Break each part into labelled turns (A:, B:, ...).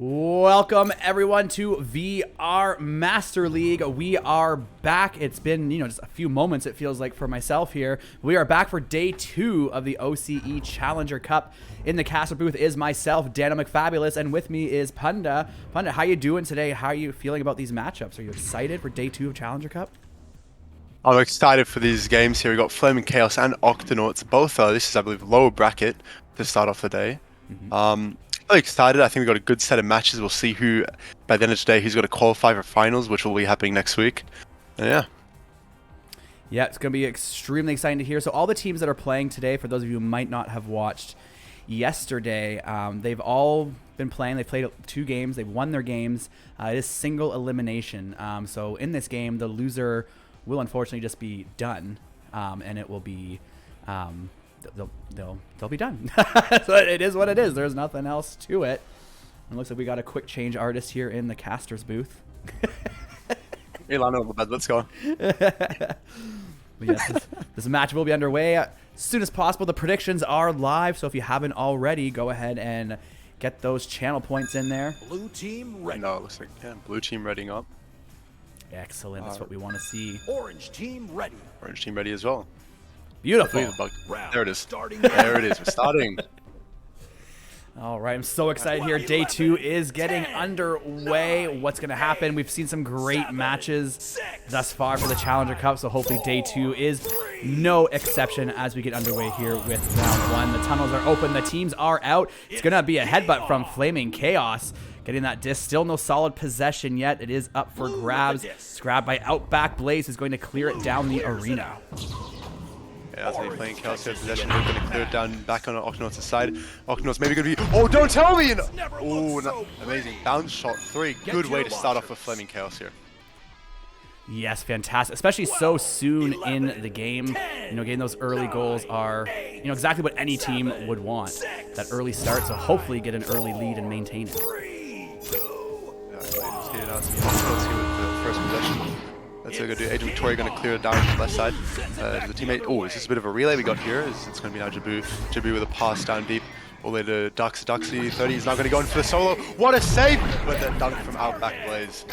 A: Welcome everyone to VR Master League. We are back. It's been, just a few moments it feels like for myself here. We are back for day 2 of the OCE Challenger Cup. In the caster booth is myself, Dano McFabulous, and with me is Punda. Punda, how you doing today? How are you feeling about these matchups? Are you excited for day 2 of Challenger Cup?
B: I'm excited for these games here. We got Flaming Chaos and Octonauts. Both this is, I believe, lower bracket to start off the day. Really excited. I think we got a good set of matches. We'll see who, by the end of today, who's going to qualify for finals, which will be happening next week. And
A: yeah, it's going to be extremely exciting to hear. So all the teams that are playing today, for those of you who might not have watched yesterday, they've all been playing. They played 2 games. They've won their games. It is single elimination. So in this game, the loser will unfortunately just be done, and it will be they'll be done. So it is what it is. There's nothing else to it. It looks like we got a quick change artist here in the caster's booth.
B: hey, Lano, let's go.
A: Yes, this match will be underway as soon as possible. The predictions are live, so if you haven't already, go ahead and get those channel points in there.
C: Blue team ready.
B: No, it looks like blue team readying up.
A: Excellent. That's what we want to see.
C: Orange team ready.
B: Orange team ready as well.
A: Beautiful.
B: There it is. There it is. We're starting.
A: All right, I'm so excited here. Day 2 is getting underway. What's going to happen? We've seen some great matches thus far for the Challenger Cup, so hopefully day 2 is no exception as we get underway here with round 1. The tunnels are open. The teams are out. It's going to be a headbutt from Flaming Chaos. Getting that disc. Still no solid possession yet. It is up for grabs. It's grabbed by Outback Blaze, who's going to clear it down the arena.
B: Yeah, as they playing Chaos here possession, they're going to clear it down back on Octonauts' side. Octonauts maybe going to be... Oh, don't tell me! Oh, no, amazing. Bounce shot 3. Good way to start off with Flaming Chaos here.
A: Yes, fantastic. Especially so soon in the game. Getting those early goals are, exactly what any team would want. That early start, so hopefully get an early lead and maintain it.
B: Let's get it out. Let's see with the first possession. That's a good do. Agent Victoria going to clear it down to the left side. The teammate. Oh, is this a bit of a relay we got here? It's going to be now Jabu. Jabu with a pass down deep. All the way to Duxy. 30 is now going to go in for the solo. What a save! But the dunk from Outback Blaze.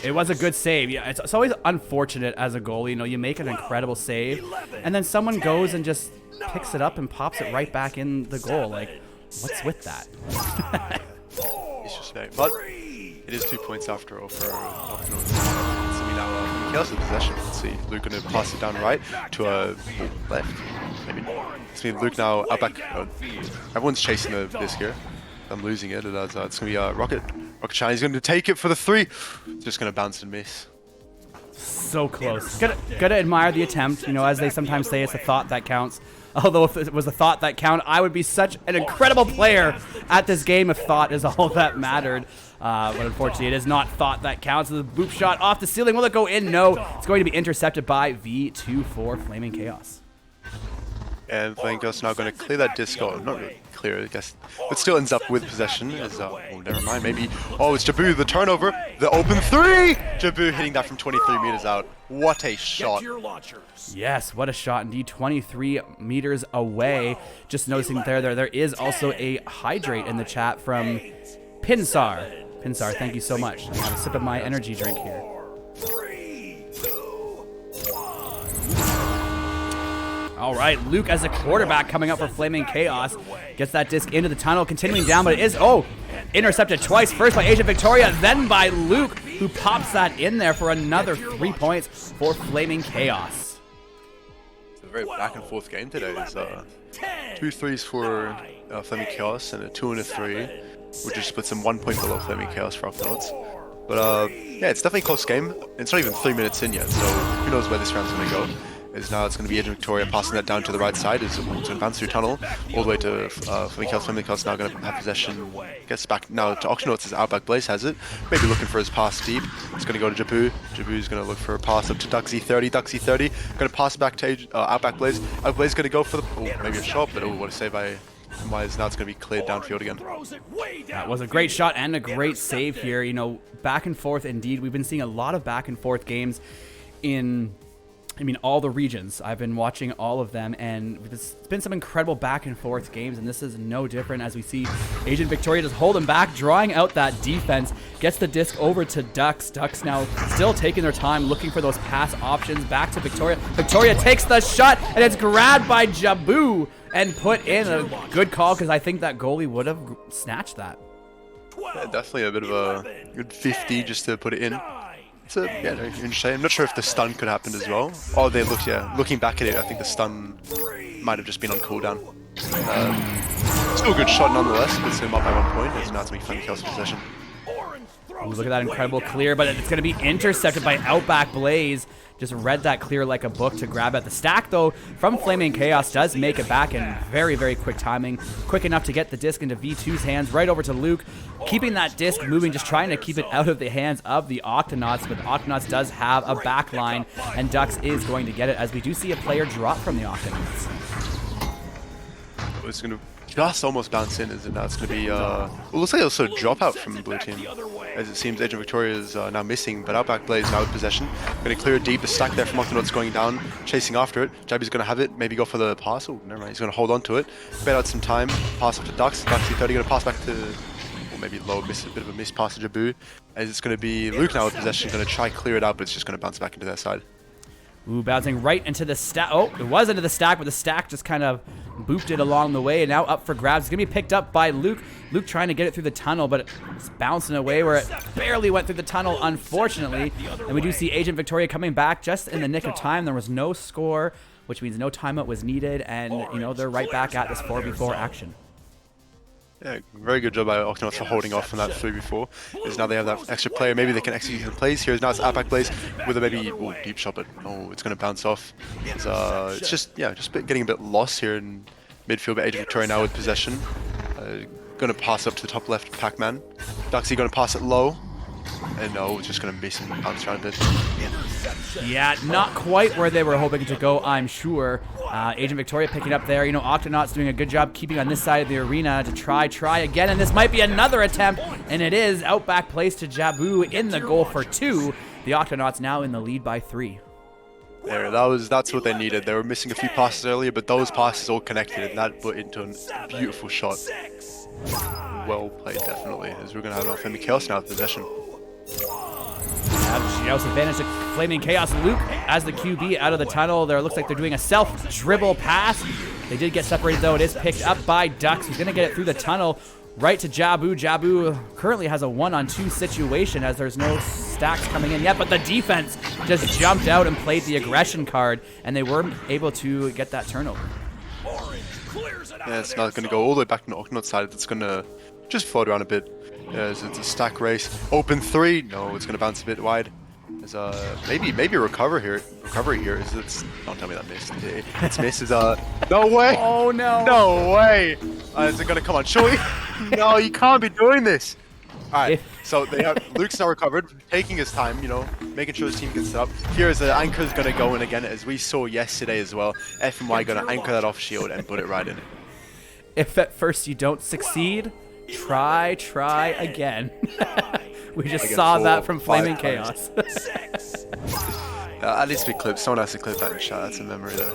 A: It was a good save. Yeah, it's always unfortunate as a goalie. You make an incredible save, and then someone goes and just picks it up and pops it right back in the goal. Like, what's with that?
B: It's just very, but it is 2 points after all for Octonauts. So we now Chaos in possession. Let's see, Luke going to pass it down right to left. Maybe. It's me, Luke now Outback. Everyone's chasing the disc here. I'm losing it. It's going to be Rocket Shine. He's going to take it for the 3. Just going to bounce and miss.
A: So close. Gotta admire the attempt. As they sometimes say, it's a thought that counts. Although if it was a thought that counted, I would be such an incredible player at this game if thought is all that mattered. But unfortunately, it is not thought that counts. The boop shot off the ceiling. Will it go in? No. It's going to be intercepted by V2 Flaming Chaos.
B: And Flaming Chaos now going to clear that disc. Oh, not really clear, I guess. But still ends up with possession. Oh, never mind. Maybe. Oh, it's Jabu, the turnover. The open 3! Jabu hitting that from 23 meters out. What a shot.
A: Yes, what a shot indeed. 23 meters away. Just noticing there is also a hydrate in the chat from Pinsar. Pinsar, thank you so much. I have a sip of my energy drink here. All right, Luke as a quarterback coming up for Flaming Chaos. Gets that disc into the tunnel, continuing down, but it is, intercepted twice. First by Agent Victoria, then by Luke, who pops that in there for another 3 points for Flaming Chaos.
B: It's a very back and forth game today. There's 2 threes for Flaming Chaos and a 2 and a 3, which just puts them 1 point below Flaming Chaos for Octonauts. But yeah, it's definitely a close game. It's not even 3 minutes in yet, so who knows where this round's going to go. Now it's going to be Agent Victoria passing that down to the right side. It's going to advance through tunnel all the way to Flaming Chaos. Flaming Chaos now going to have possession. Gets back now to Octonauts as Outback Blaze has it. Maybe looking for his pass deep. It's going to go to Jabu. Jabu's going to look for a pass up to Duxy 30. Duxy 30. Going to pass back to Outback Blaze. Outback Blaze going to go for the... maybe a shot, but what a save by... Wise. Now it's going to be cleared downfield again.
A: That was a great shot and a great save here. Back and forth indeed. We've been seeing a lot of back and forth games in I mean, all the regions. I've been watching all of them, and it's been some incredible back and forth games, and this is no different as we see Agent Victoria just hold him back, drawing out that defense, gets the disc over to Ducks. Ducks now still taking their time, looking for those pass options. Back to Victoria. Victoria takes the shot, and it's grabbed by Jabu and put in. A good call, because I think that goalie would have snatched that.
B: Yeah, definitely a bit of a good 50 just to put it in. It's a, yeah, interesting. I'm not sure if the stun could happen as well. Oh, they look, yeah. Looking back at it, I think the stun might have just been on cooldown. Still a good shot nonetheless, puts him up by 1 point. It's now to be Flaming Chaos possession.
A: Ooh, look at that incredible clear, but it's going to be intercepted by Outback Blaze. Just read that clear like a book to grab at the stack, though, from Flaming Chaos does make it back in very, very quick timing. Quick enough to get the disc into V2's hands, right over to Luke. Keeping that disc moving, just trying to keep it out of the hands of the Octonauts, but the Octonauts does have a back line, and Ducks is going to get it, as we do see a player drop from the Octonauts.
B: It's going to just almost bounce in, is it? Now it's going to be, well, it looks like also a drop out from the blue team, as it seems Agent Victoria is now missing, but Outback Blaze now with possession. Going to clear it deep, the stack there from Octonauts going down, chasing after it. Jaby's going to have it, maybe go for the pass. Oh, never mind, he's going to hold on to it, bet out some time, pass up to Ducks. Ducks E30 going to pass back to, or maybe low, miss a bit of a miss pass to Jabu, as it's going to be Luke now with possession, going to try clear it out, but it's just going to bounce back into their side.
A: Ooh, bouncing right into the stack. Oh, it was into the stack, but the stack just kind of booped it along the way, and now up for grabs. It's going to be picked up by Luke. Luke trying to get it through the tunnel, but it's bouncing away where it barely went through the tunnel, unfortunately. And we do see Agent Victoria coming back just in the nick of time. There was no score, which means no timeout was needed, and, you know, they're right back at this 4v4 action.
B: Yeah, very good job by Octonauts for holding off from that 3v4. Is now they have that extra player, maybe they can execute the plays. Here's now it's Outback Blaze with a maybe deep shot, but oh, it's going to bounce off. It's just, yeah, just getting a bit lost here in midfield, but Agent Victoria now with possession. Going to pass up to the top left, Pac-Man. Duxie going to pass it low. And no, it's just going to miss and bounce around a bit.
A: Yeah, not quite where they were hoping to go, I'm sure. Agent Victoria picking up there. You know, Octonauts doing a good job keeping on this side of the arena to try again. And this might be another attempt. And it is. Outback place to Jabu in the goal for 2. The Octonauts now in the lead by 3.
B: There, that's what they needed. They were missing a few passes earlier, but those passes all connected, and that put into a beautiful shot. Well played, definitely, as we're going to have our Flaming Chaos now with possession.
A: Geos advantage to Flaming Chaos. Luke as the QB out of the tunnel. There looks like they're doing a self-dribble pass. They did get separated, though. It is picked up by Ducks. He's going to get it through the tunnel right to Jabu. Jabu currently has a 1-on-2 situation, as there's no stacks coming in yet, but the defense just jumped out and played the aggression card, and they weren't able to get that turnover.
B: Yeah, it's not going to go all the way back to the Octonaut side. It's going to just float around a bit. Yeah, it's a stack race. Open 3. No, it's going to bounce a bit wide. There's maybe a recovery here. Don't tell me that missed. It's missed. No way.
A: Oh no.
B: No way. Is it going to come on? Surely. No, you can't be doing this. All right. So they have Luke's now recovered, taking his time, you know, making sure his team gets set up. Here's the anchor's going to go in again, as we saw yesterday as well. FMY going to anchor that off shield and put it right in.
A: If at first you don't succeed, try again. We just saw that from Flaming Chaos.
B: At least we clipped. Someone has to clip that in chat. That's a memory there.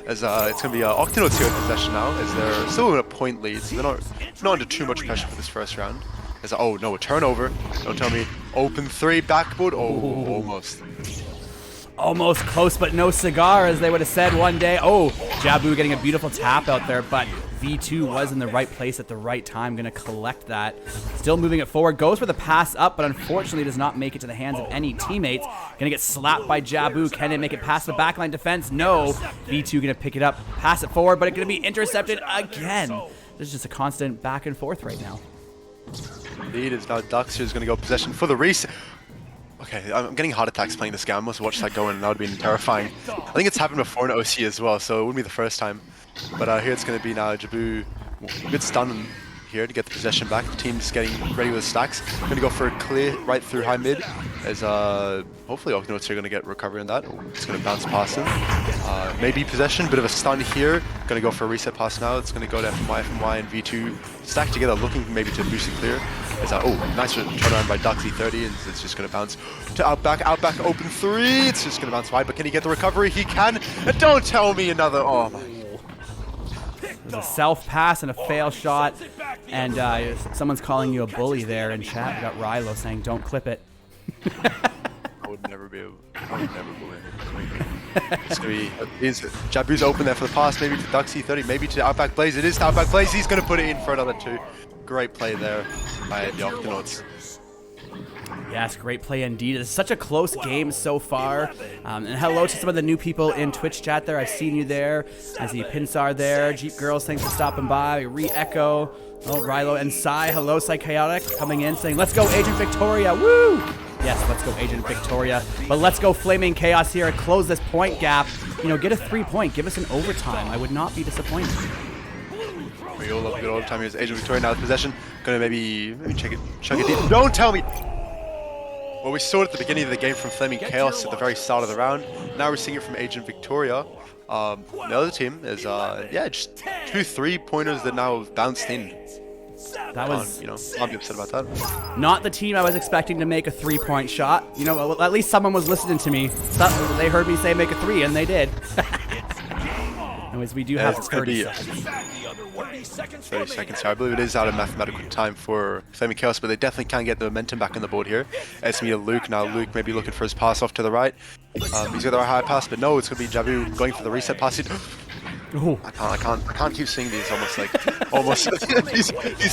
B: As it's going to be Octonauts here in possession now, as they're still in a point lead, so they're not under too much pressure for this first round. As oh no, a turnover. Don't tell me. Open 3, backboard. Oh, almost.
A: Almost close, but no cigar, as they would have said one day. Oh, Jabu getting a beautiful tap out there, but V2 was in the right place at the right time, going to collect that. Still moving it forward, goes for the pass up, but unfortunately does not make it to the hands of any teammates. Going to get slapped by Jabu. Can it make it past the backline defense? No. V2 going to pick it up, pass it forward, but it's going to be intercepted again. There's just a constant back and forth right now.
B: Indeed, it's now Ducks who's going to go possession for the reset. Okay, I'm getting heart attacks playing this game. I must watch that go in, and that would have been terrifying. I think it's happened before in OCE as well, so it wouldn't be the first time. But here it's going to be now Jabu, good stun here to get the possession back. The team's getting ready with stacks. Going to go for a clear right through high mid, as hopefully Octonauts are going to get recovery on that. It's going to bounce past him. Maybe possession, bit of a stun here. Going to go for a reset pass now. It's going to go to FMY and V2 stacked together, looking maybe to boost it clear. Is that, oh, nice turnaround by Duxy30, and it's just going to bounce to Outback. Outback open 3. It's just going to bounce wide, but can he get the recovery? He can. And don't tell me another. Oh my.
A: There's a self pass and a fail shot, and someone's calling you a bully there in chat. We got Rilo saying, "Don't clip it."
B: I would never be able. I would never bully him. It's gonna be. Jabu's open there for the pass, maybe to Duxy30, maybe to Outback Blaze. It is to Outback Blaze. He's gonna put it in for another 2. Great play there by the Octonauts.
A: Yes, great play indeed. It's such a close game so far. And hello to some of the new people in Twitch chat there. I've seen you there. I see Pinsar there. Jeep Girls, thanks for stopping by. Re-Echo. Oh, Rilo and Sai. Hello, Psychotic coming in saying, let's go, Agent Victoria. Woo! Yes, let's go, Agent Victoria. But let's go, Flaming Chaos here and close this point gap. You know, get a 3-point. Give us an overtime. I would not be disappointed.
B: We all love a good overtime. Here's Agent Victoria now with possession. Gonna maybe chug it deep. Don't tell me! Well, we saw it at the beginning of the game from Flaming Chaos at the very start of the round. Now we're seeing it from Agent Victoria. The other team is, yeah, just 2 3-pointers that now bounced in.
A: That was,
B: you know, I'll be upset about that.
A: Not the team I was expecting to make a 3-point shot. You know, at least someone was listening to me. They heard me say make a 3, and they did. Anyways, we do have 30 seconds.
B: 30 seconds here. I believe it is out of mathematical time for Flaming Chaos, but they definitely can get the momentum back on the board here. It's me to Luke now. Luke maybe looking for his pass off to the right. He's got the high pass, but no, it's going to be Jabu going for the reset pass. I can't keep seeing these these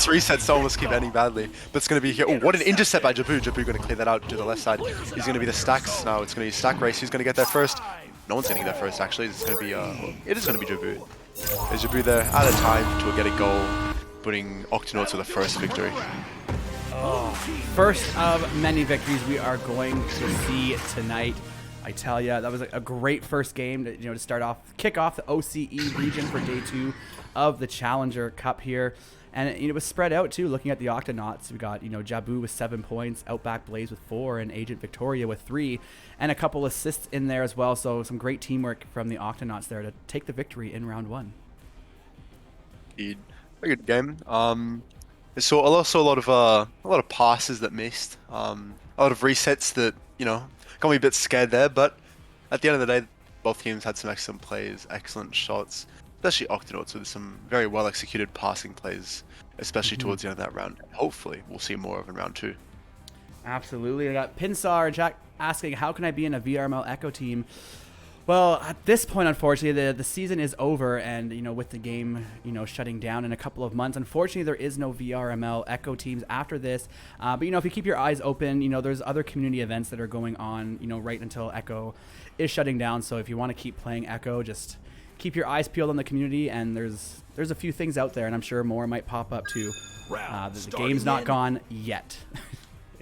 B: resets almost keep ending badly. But it's going to be here. Oh, what an intercept by Jabu. Jabu going to clear that out to the left side. He's going to be the stacks now. It's going to be a stack race. Who's going to get there first? No one's getting there first, actually. It's going to be, it is going to be Jabu. Is Jabu there at a time to get a goal, putting Octonauts to the first victory.
A: First of many victories we are going to see tonight. I tell you, that was a great first game to start off, kick off the OCE region for day 2 of the Challenger Cup here. And it was spread out too, looking at the Octonauts. We got, Jabu with 7 points, Outback Blaze with 4, and Agent Victoria with 3, and a couple assists in there as well. So some great teamwork from the Octonauts there to take the victory in round 1.
B: Indeed. A good game. So also a lot of passes that missed. A lot of resets that, got me a bit scared there, but at the end of the day, both teams had some excellent plays, excellent shots, especially Octonauts with some very well executed passing plays, especially towards the end of that round. Hopefully, we'll see more of in round 2.
A: Absolutely. I got Pinsar and Jack asking, how can I be in a VRML Echo team? Well, at this point, unfortunately, the season is over, and with the game shutting down in a couple of months, unfortunately there is no VRML Echo teams after this. But if you keep your eyes open, there's other community events that are going on, right until Echo is shutting down. So if you want to keep playing Echo, just keep your eyes peeled on the community, and there's a few things out there, and I'm sure more might pop up too. The game's not gone yet.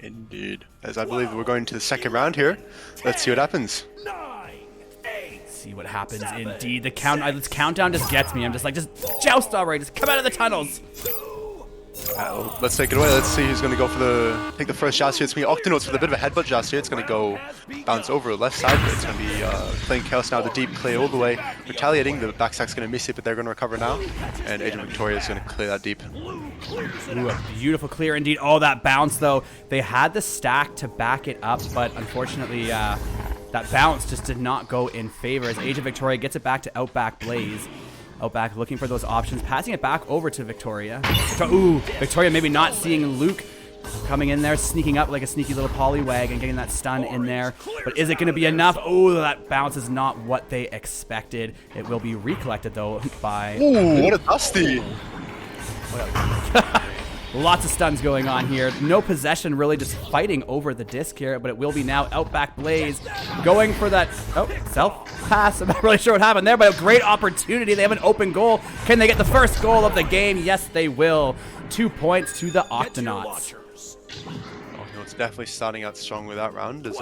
B: Indeed. As I believe we're going to the second round here. Let's see what happens.
A: See what happens. Indeed, the countdown just gets me. I'm just like, just joust already. Just come out of the tunnels.
B: Let's take it away. Let's see who's going to go for take the first joust here. It's going to be Octonauts with a bit of a headbutt joust here. It's going to go bounce over the left side, but it's going to be playing Chaos now. The deep play all the way, retaliating. The backstack's going to miss it, but they're going to recover now. And Agent Victoria is going to clear that deep.
A: Ooh, a beautiful clear indeed. Oh, that bounce though. They had the stack to back it up, but unfortunately, that bounce just did not go in favor as Agent Victoria gets it back to Outback Blaze. Outback looking for those options, passing it back over to Victoria. Ooh, Victoria maybe not seeing Luke coming in there, sneaking up like a sneaky little polywag and getting that stun in there. But is it going to be enough? Oh, that bounce is not what they expected. It will be recollected though by...
B: Ooh, what a dusty!
A: Lots of stuns going on here. No possession, really just fighting over the disc here, but it will be now Outback Blaze going for that, self-pass. I'm not really sure what happened there, but a great opportunity. They have an open goal. Can they get the first goal of the game? Yes, they will. 2 points to the Octonauts.
B: It's definitely starting out strong with that round. It's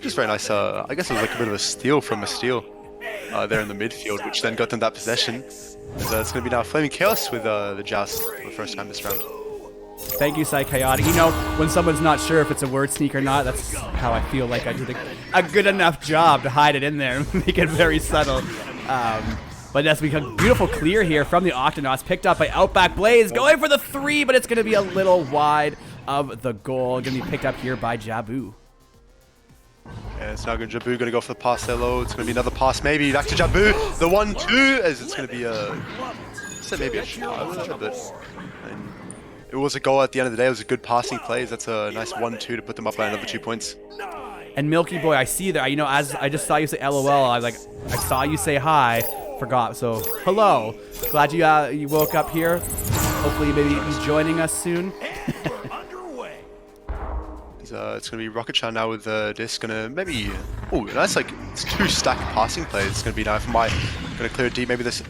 B: just very nice. I guess it was like a bit of a steal from a steal there in the midfield, which then got them that possession. It's going to be now Flaming Chaos with the joust for the first time this round.
A: Thank you, Psychotic. When someone's not sure if it's a word sneak or not, that's how I feel like I did a good enough job to hide it in there and make it very subtle. But that's become a beautiful clear here from the Octonauts, picked up by Outback Blaze, going for the 3, but it's going to be a little wide. of the goal. Going to be picked up here by Jabu.
B: Yeah, it's now going to Jabu, going to go for the pass there low. It's going to be another pass, maybe back to Jabu. The 1-2, as it's going to be maybe a shot, but it was a goal at the end of the day. It was a good passing play. That's a nice 1-2 to put them up by another 2 points.
A: And Milky Boy, I see that. You know, as I just saw you say LOL, I was like, I saw you say hi, forgot. So hello, glad you woke up here. Hopefully, maybe be joining us soon.
B: It's going to be Rocket-chan now with the disc. Going to maybe... Oh, that's like... It's 2 stacked passing plays. It's going to be now for my... Going to clear deep. Maybe this...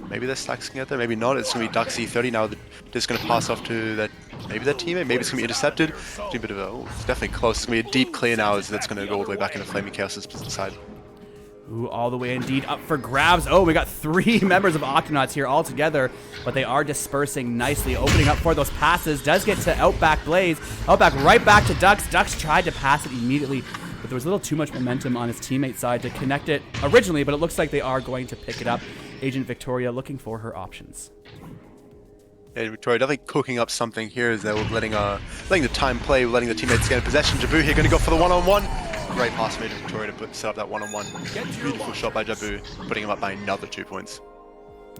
B: maybe their stacks can get there. Maybe not. It's going to be DuckZ30 now. The disc going to pass off to that... Maybe their teammate. Maybe it's going to be intercepted. It's a bit of a... Oh, it's definitely close. It's going to be a deep clear now. As that's going to go all the way back into Flaming Chaos' side.
A: Ooh, all the way indeed up for grabs. Oh, we got 3 members of Octonauts here all together, but they are dispersing nicely, opening up for those passes. Does get to Outback Blaze. Outback right back to Dux. Dux tried to pass it immediately, but there was a little too much momentum on his teammate side to connect it originally, but it looks like they are going to pick it up. Agent Victoria looking for her options.
B: Yeah, Victoria definitely cooking up something here as they're letting the time play, letting the teammates get in possession. Jabu here going to go for the one-on-one. Great pass made to Victoria to set up that one-on-one. Beautiful shot by Jabu, putting him up by another 2 points.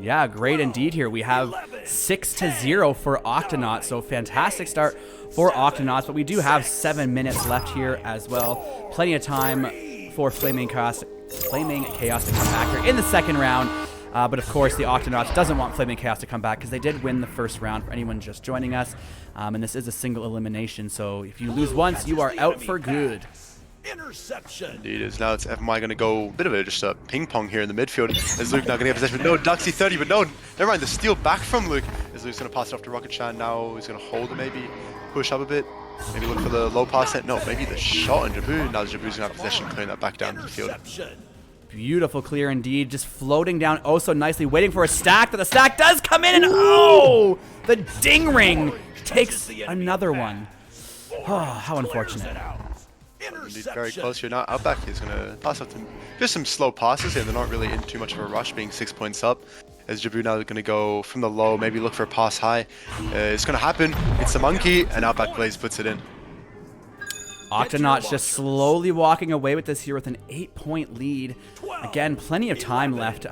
A: Yeah, great indeed here. We have 6-0 for Octonauts, so fantastic start for Octonauts, but we do have 7 minutes left here as well. Plenty of time for Flaming Chaos to come back here in the second round. But of course, the Octonauts doesn't want Flaming Chaos to come back because they did win the first round for anyone just joining us. And this is a single elimination, so if you lose once, you are out for good.
C: Interception.
B: Indeed, as now it's FMI going to go a bit of just a ping pong here in the midfield. As Luke now going to get possession, but no, DuckZ30, but no, never mind, the steal back from Luke. As Luke's going to pass it off to Rocket-chan now, he's going to hold it maybe, push up a bit, maybe look for the low pass set. No, maybe the shot on Jabu. Now Jabu's going to have possession, clearing that back down the field.
A: Beautiful clear indeed, just floating down oh so nicely, waiting for a stack, but the stack does come in, and oh, the ding ring takes another one. Oh, how unfortunate.
B: Indeed, very close here. Now Outback is going to pass off to just some slow passes here. They're not really in too much of a rush, being 6 points up. As Jabu now going to go from the low, maybe look for a pass high. It's going to happen. It's a monkey, and Outback Blaze puts it in.
A: Octonauts just slowly walking away with this here with an 8-point lead. Again, plenty of time left.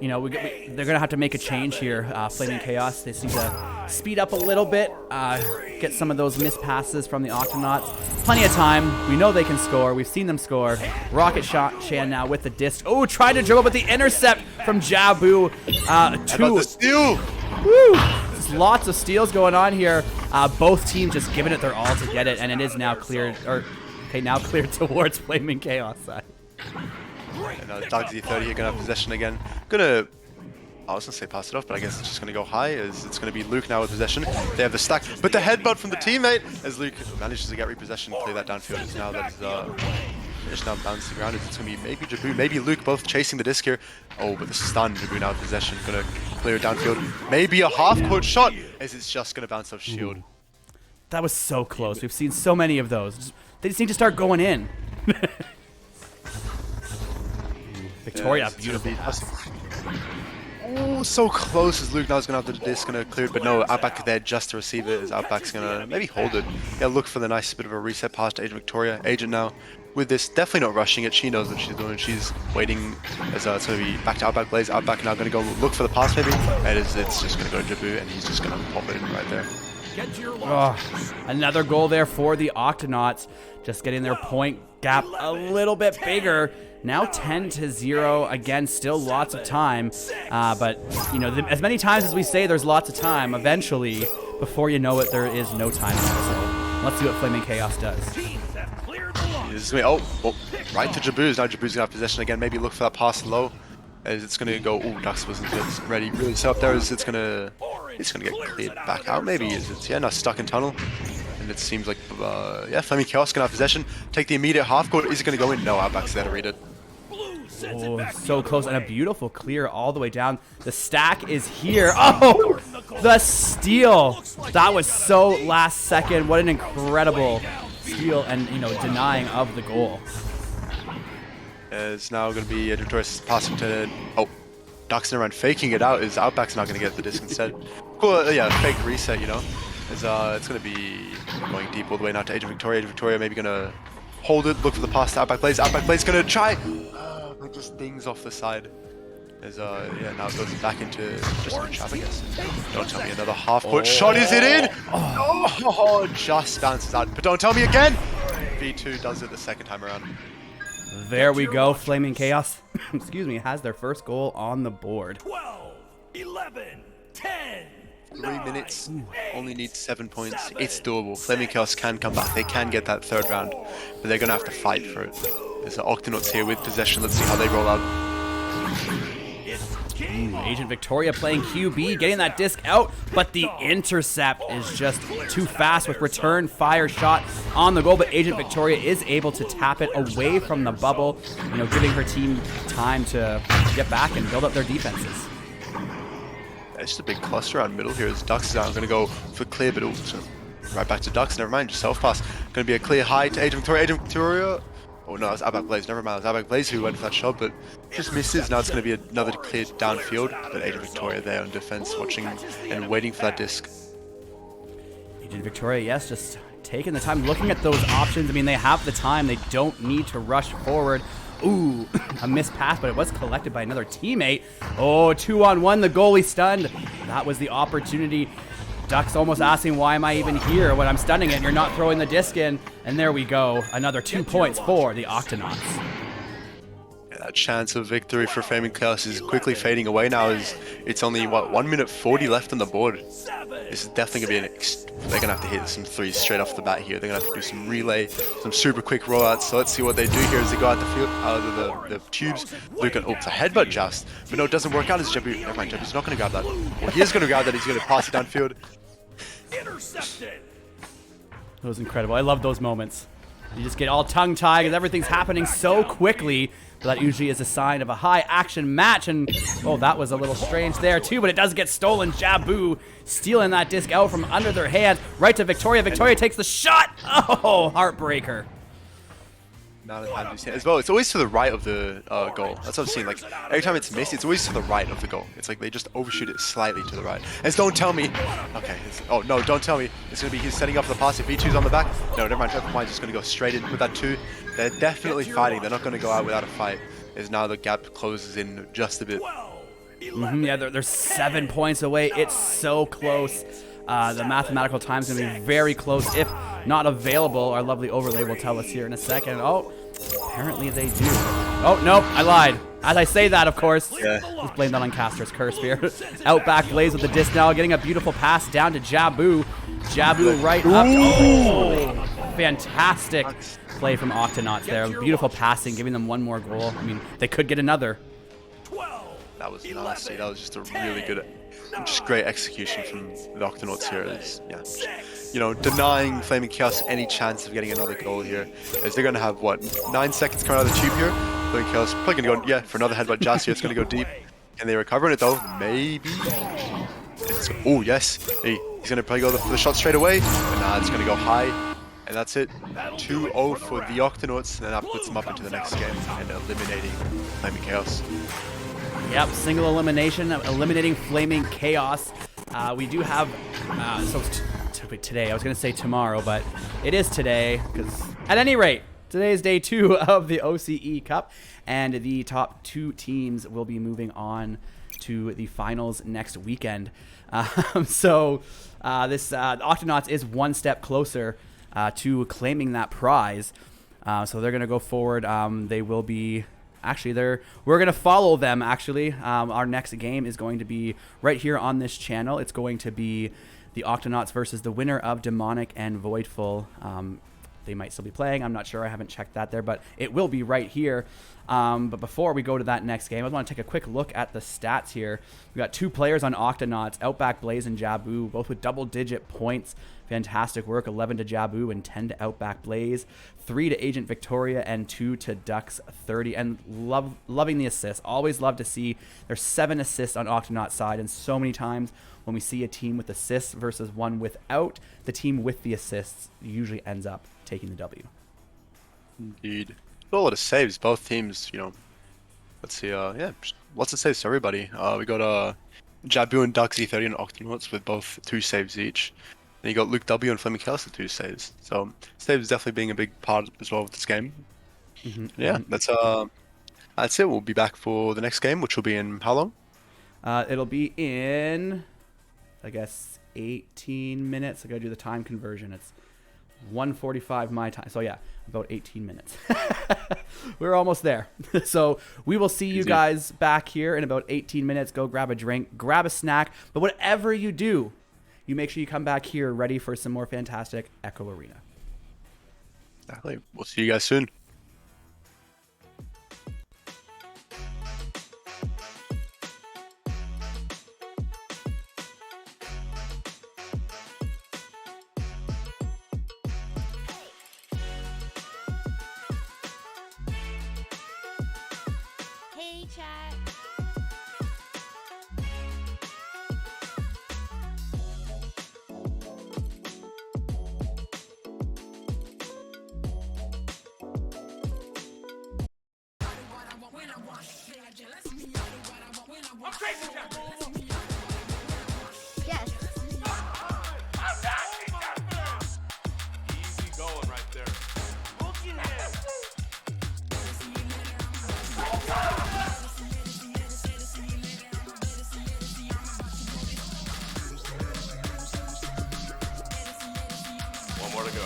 A: You know, they're going to have to make a change here. Flaming Chaos, they seem to speed up a little bit, get some of those missed passes from the Octonauts. Plenty of time. We know they can score. We've seen them score. Rocket-chan now with the disc. Oh, tried to dribble, but the intercept from Jabu.
B: About the steal.
A: Woo! Lots of steals going on here. Both teams just giving it their all to get it, and it is now cleared, now cleared towards Flaming Chaos side.
B: And now DuckZ30 here going to have possession again. I was going to say pass it off, but I guess it's just going to go high, as it's going to be Luke now with possession. They have the stack, but the headbutt from the teammate, as Luke manages to get repossession and play that downfield. Is now that just now bouncing around. It's going to be maybe Jabu, maybe Luke, both chasing the disc here. Oh, but the stun, Jabu now with possession, going to clear it downfield. Maybe a half-court shot, as it's just going to bounce off shield.
A: That was so close. We've seen so many of those. They just need to start going in. Victoria, beautiful pass.
B: Oh, so close as Luke now is going to have the disc going to clear it, but no, Outback there just to receive it, as Outback's going to maybe hold it. Yeah, look for the nice bit of a reset pass to Agent Victoria. Agent now with this, definitely not rushing it. She knows what she's doing. She's waiting as it's going to be back to Outback Blaze. Outback now going to go look for the pass maybe, and it's just going to go to Jabu, and he's just going to pop it in right there.
A: Oh, another goal there for the Octonauts, just getting their point gap a little bit bigger. Now 10-0. Again, still lots of time, but you know, as many times as we say there's lots of time, eventually, before you know it, there is no time. So let's see what Flaming Chaos does.
B: Right to Jabu's. Now Jabu's gonna have possession again. Maybe look for that pass low, as it's gonna go. Oh, Dux wasn't ready. Really set up there. As it's gonna get cleared back out. Maybe it's now stuck in tunnel. And it seems like Flaming Chaos gonna have possession. Take the immediate half court. Is it gonna go in? No, Outback's there to read it.
A: Oh, so close, and a beautiful clear all the way down. The stack is here. Oh, the steal. That was so last second. What an incredible steal, and denying of the goal.
B: It's now going to be Victoria's passing to Ducks around faking it out. Is Outback's not going to get the disc instead. Cool, yeah, fake reset, It's going to be going deep all the way now to Agent Victoria. Agent Victoria maybe going to hold it, look for the pass to Outback Blaze. Outback Blaze going to try. Oh, it just dings off the side. As yeah, now it goes back into just a trap, I guess. Don't tell me another half-court shot. Is it in? Oh, just bounces out. But don't tell me again. V2 does it the second time around.
A: There we go. Flaming Chaos, excuse me, has their first goal on the board.
C: 12, 11, 10.
B: 3 minutes, only need 7 points. It's doable. Flaming Chaos can come back. They can get that third round, but they're going to have to fight for it. There's the Octonauts here with possession. Let's see how they roll out.
A: Agent Victoria playing QB, getting that disc out, but the intercept is just too fast with return fire shot on the goal. But Agent Victoria is able to tap it away from the bubble, you know, giving her team time to get back and build up their defenses.
B: It's just a big cluster around middle here as Dux is out. I'm going to go for clear, but also right back to Dux. Never mind, just self-pass. Going to be a clear high to Agent Victoria. Agent Victoria. Oh no, it's Outback Blaze. Never mind, it's Outback Blaze who went for that shot, but just misses. Now it's going to be another clear downfield. But Agent Victoria there on defense, watching and waiting for that disc.
A: Agent Victoria, yes, just taking the time, looking at those options. I mean, they have the time. They don't need to rush forward. Ooh, a missed pass, but it was collected by another teammate. Oh, 2-on-1, the goalie stunned. That was the opportunity. Duck's almost asking, why am I even here when I'm stunning it and you're not throwing the disc in? And there we go. Another 2 points for the Octonauts.
B: Yeah, that chance of victory for Flaming Chaos is quickly fading away now as it's only, what, 1 minute 40 left on the board. This is definitely going to be they're going to have to hit some threes straight off the bat here. They're going to have to do some relay, some super quick rollouts. So let's see what they do here as they go out the field, out of the tubes. Look at, oh, it's a headbutt just. But no, it doesn't work out as Jebu. Never mind, Jebu's not going to grab that. Well, he is going to grab that. He's going to pass it downfield.
C: Intercepted.
A: That was incredible. I love those moments. You just get all tongue-tied because everything's happening so quickly. But that usually is a sign of a high-action match. And, oh, that was a little strange there, too. But it does get stolen. Jabu stealing that disc out from under their hands. Right to Victoria. Victoria takes the shot. Oh, heartbreaker.
B: Now as well, it's always to the right of the goal. That's what I've seen. Like every time it's missed, it's always to the right of the goal. It's like they just overshoot it slightly to the right. And don't tell me. Okay. Oh no, don't tell me. It's gonna be he's setting up the pass. If V2's on the back, no, never mind. Trevor Mine's just gonna go straight in with that 2. They're definitely fighting. They're not gonna go out without a fight. As now the gap closes in just a bit.
A: Yeah, they're 7 points away. It's so close. The mathematical time's going to be very close, if not available. Our lovely overlay will tell us here in a second. Oh, apparently they do. Oh, nope, I lied. As I say that, of course.
B: Yeah.
A: Let's blame that on Caster's curse here. Outback Blaze with the disc now, getting a beautiful pass down to Jabu. Jabu right up. Oh, fantastic play from Octonauts there. Beautiful passing, giving them one more goal. I mean, they could get another.
B: That was nasty. That was just a really good, just great execution from the Octonauts here. Is, yeah, you know, denying Flaming Chaos any chance of getting another goal here. As they're going to have, what, 9 seconds coming out of the tube here. Flaming Chaos probably going to go, yeah, for another headbutt just here. It's going to go deep. Can they recover it though? Maybe. Oh, yes. Hey, he's going to probably go for the shot straight away. But nah, it's going to go high. And that's it. 2-0 for the Octonauts. And that puts them up into the next game and eliminating Flaming Chaos.
A: Yep, single elimination, eliminating Flaming Chaos. We do have, today, I was going to say tomorrow, but it is today, because at any rate, today is day 2 of the OCE Cup, and the top 2 teams will be moving on to the finals next weekend. So this Octonauts is 1 step closer to claiming that prize. So they're going to go forward. They will be... Actually, we're going to follow them, actually. Our next game is going to be right here on this channel. It's going to be the Octonauts versus the winner of Demonic and Voidful. They might still be playing. I'm not sure. I haven't checked that there, but it will be right here. But before we go to that next game, I want to take a quick look at the stats here. We got 2 players on Octonauts, Outback Blaze and Jabu, both with double-digit points. Fantastic work, 11 to Jabu and 10 to Outback Blaze, 3 to Agent Victoria and 2 to Dux 30. And loving the assists. Always love to see there's 7 assists on Octonauts side, and so many times when we see a team with assists versus one without, the team with the assists usually ends up taking the W.
B: Indeed. A lot of saves, both teams, you know. Let's see, yeah, lots of saves to everybody. We got Jabu and Dux E30 and Octonauts with both 2 saves each. And you got Luke W and Fleming Kellis with 2 saves. So saves definitely being a big part as well of this game. Yeah, that's it. We'll be back for the next game, which will be in how long?
A: It'll be in, I guess, 18 minutes. I gotta do the time conversion. It's 1:45 my time. So yeah, about 18 minutes. We're almost there. So we will see you guys back here in about 18 minutes. Go grab a drink, grab a snack. But whatever you do, you make sure you come back here ready for some more fantastic Echo Arena.
B: Exactly. We'll see you guys soon.
D: Hey, chat. Yes.
C: Easy going right there. Looking at it. One more to go.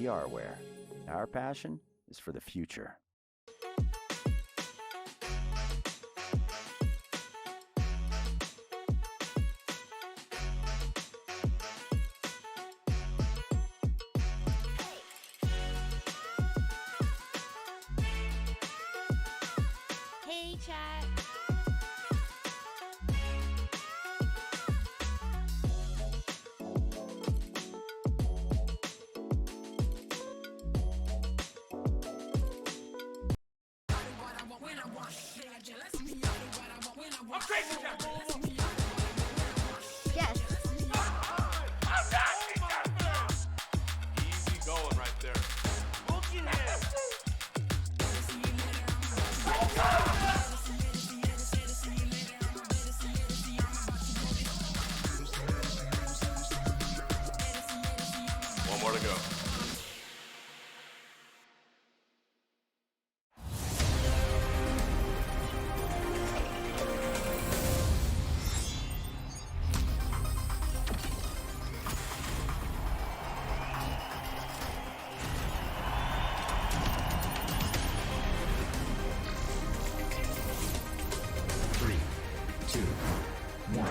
E: VRware. Our passion is for the future.
D: Hey, chat. Yes.
C: Easy going right there. Looking at one more to go.
F: Three, two, one.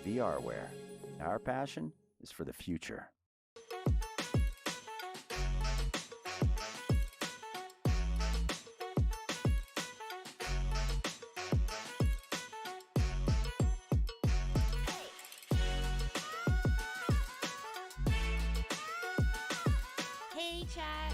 E: VRware. Our passion is for the future.
D: Hey, chat.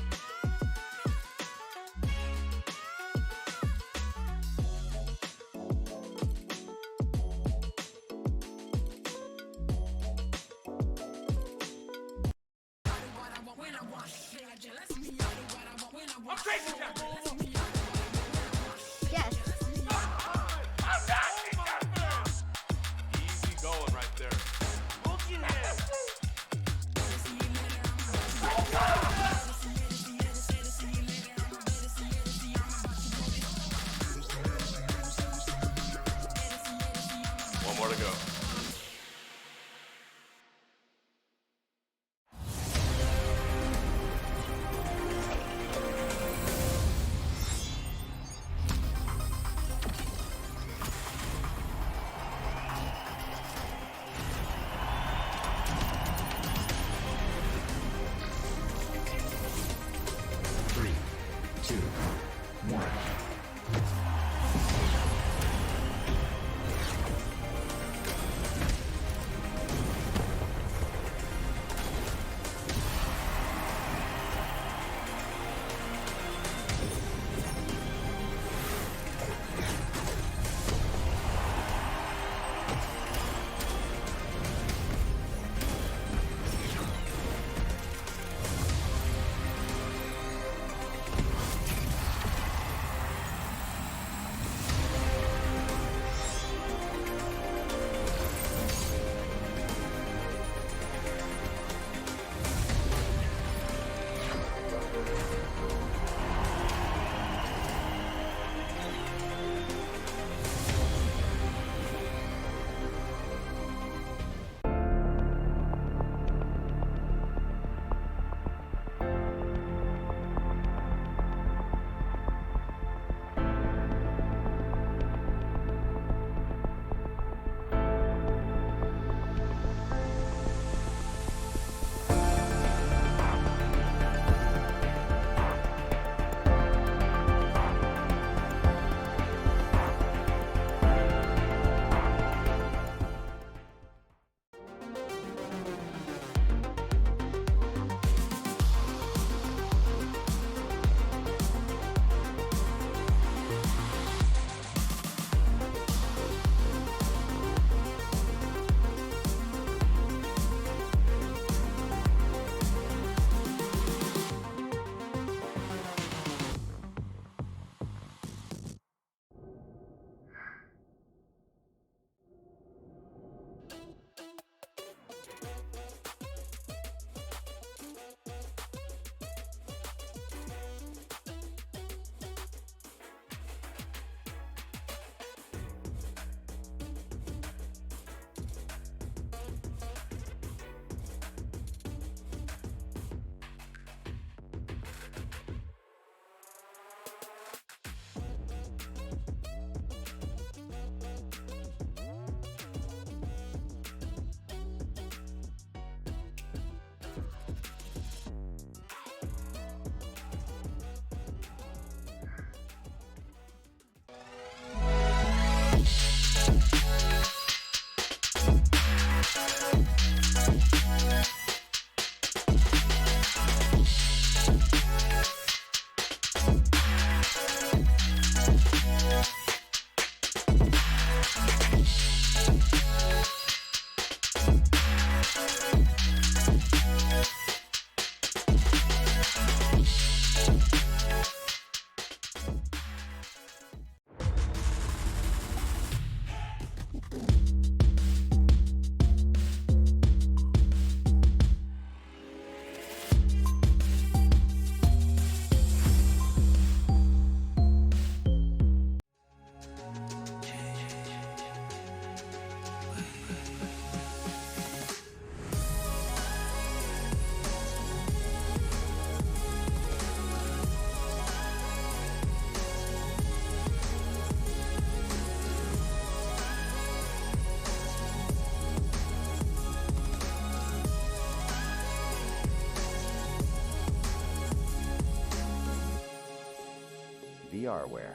E: VRware.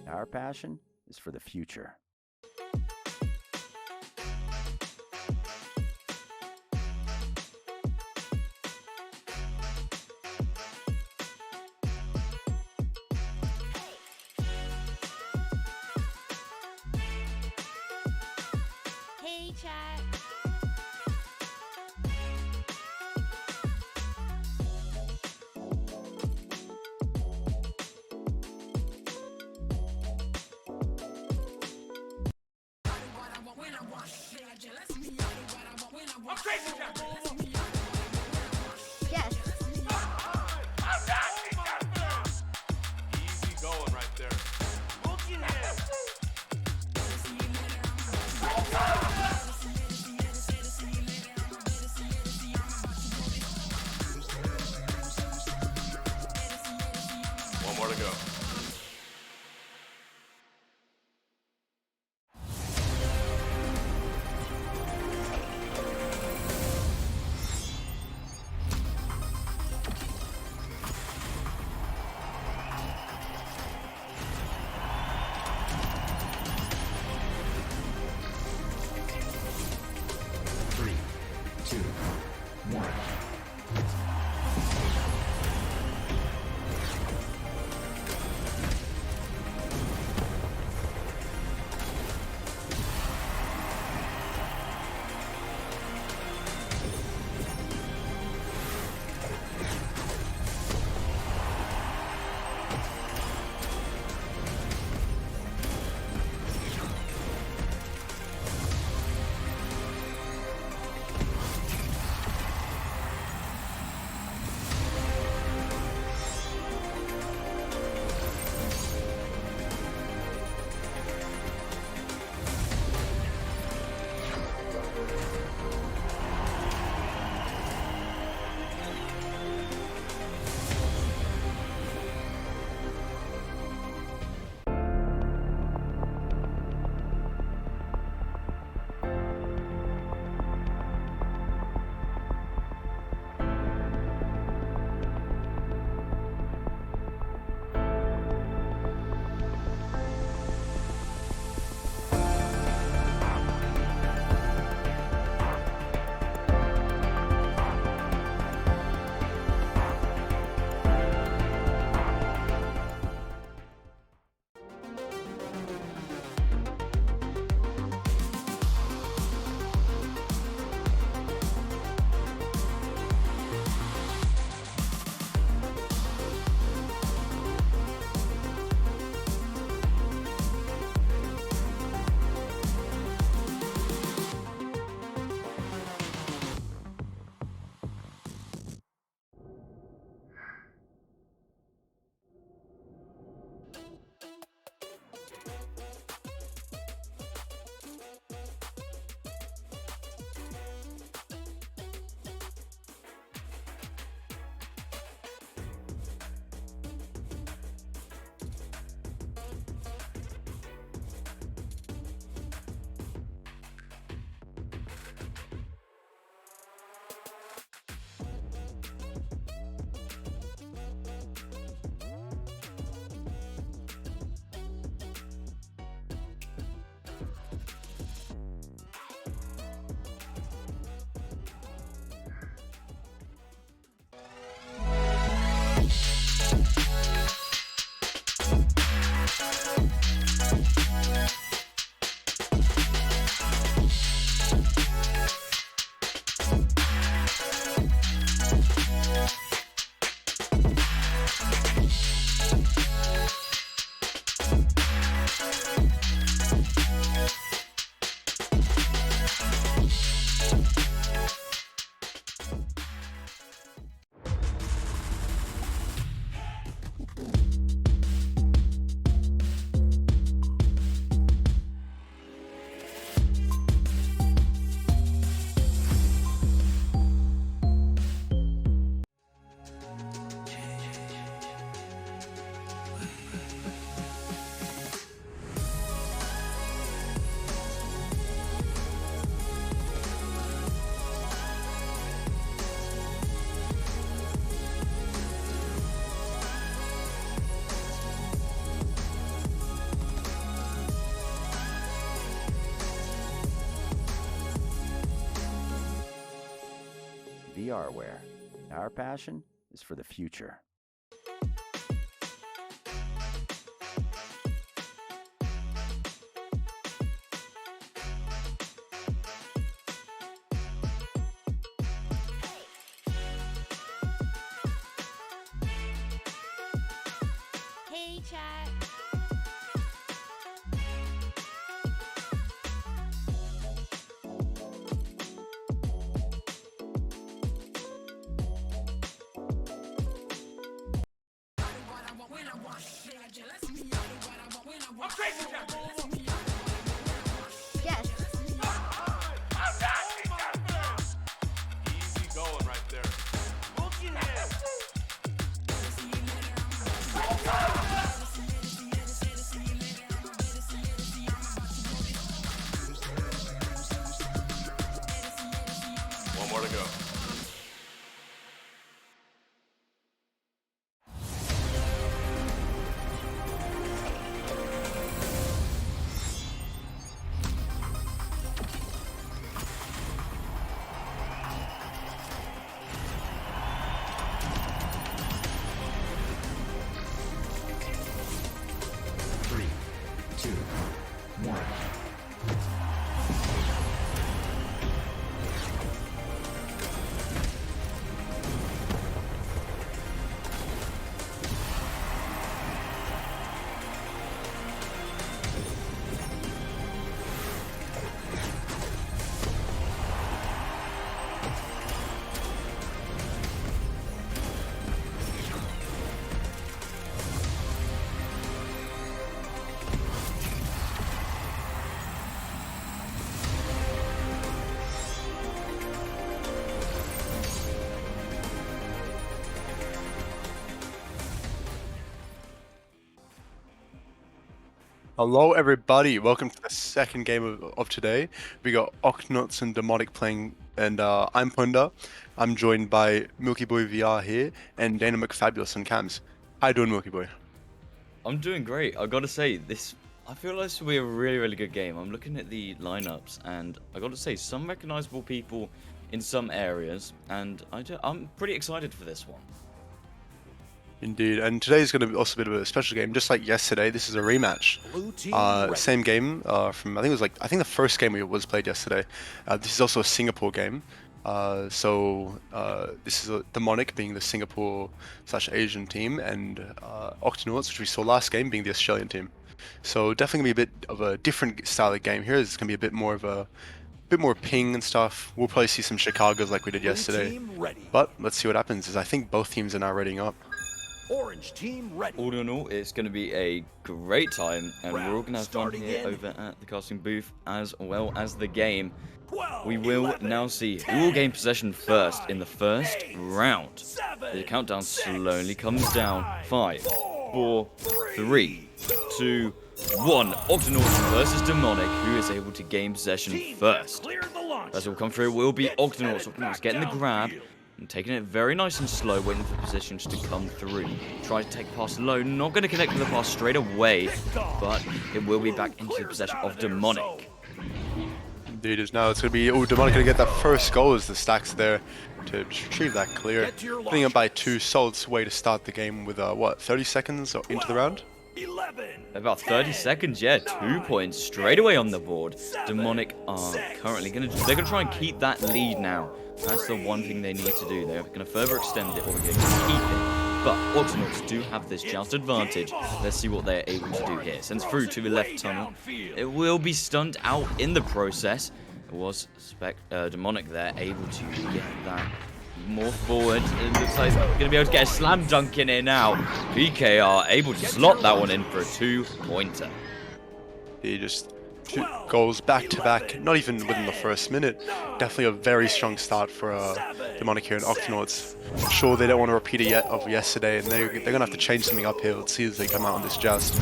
E: Our passion is for the future.
D: Hey, chat. Yes.
C: Easy going right there. One more to go.
F: Three, two, one.
E: VRware. Our passion is for the future.
D: Hey, chat. Yes.
C: Easy going right there. One more to go.
F: Three, two, one.
B: Hello everybody, welcome to the second game of today. We got Octonauts and Demonic playing, and I'm Punda. I'm joined by Milky Boy VR here, and Dana McFabulous on cams. How you doing, Milky Boy?
G: I'm doing great. I gotta say, I feel like this will be a really, really good game. I'm looking at the lineups, and I gotta say, some recognizable people in some areas, and I'm pretty excited for this one.
B: Indeed, and today's going to be also a bit of a special game, just like yesterday. This is a rematch. Same game from I think the first game was played yesterday. This is also a Singapore game. This is Demonic being the Singapore/Asian team, and Octonauts, which we saw last game, being the Australian team. So definitely gonna be a bit of a different style of game here. It's gonna be a bit more ping and stuff. We'll probably see some Chicagos like we did yesterday. But let's see what happens. As I think both teams are now readying up.
F: Orange team ready.
G: All in all, it's going to be a great time, and we're all going to have fun here over at the casting booth as well as the game. We will now see who will gain possession first in the first round. The countdown slowly comes down. 5, 4, 3, 2, 1. Octonauts versus Demonic. Who is able to gain possession first? As it will come through, will be Octonauts. Octonauts getting the grab and taking it very nice and slow, waiting for positions to come through. Try to take pass low, not going to connect with the pass straight away, but it will be back into the possession of Demonic.
B: Indeed, it's going to be Demonic going to get that first goal as the stacks there to retrieve that clear. Putting up by 2, solid way to start the game with 30 seconds into the round.
G: About 30 seconds, yeah, 2 points straight away on the board. Demonic are currently they're gonna try and keep that lead now. That's the one thing they need to do. They're gonna further extend it or they're gonna keep it. But Octonauts do have this joust advantage. Let's see what they're able to do here. Sends through to the left tunnel. It will be stunned out in the process. It was Demonic there, able to get that more forward. It looks like he's going to be able to get a slam dunk in here now. PKR able to slot that one in for a 2-pointer.
B: He just 2 goals back to back, not even within the first minute. Definitely a very strong start for Demonic here and Octonauts. I'm sure they don't want to repeat it yet of yesterday, and they're going to have to change something up here. Let's see as they come out on this joust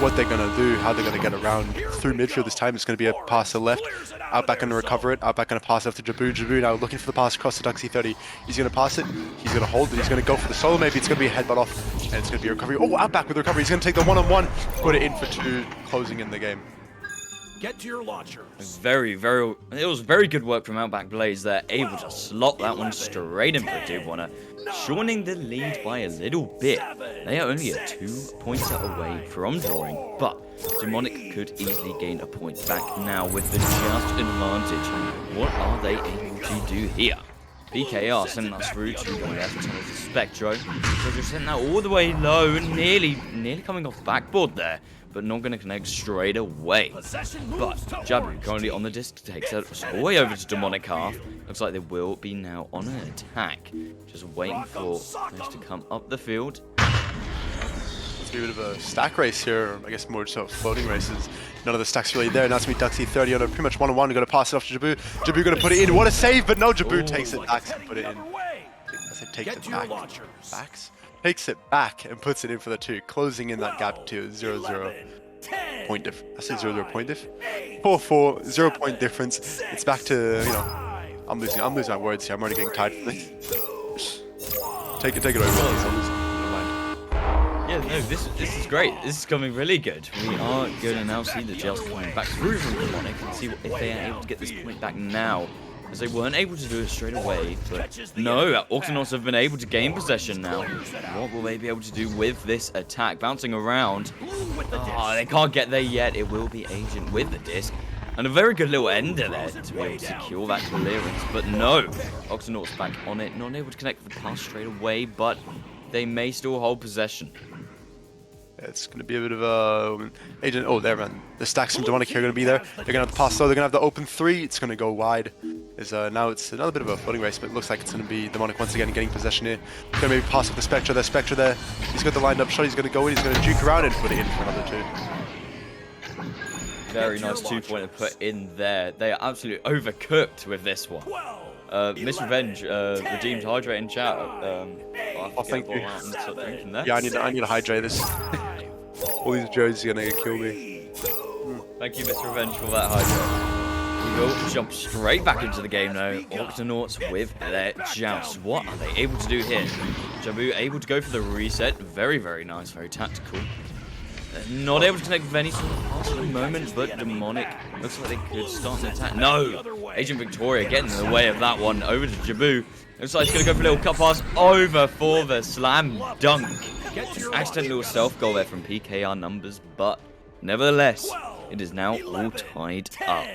B: what they're going to do, how they're going to get around through midfield this time. It's going to be a pass to the left. Outback going to recover it. Outback going to pass it off to Jabu. Jabu now looking for the pass across the Duxie 30. He's going to pass it. He's going to hold it. He's going to go for the solo. Maybe it's going to be a headbutt off, and it's going to be a recovery. Oh, Outback with the recovery. He's going to take the one-on-one, put it in for 2, closing in the game.
F: Get to your launchers.
G: It was very good work from Outback Blaze there, able to slot that one straight in for a 2-pointer, shortening the lead by a little bit. They are only a 2-pointer away from drawing, but Demonic could easily gain a point back now with the just advantage. What are they able to do here? PKR sending us through to the left towards the Spectro. Spectro sent that all the way low, nearly coming off the backboard there, but not going to connect straight away. But Jabu currently on the disc takes it all the way over to Demonic half. Looks like they will be now on an attack. Just waiting for players to come up the field.
B: It's a bit of a stack race here, I guess more sort of floating races. None of the stacks really there. Now it's going to be Duxie 30 on a pretty much one-on-one. Going to pass it off to Jabu. Jabu going to put it in. What a save, but no, Jabu takes it back and put it in. I said takes it back. Backs? Takes it back and puts it in for the 2, closing in that gap to 0-0 point diff. I said 0-0 point diff. 4-4, 0 point difference. It's back to, you know, I'm losing my words here. I'm already getting tired from this. Take it over. Never mind.
G: Yeah, no, this is great. This is coming really good. We are going to now see the Gels coming back through from Demonic and see if they are able to get this point back now. As they weren't able to do it straight away, but no, Octonauts have been able to gain possession now. What will they be able to do with this attack? Bouncing around. Oh, they can't get there yet. It will be Agent with the disc. And a very good little ender there to be able to secure that clearance. But no, Octonauts back on it. Not able to connect the pass straight away, but they may still hold possession.
B: It's going to be a bit of a Agent. Oh, there, man. The stacks from Demonic here are going to be there. They're going to have the pass, though. They're going to have the open 3. It's going to go wide. Now it's another bit of a floating race, but it looks like it's going to be Demonic once again getting possession here. Going to maybe pass off the Spectre there. Spectre there. He's got the lined up shot. He's going to go in. He's going to juke around and put it in for another 2.
G: Very nice 2-pointer put in there. They are absolutely overcooked with this one. Miss Revenge redeemed hydrate in chat.
B: Thank you.
G: Yeah,
B: I need to hydrate this. All these jerseys are gonna kill me.
G: Thank you, Miss Revenge, for that hydrate. We will jump straight back into the game now. Octonauts with their joust. What are they able to do here? Jabu able to go for the reset. Very, very nice. Very tactical. Not able to connect with any sort of pass at the moment, but Demonic looks like they could start an attack. No! Agent Victoria getting in the way of that one. Over to Jabu. Looks like he's going to go for a little cut pass over for the slam dunk. Accidental little self goal there from PKR numbers, but nevertheless, it is now all tied up.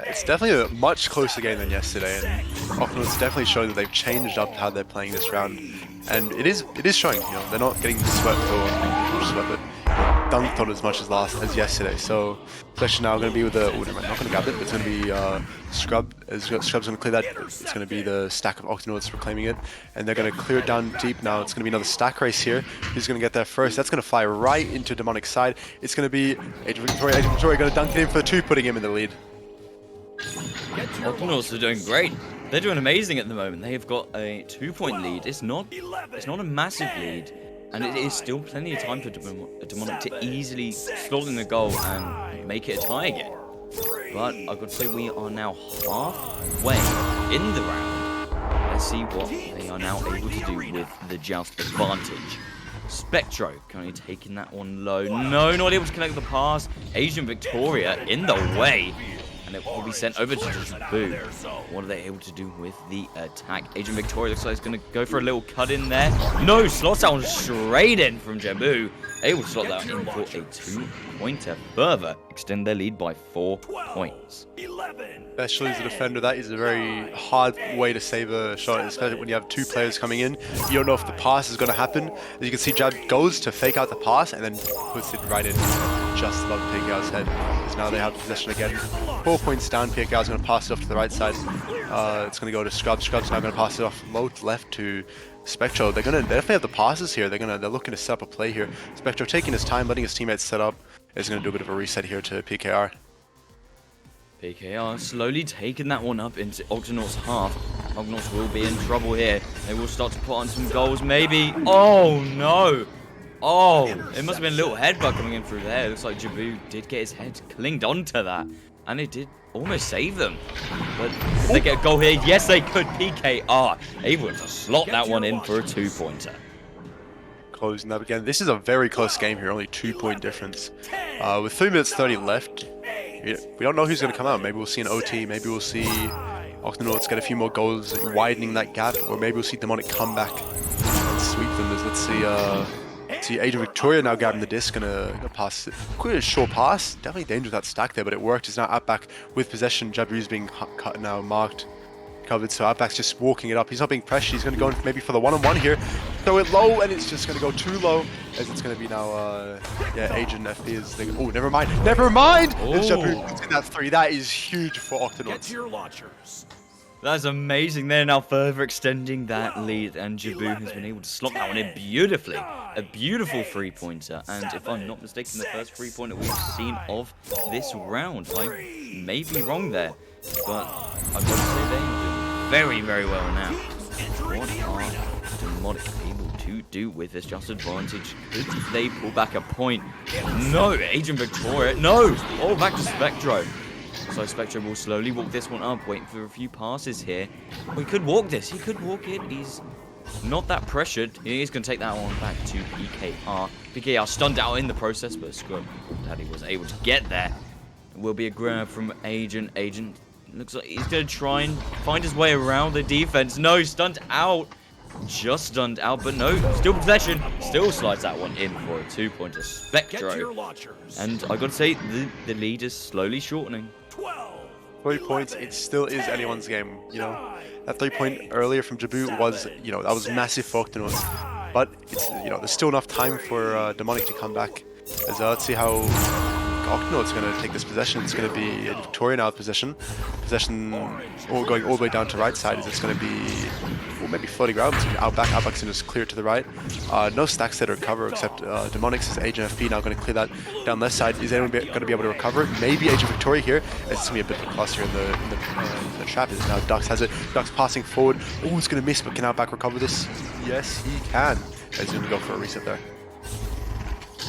B: It's definitely a much closer game than yesterday, and Octonauts definitely showing that they've changed up how they're playing this round. And it is showing, you know, they're not getting swept or dunked on as much as yesterday. So especially now going to be with the, not going to grab it, but it's going to be Scrub. Scrub's going to clear that. It's going to be the stack of Octonauts reclaiming it, and they're going to clear it down deep now. It's going to be another stack race here. Who's going to get there first? That's going to fly right into Demonic's side. It's going to be Agent Victoria. Agent Victoria going to dunk it in for 2, putting him in the lead.
G: Octonauts are doing great. They're doing amazing at the moment. They have got a 2-point lead. It's not a massive lead, and it is still plenty of time for Demonic to easily slot in the goal and make it a tie again. But I've got to say we are now halfway in the round. Let's see what they are now able to do with the joust advantage. Spectro currently taking that one low. No, not able to connect the pass. Agent Victoria in the way. And it will be sent over to Jabu. What are they able to do with the attack? Agent Victoria looks like he's going to go for a little cut in there. No, slots that one straight in from Jabu. Able to slot that in for a 2-pointer. Further extend their lead by 4 points.
B: Especially as a defender, that is a very hard way to save a shot, especially when you have 2 players coming in. You don't know if the pass is going to happen. As you can see, Jab goes to fake out the pass and then puts it right in just above PKR's head. So now they have possession again. 4 points down, PKR's going to pass it off to the right side. It's going to go to Scrub. Scrub's now going to pass it off low left to Spectro. They definitely have the passes here. They're looking to set up a play here. Spectro taking his time, letting his teammates set up. Is going to do a bit of a reset here to PKR.
G: PKR slowly taking that one up into Octonauts' half. Octonauts will be in trouble here. They will start to put on some goals, maybe. Oh no! Oh, it must have been a little headbutt coming in through there. It looks like Jabu did get his head clinged onto that, and it did almost save them. But did they get a goal here? Yes, they could. PKR able to slot that one in for a 2-pointer.
B: Closing that again. This is a very close game here, only 2-point difference. With 3 minutes 30 left, we don't know who's going to come out. Maybe we'll see an OT, maybe we'll see Octonauts get a few more goals, widening that gap, or maybe we'll see Demonic come back and sweep them. Let's see Agent Victoria now grabbing the disc, gonna pass it. Quite a short pass, definitely danger with that stack there, but it worked. He's now Outback with possession. Jabu's being cut now, marked, covered, so Outback's just walking it up. He's not being pressured, he's gonna go in maybe for the one-on-one here. Throw it low, and it's just gonna go too low, as it's gonna be now, yeah, Agent FP is thinking, oh, never mind! As Jabu puts in that 3, that is huge for
F: Get
B: Octonauts.
F: to your launchers.
G: That's amazing. They're now further extending that lead, and Jabu has been able to slot that one in beautifully. A beautiful 3-pointer, and if I'm not mistaken, the first 3-pointer we've seen of this round. I may be wrong there, but I've got to say they're doing very, very well now. What are Demonic able to do with this just advantage? Could they pull back a point? No, Agent Victoria, no! Oh, back to Spectro. So Spectro will slowly walk this one up, waiting for a few passes here. Oh, he could walk this. He could walk it. He's not that pressured. He is going to take that one back to PKR. PKR stunned out in the process, but Scrub Daddy was able to get there. It will be a grab from Agent. Agent looks like he's going to try and find his way around the defense. No, stunned out. Just stunned out, but no, still possession. Still slides that one in for a 2-pointer.
F: Get to your
G: Spectro.
F: launchers.
G: And I got to say, the lead is slowly shortening.
B: 3 points, it still is anyone's game, you know. That 3-point earlier from Jabu was, you know, that was massive for Octonauts. But it's, you know, there's still enough time for Demonic to come back. As let's see how Octonauts going to take this possession. It's going to be a Victoria now with possession. Possession going all the way down to right side. Is it's going to be, well, maybe floating around. It's going to be Outback. Outback's going to just clear it to the right. No stacks there to recover except Demonic's Agent FP now going to clear that down left side. Is anyone going to be able to recover it? Maybe Agent Victoria here. It's going to be a bit of a cluster in the trap. Is now Dux has it. Dux passing forward. Oh, it's going to miss, but can Outback recover this? Yes, he can. He's going to go for a reset there.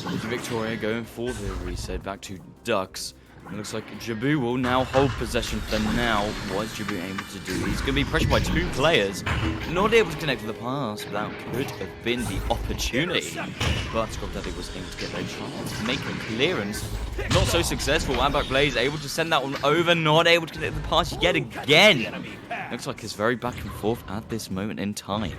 G: Victoria going for the reset back to Dux. It looks like Jabu will now hold possession for now. What is Jabu able to do? He's going to be pressured by 2 players. Not able to connect with the pass. That could have been the opportunity. But Scrub Daddy was able to get their chance. Make a clearance. Not so successful. Outback Blaze able to send that one over. Not able to connect with the pass yet again. Looks like it's very back and forth at this moment in time.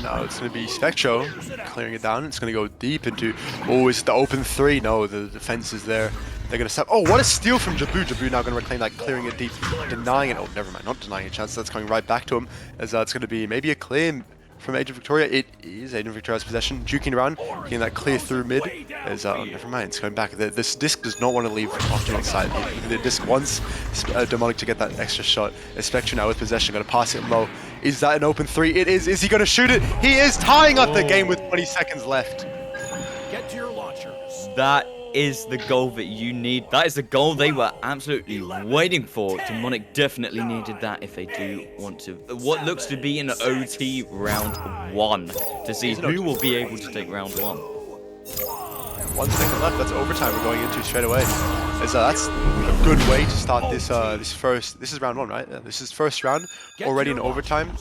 B: No, it's going to be Spectro clearing it down. It's going to go deep into... Oh, it's the open 3. No, the defense is there. They're going to step... Oh, what a steal from Jabu. Jabu now going to reclaim that, clearing it deep, denying it. Oh, never mind. Not denying a chance. That's coming right back to him. As it's going to be maybe a claim from Agent Victoria. It is Agent Victoria's possession. Juking around, getting that clear through mid. As, oh, never mind. It's going back. This disc does not want to leave Octonauts side. The disc wants Demonic to get that extra shot. Spectro now with possession. Going to pass it low. Is that an open 3? It is. Is he going to shoot it? He is, tying up the game with 20 seconds left.
F: Get to your launchers.
G: That is the goal that you need. That is the goal they were absolutely waiting for. Demonic definitely needed that if they do want to. What looks to be an OT round 1 to see who will be able to take round 1.
B: 1 second left. That's overtime we're going into straight away. As that's a good way to start this This is round 1, right? Yeah, this is first round. Already in overtime.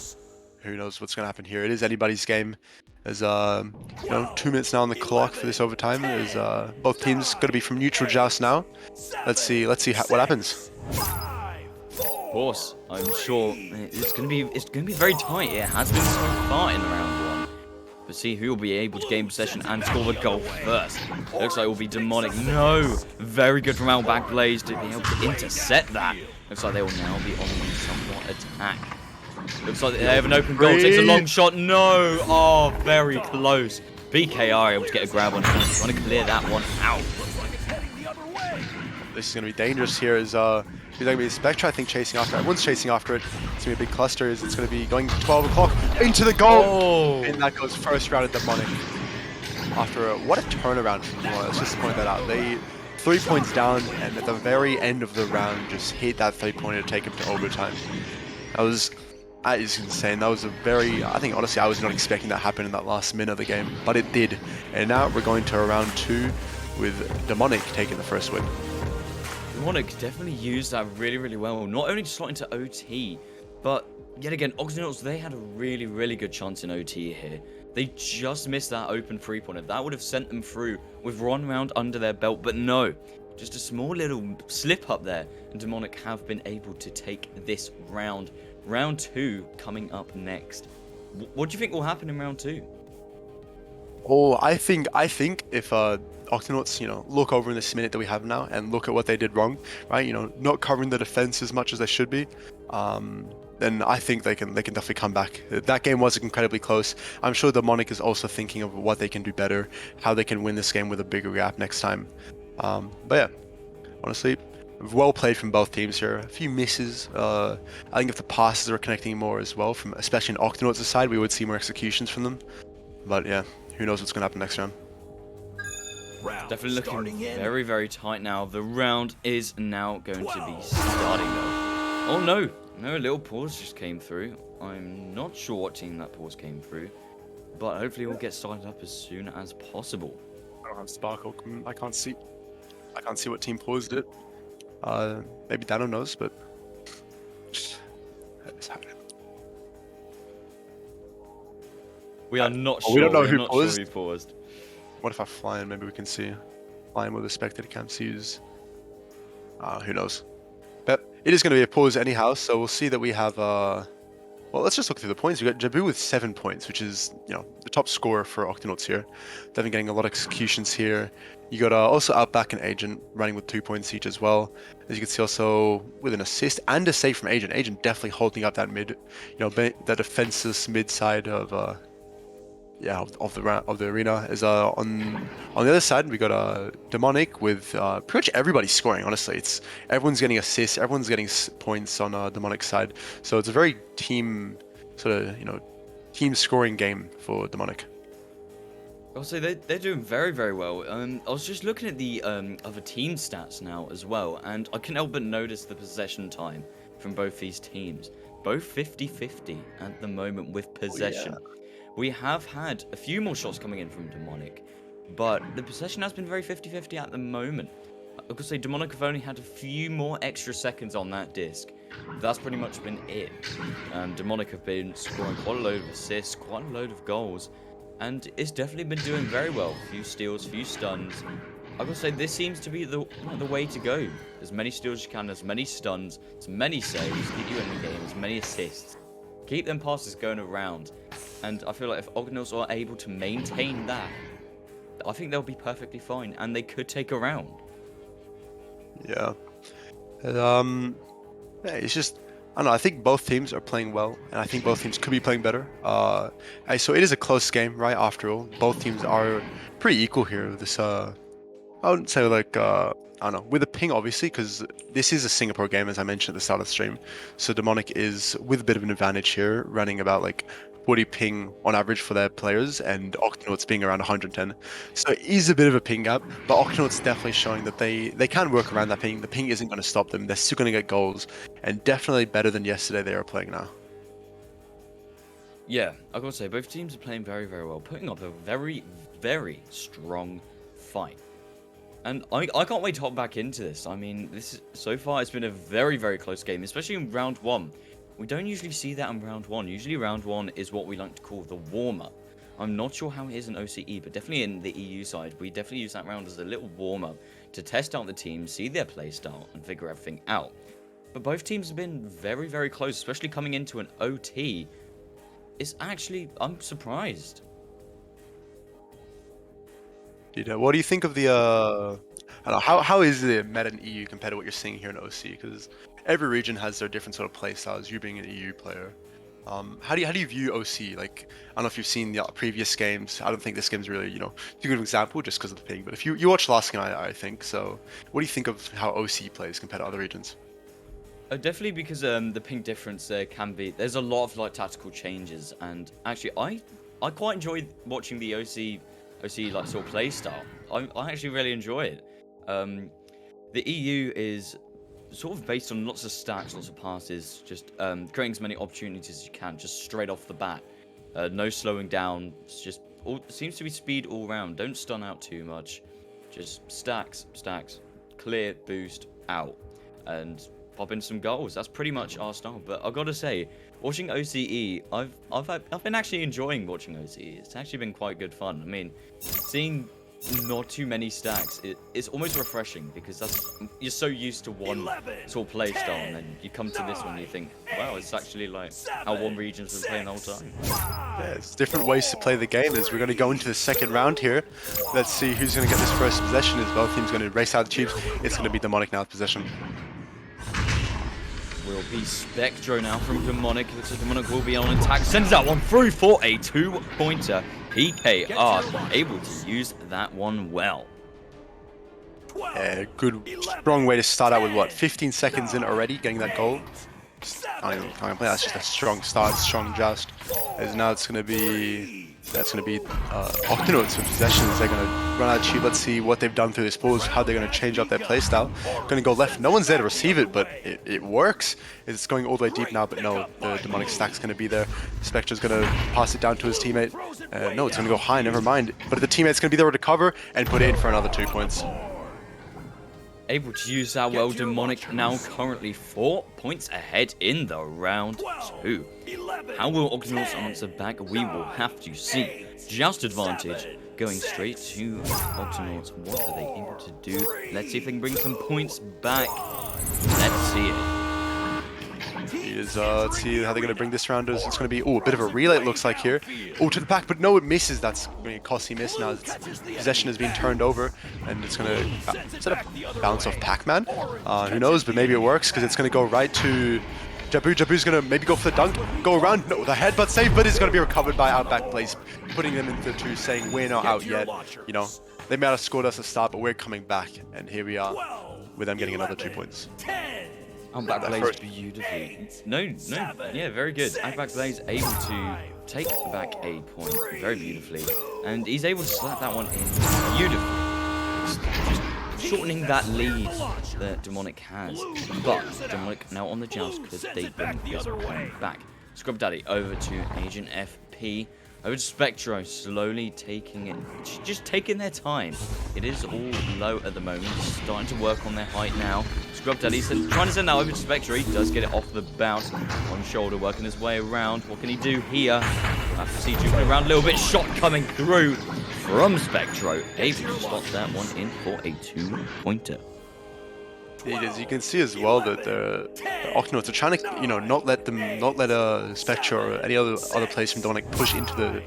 B: Who knows what's going to happen here? It is anybody's game. There's you know, 2 minutes now on the clock for this overtime. There's both teams going to be from neutral joust now. Let's see what happens.
G: Of course, I'm sure it's going to be very tight. It has been so far in round 1. But see who will be able to gain possession and score the goal first. Looks like it will be Demonic. No! Very good from Outback Blaze to be able to intercept that. Looks like they will now be on the somewhat attack. Looks like they have an open goal. Takes a long shot. No! Oh, very close. BKR able to get a grab on it. Want to clear that one out.
B: This is going to be dangerous here. He's going to be Spectre, I think, chasing after it. Everyone's chasing after it. It's going to be a big cluster. It's going to be going 12 o'clock into the goal.
G: Oh.
B: And that goes first round at Demonic. After what a turnaround from Demonic. Let's just point that out. They 3 points down, and at the very end of the round, just hit that 3-pointer to take him to overtime. That is insane. That was a very... I think, honestly, I was not expecting that to happen in that last minute of the game. But it did. And now we're going to round 2 with Demonic taking the first win.
G: Demonic definitely used that really, really well. Not only to slot into OT, but yet again, Octonauts, they had a really, really good chance in OT here. They just missed that open 3-pointer. That would have sent them through with 1 round under their belt, but no. Just a small little slip up there, and Demonic have been able to take this round. Round 2 coming up next. What do you think will happen in round 2?
B: Oh, I think if Octonauts, look over in this minute that we have now and look at what they did wrong, right? Not covering the defense as much as they should be, then I think they can definitely come back. That game was incredibly close. I'm sure Demonic is also thinking of what they can do better, how they can win this game with a bigger gap next time. But yeah, honestly, well played from both teams here. A few misses. I think if the passes are connecting more as well, from especially on Octonauts' side, we would see more executions from them. But yeah, who knows what's going to happen next round.
F: Round
G: Definitely looking
F: starting in
G: very, very tight now. The round is now going to be starting though. Oh no, a little pause just came through. I'm not sure what team that pause came through, but hopefully we'll get started up as soon as possible.
B: I don't have Sparkle. I can't see what team paused it. Maybe Dano knows, but
G: We are not
B: we
G: sure.
B: don't know
G: We're
B: who
G: not
B: paused.
G: sure who paused.
B: What if I fly in? Maybe we can see. Fly in with the spectator cam sees. Who knows? But it is going to be a pause anyhow, so we'll see that we have. Well, let's just look through the points. We got Jabu with 7 points, which is the top scorer for Octonauts here. They've been getting a lot of executions here. You got also Outback and Agent running with 2 points each as well. As you can see, also with an assist and a save from Agent. Agent definitely holding up that mid, that defenseless mid side of of the arena. Is on the other side we got Demonic with pretty much everybody scoring. Honestly, everyone's getting assists, everyone's getting points on Demonic's side. So it's a very team team scoring game for Demonic.
G: I'll say they're doing very, very well. I was just looking at the other team stats now as well, and I couldn't help but notice the possession time from both these teams. Both 50-50 at the moment with possession.
B: Oh, yeah.
G: We have had a few more shots coming in from Demonic, but the possession has been very 50-50 at the moment. I could say Demonic have only had a few more extra seconds on that disc. That's pretty much been it. Demonic have been scoring quite a load of assists, quite a load of goals, and it's definitely been doing very well. Few steals, few stuns. I gotta say, this seems to be the way to go. As many steals as you can, as many stuns, as many saves, keep you in the game, as many assists. Keep them passes going around. And I feel like if Octonauts are able to maintain that, I think they'll be perfectly fine, and they could take a round.
B: Yeah. It's just, I don't know, I think both teams are playing well, and I think both teams could be playing better. So it is a close game, right, after all. Both teams are pretty equal here. This, I wouldn't say like, I don't know, with a ping, obviously, because this is a Singapore game, as I mentioned at the start of the stream. So Demonic is with a bit of an advantage here, running about like 40 ping on average for their players, and Octonauts being around 110. So it is a bit of a ping gap, but Octonauts definitely showing that they can work around that ping. The ping isn't going to stop them. They're still going to get goals, and definitely better than yesterday they are playing now.
G: Yeah, I gotta say, both teams are playing very, very well, putting up a very, very strong fight. And I can't wait to hop back into this. I mean, so far it's been a very, very close game, especially in round 1. We don't usually see that in round 1. Usually round 1 is what we like to call the warm-up. I'm not sure how it is in OCE, but definitely in the EU side, we definitely use that round as a little warm-up to test out the team, see their playstyle, and figure everything out. But both teams have been very, very close, especially coming into an OT. I'm surprised.
B: What do you think of the, I don't know, how is the meta in EU compared to what you're seeing here in OC? Because every region has their different sort of play styles, you being an EU player. How do you view OC? Like, I don't know if you've seen the previous games. I don't think this game's really, too good of an example just because of the ping. But if you watched last game, I think. So what do you think of how OC plays compared to other regions?
G: Definitely because the ping difference there there's a lot of like tactical changes, and actually I quite enjoy watching the OC like sort of play style. I actually really enjoy it. The EU is sort of based on lots of stacks, lots of passes, just creating as many opportunities as you can, just straight off the bat. No slowing down. It's just seems to be speed all round. Don't stun out too much. Just stacks, clear, boost, out. And pop in some goals. That's pretty much our style. But I've got to say, watching OCE, I've been actually enjoying watching OCE. It's actually been quite good fun. I mean, seeing not too many stacks, it's almost refreshing because you're so used to one sort of play style, and then you come to this one and you think, wow, it's actually like how one region's been playing the whole time.
B: Yeah, it's different ways to play the game. As we're going to go into the second round here. Let's see who's going to get this first possession. As both teams going to race out the tubes. It's going to be Demonic now with possession.
G: Will be Spectro now from Demonic. Looks like Demonic will be on attack. Sends that one through for a 2-pointer. PKR able to use that one well.
B: Good, strong way to start out with what, 15 seconds in already, getting that goal. That's just a strong start, strong just. As now it's going to be Octonauts with possessions. They're going to run out of tube. Let's see what they've done through this pause, how they're going to change up their playstyle. Going to go left. No one's there to receive it, but it works. It's going all the way deep now, but no, the Demonic stack's going to be there. Spectre's going to pass it down to his teammate. No, it's going to go high, never mind. But the teammate's going to be there to cover and put it in for another 2 points.
G: Able to use that well. Demonic now currently 4 points ahead in the round 2. How will Octonauts answer back? We will have to see. Just advantage going straight to Octonauts. What are they able to do? Let's see if they can bring some points back. Let's see it.
B: Let's see how they're going to bring this round. It's going to be a bit of a relay, it looks like here. To the back, but no, it misses. That's going to be a costly miss now. Possession has been turned over, and it's going to instead of bounce off Pac-Man. Who knows, but maybe it works because it's going to go right to Jabu. Jabu's going to maybe go for the dunk, go around. No, the headbutt save, but it's going to be recovered by Outback Blaze, putting them into 2, saying we're not out yet. You know, they might have scored us a start, but we're coming back, and here we are with them getting another 2 points.
G: Outback Blaze beautifully. No, yeah, very good. Outback Blaze able to take back a point very beautifully, and he's able to slap that one in beautifully. Just shortening that lead that Demonic has, but Demonic now on the joust because they bring this point back. Scrub Daddy over to Agent FP. Over to Spectro, slowly taking it, just taking their time. It is all low at the moment, starting to work on their height now. Scrub Daddy's trying to send that over to Spectro. He does get it off the bounce, on shoulder, working his way around. What can he do here? We'll have to see jumping around a little bit. Shot coming through from Spectro, able to slot that one in for a 2-pointer.
B: As you can see as well that the Octonauts are trying to, you know, not let Spectre or any other players from Demonic push into the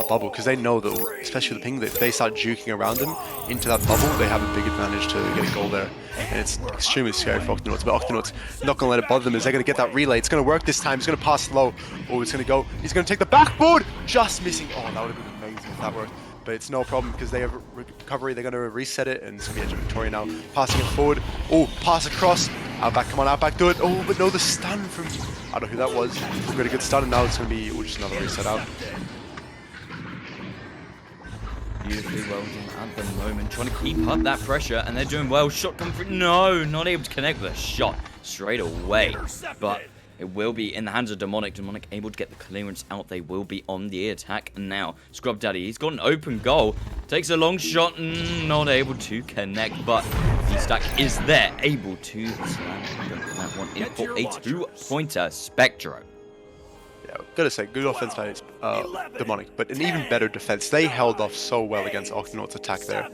B: bubble, because they know that, especially the ping, that if they start juking around them into that bubble, they have a big advantage to get a goal there, and it's extremely scary for Octonauts. But Octonauts not going to let it bother them, as they're going to get that relay. It's going to work this time. He's going to pass low. Oh, it's going to go. He's going to take the backboard, just missing. Oh, that would have been amazing if that worked. But it's no problem because they have recovery. They're going to reset it, and it's going to be Agent Victoria now. Passing it forward. Oh, pass across. Outback, come on, Outback, do it. Oh, but no, the stun from... I don't know who that was. We've got a good stun, and now it's going to be just another reset out.
G: Beautifully well done at the moment. Trying to keep up that pressure, and they're doing well. Shot coming through. No, not able to connect with a shot straight away. But... it will be in the hands of Demonic. Demonic able to get the clearance out. They will be on the attack now. Scrub Daddy, he's got an open goal. Takes a long shot, not able to connect, but the stack is there. Able to slam that one in for a 2-pointer. Spectro.
B: Yeah, gotta say, good offense by Demonic, but an even better defense. They held off so well against Octonauts' attack there.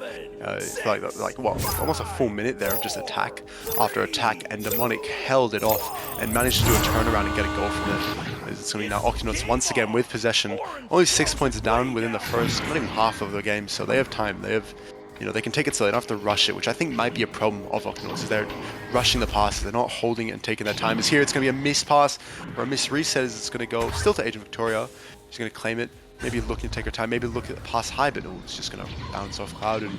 B: Like what, almost a full minute there of just attack after attack, and Demonic held it off and managed to do a turnaround and get a goal from it. It's going to be now Octonauts once again with possession. Only 6 points down within the first, not even half of the game, so they have time. They have, you know, they can take it so they don't have to rush it, which I think might be a problem of Octonauts, is they're rushing the passes. They're not holding it and taking their time. As here, it's going to be a missed pass or a missed reset, as it's going to go still to Agent Victoria. She's going to claim it, maybe looking to take her time, maybe look at the pass high, but no, it's just going to bounce off Cloud and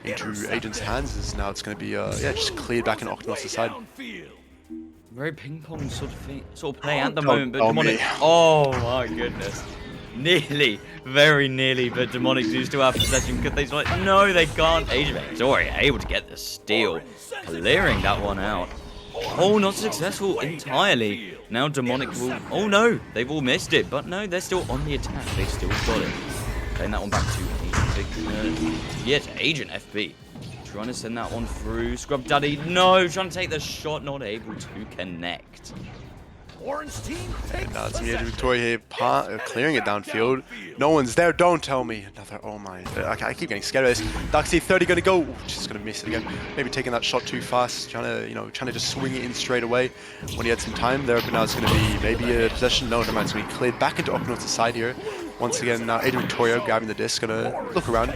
B: into Agent's hands. As now it's going to be, just cleared back in Octonauts' side.
G: Very ping pong sort of play at the moment, but Demonic. Oh my goodness. Nearly, very nearly, but Demonic do still have possession because they're like, no, they can't. Agent Victoria able to get the steal, clearing that one out. Oh, not successful entirely. Now Demonic will, oh no, they've all missed it, but no, they're still on the attack. They've still got it. Playing that one back to Agent to Agent FB. trying to send that one through. Scrub Daddy, no, trying to take the shot, not able to connect.
B: And now it's Adrian Victoria here, clearing it downfield. No one's there, don't tell me. Another, oh my, I keep getting scared of this. Darkseid 30 gonna go, ooh, just gonna miss it again. Maybe taking that shot too fast, trying to just swing it in straight away when he had some time there, but now it's gonna be maybe a possession. No, never mind, it's gonna be cleared back into Octonauts' side here. Once again, now Adrian Victoria grabbing the disc, gonna look around,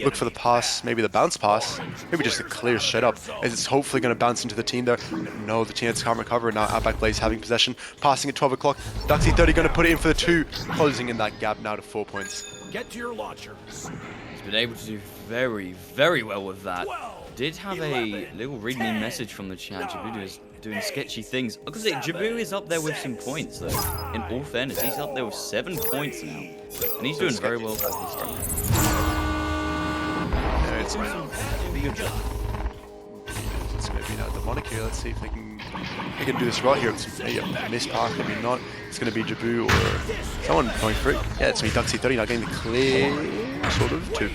B: look for the pass, maybe the bounce pass, maybe just a clear straight up, as it's hopefully gonna bounce into the team there. No, the teammates can't recover, now Outback Blaze having possession, passing at 12 o'clock, Darkseid 30 gonna put it in for the 2, closing in that gap now to 4 points.
F: Get to your launchers.
G: He's been able to do very, very well with that. Did have a little readme message from the chat. Jabu is doing sketchy things. Because Jabu is up there with some points, though. In all fairness, he's up there with 7 points now. And he's doing very well for his team.
B: Yeah, it's gonna be now Demonic here. Let's see if they can do this right here. It's maybe a miss pass, maybe not. It's gonna be Jabu or someone going for it. Yeah, it's gonna be Darkseid 30 now getting the clear, sort of, to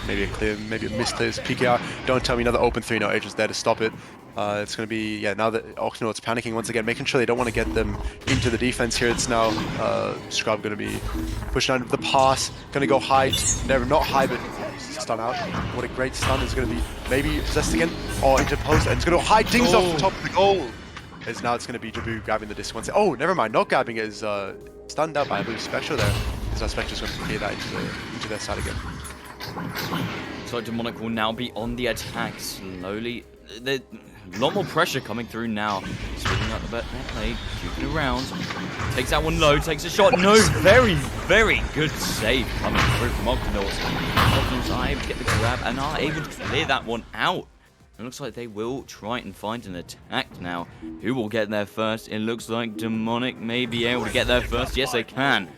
B: maybe a clear, maybe a miss clear. PKR. Don't tell me another open 3. No, Adrian's there to stop it. It's going to be, yeah, now that Octonauts panicking once again, making sure they don't want to get them into the defense here. It's now Scrub going to be pushing out the pass, going to go high, never, not high, but stun out. What a great stun. Is going to be maybe possessed again, or into post, and it's going to high dings off the top of the goal. As now it's going to be Jabu grabbing the disc once. Oh, never mind, not grabbing it, is stunned out by, I believe, Spectre there. Because now Spectre's going to clear that into their side again.
G: So Demonic will now be on the attack slowly. A lot more pressure coming through now. Swinging out the back play, shooting around. Takes that one low, takes a shot. No, very, very good save coming through from Octonauts. Octonauts are able to get the grab and are able to clear that one out. It looks like they will try and find an attack now. Who will get there first? It looks like Demonic may be able to get there first. Yes, they can.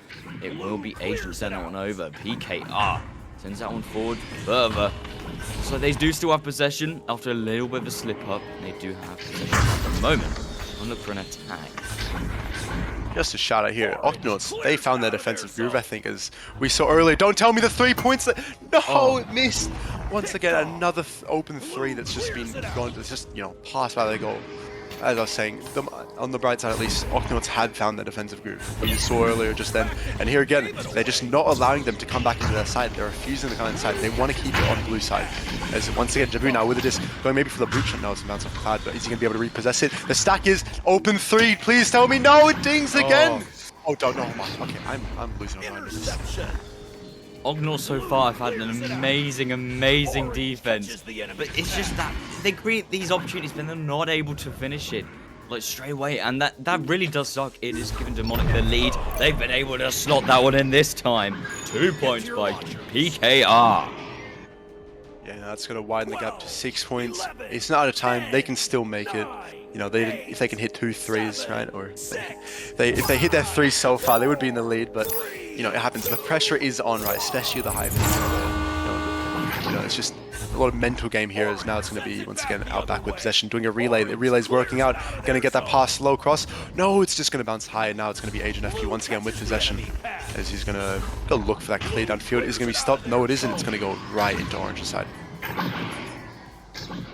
G: It will be Asian sending that one over. PKR sends that one forward further. So they do still have possession after a little bit of a slip up. They do have possession at the moment. I'll look for an attack.
B: Just a shout out here. Octonauts, they found their defensive groove, I think, as we saw earlier. Don't tell me the 3 points that... No, it missed. Once again, another open 3 that's just been gone. It's just, passed by the goal. As I was saying, on the bright side at least, Octonauts had found their defensive groove. We saw earlier just then. And here again, they're just not allowing them to come back into their side. They're refusing to come inside. They want to keep it on blue side. As once again, Jabu now with the disc, going maybe for the blue shot. No, it's a bounce off Cloud, but is he going to be able to repossess it? The stack is open 3. Please tell me. No, it dings again. Oh, don't know. Okay, I'm losing my mind.
G: Octonauts so far have had an amazing, amazing defense. But it's just that they create these opportunities, but they're not able to finish it like straight away. And that really does suck. It is giving Demonic the lead. They've been able to slot that one in this time. 2 points by PKR.
B: Yeah, that's going to widen the gap to 6 points. It's not out of time. They can still make it. If they can hit 2 threes, right? Or if they hit their 3 so far, they would be in the lead. But it happens. The pressure is on, right? Especially the high. It's just a lot of mental game here. As now it's going to be once again Outback with possession, doing a relay. The relay's working out. Going to get that pass low cross. No, it's just going to bounce high. And now it's going to be Agent FQ once again with possession, as he's going to go look for that clear downfield. Is it going to be stopped? No, it isn't. It's going to go right into Orange's side.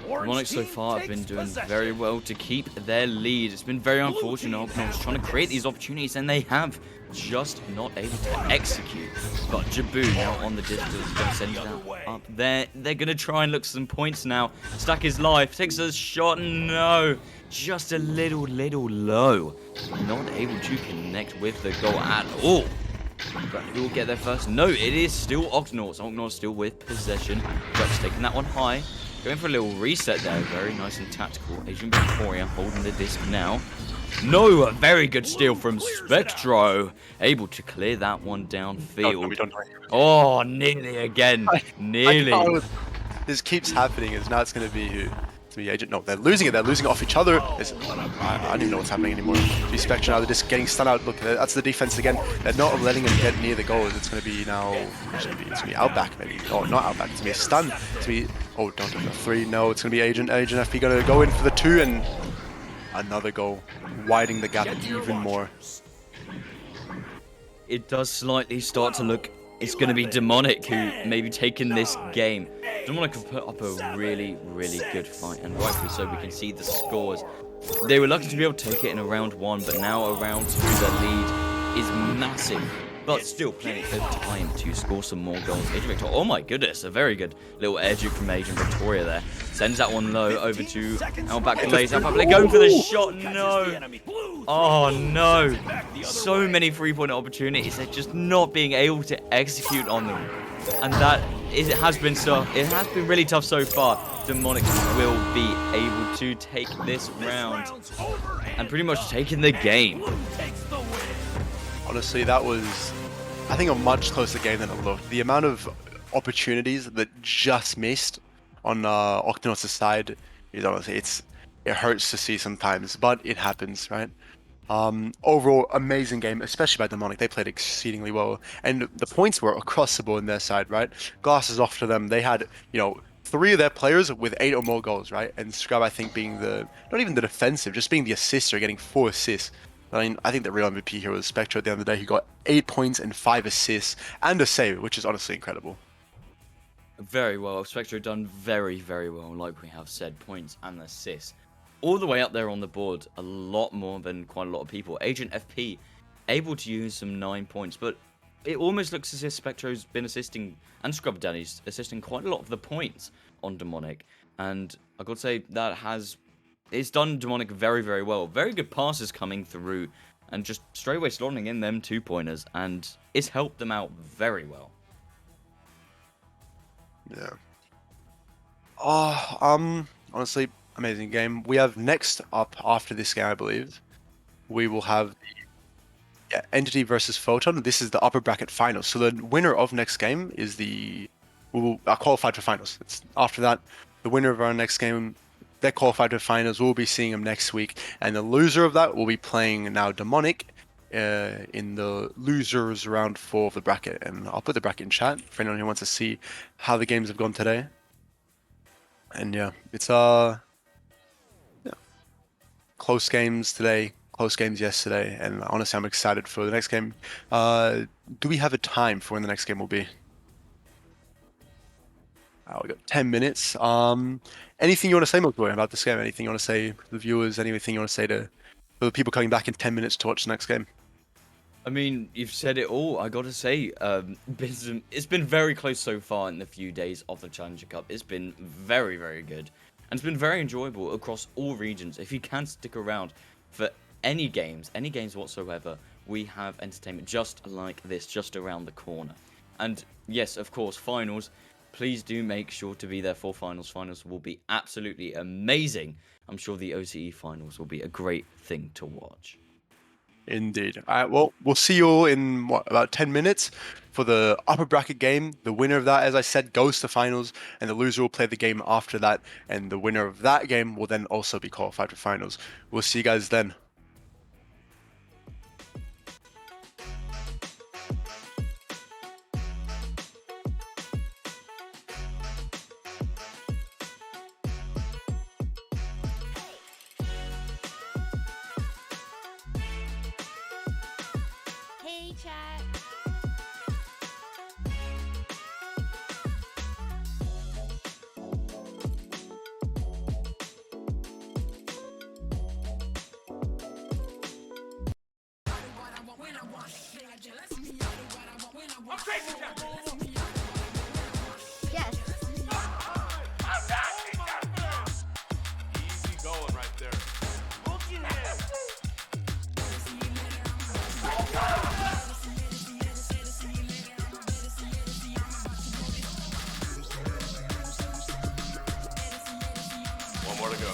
G: Demonic so far have been doing very well to keep their lead. It's been very unfortunate. Octonauts trying to create these opportunities, and they have just not able to execute. But Jabu now on the distance, going to send that up there. They're going to try and look some points now. Stack his life, takes a shot. No, just a little low. Not able to connect with the goal at all. But who will get there first? No, it is still Octonauts. Octonauts still with possession. Just taking that one high. Going for a little reset there. Very nice and tactical. Agent Victoria holding the disc now. No, a very good steal from Spectro. Able to clear that one downfield. Oh, nearly again. Nearly.
B: This keeps happening. As now it's going to be who? It's the Agent. No, they're losing it. They're losing it off each other. I don't even know what's happening anymore. Spectro now, they're just getting stunned out. Look, that's the defense again. They're not letting them get near the goal. It's going to be now. It's going to be Outback maybe. Oh, not Outback. It's going to be a stun. It's going to be. Oh, don't do the 3. No, it's going to be Agent FP going to go in for the 2 and another goal, widening the gap even more.
G: It does slightly start to look. It's going to be Demonic who may be taking this game. Demonic have put up a really, really good fight, and rightfully so. We can see the scores. They were lucky to be able to take it in a round 1, but now a round 2, their lead is massive. But still plenty of time to score some more goals. Agent Victoria, oh my goodness, a very good little air juke from Agent Victoria there. Sends that one low over to Outback Blaze. Outback Blaze going for the shot, no. Oh no. So many 3-point opportunities, they're just not being able to execute on them. And it has been really tough so far. Demonic will be able to take this round and pretty much taking the game.
B: Honestly, that was, I think, a much closer game than it looked. The amount of opportunities that just missed on Octonauts' side is honestly, it hurts to see sometimes, but it happens, right? Overall, amazing game, especially by Demonic. They played exceedingly well, and the points were across the board on their side, right? Glasses off to them. They had, 3 of their players with 8 or more goals, right? And Scrub, I think, being not even the defensive, just being the assister, getting 4 assists. I mean, I think the real MVP here was Spectre at the end of the day. He got 8 points and 5 assists and a save, which is honestly incredible.
G: Very well. Spectre done very, very well, like we have said, points and assists. All the way up there on the board, a lot more than quite a lot of people. Agent FP able to use some 9 points, but it almost looks as if Spectro's been assisting, and Scrub Daddy's assisting quite a lot of the points on Demonic. And I got to say, it's done Demonic very, very well. Very good passes coming through, and just straight away slotting in them 2-pointers, and it's helped them out very well.
B: Yeah. Honestly, amazing game. We have next up after this game, I believe, we will have Entity versus Photon. This is the upper bracket finals. So the winner of next game is will qualified for finals. It's after that, the winner of our next game, they're qualified to finals. We'll be seeing them next week, and the loser of that will be playing now Demonic in the losers round 4 of the bracket. And I'll put the bracket in chat for anyone who wants to see how the games have gone today. And yeah, it's close games today, close games yesterday, and honestly, I'm excited for the next game. Do we have a time for when the next game will be? We got 10 minutes. Anything you want to say, Milkboy, about this game? Anything you want to say to the viewers? Anything you want to say to the people coming back in 10 minutes to watch the next game?
G: I mean, you've said it all. I got to say, it's been very close so far in the few days of the Challenger Cup. It's been very, very good. And it's been very enjoyable across all regions. If you can stick around for any games whatsoever, we have entertainment just like this, just around the corner. And yes, of course, finals. Please do make sure to be there for finals. Finals will be absolutely amazing. I'm sure the OCE finals will be a great thing to watch.
B: Indeed. All right, well, we'll see you all in, about 10 minutes for the upper bracket game. The winner of that, as I said, goes to finals, and the loser will play the game after that, and the winner of that game will then also be qualified for finals. We'll see you guys then.
D: Hey, chat. Yes.
C: Easy going right there. One more to go.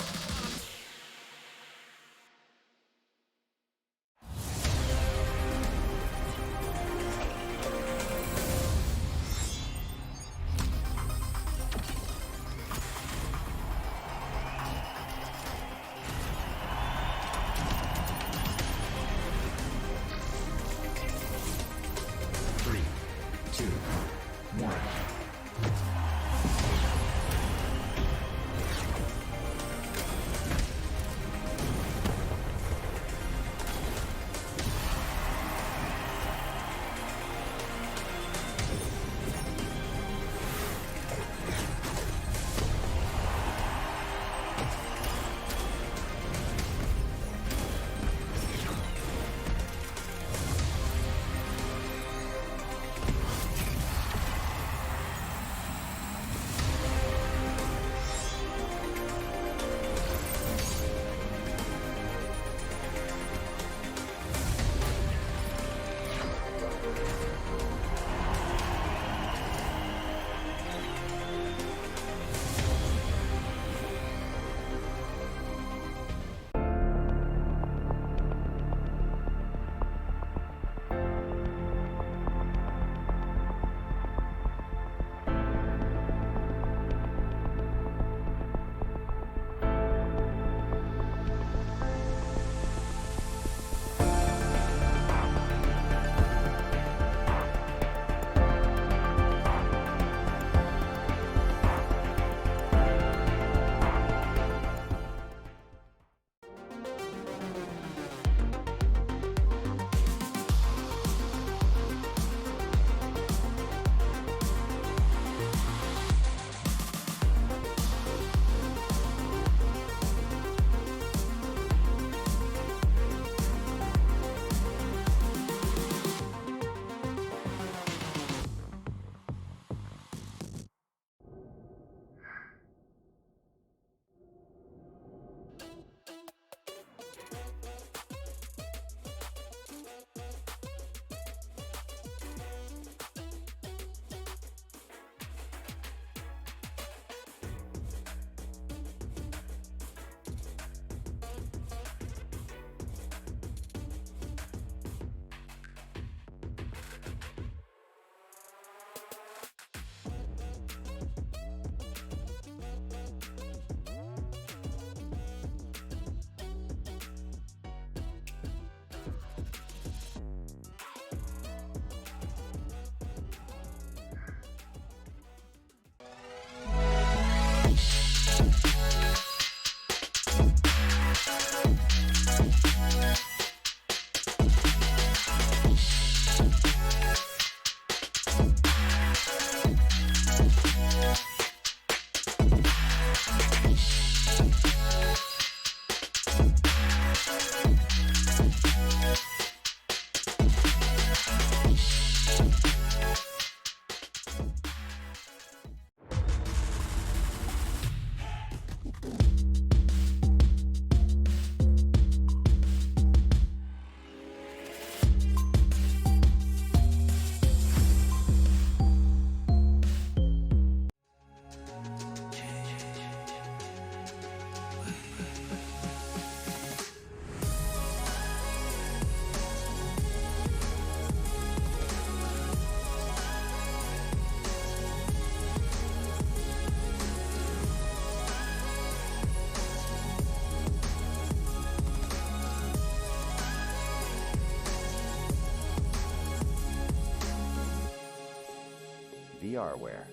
E: VRware.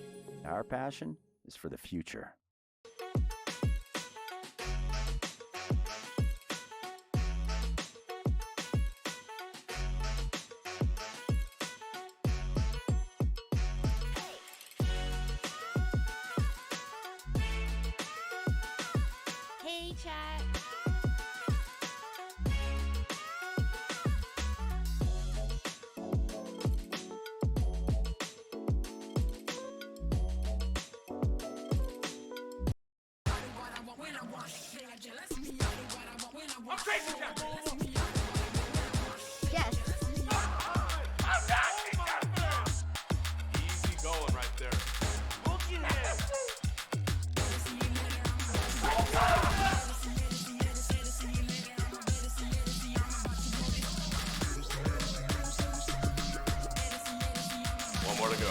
E: Our passion is for the future.
D: Hey, chat. Yes.
C: Easy going right there. One more to go.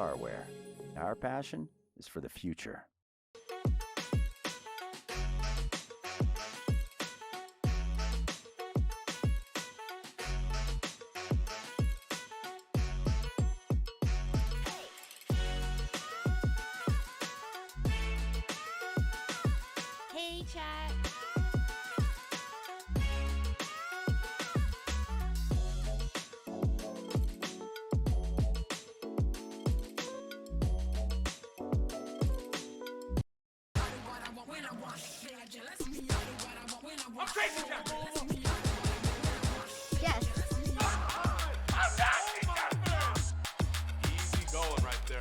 E: are aware. Our passion is for the future.
D: Hey, chat. Yes.
C: Easy going right there.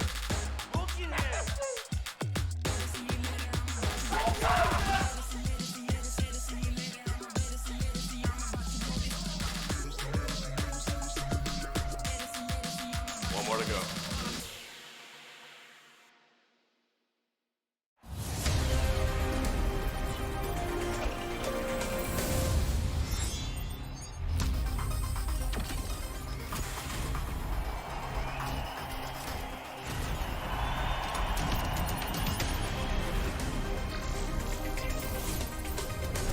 C: One more to go.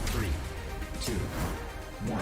F: Three, two, one.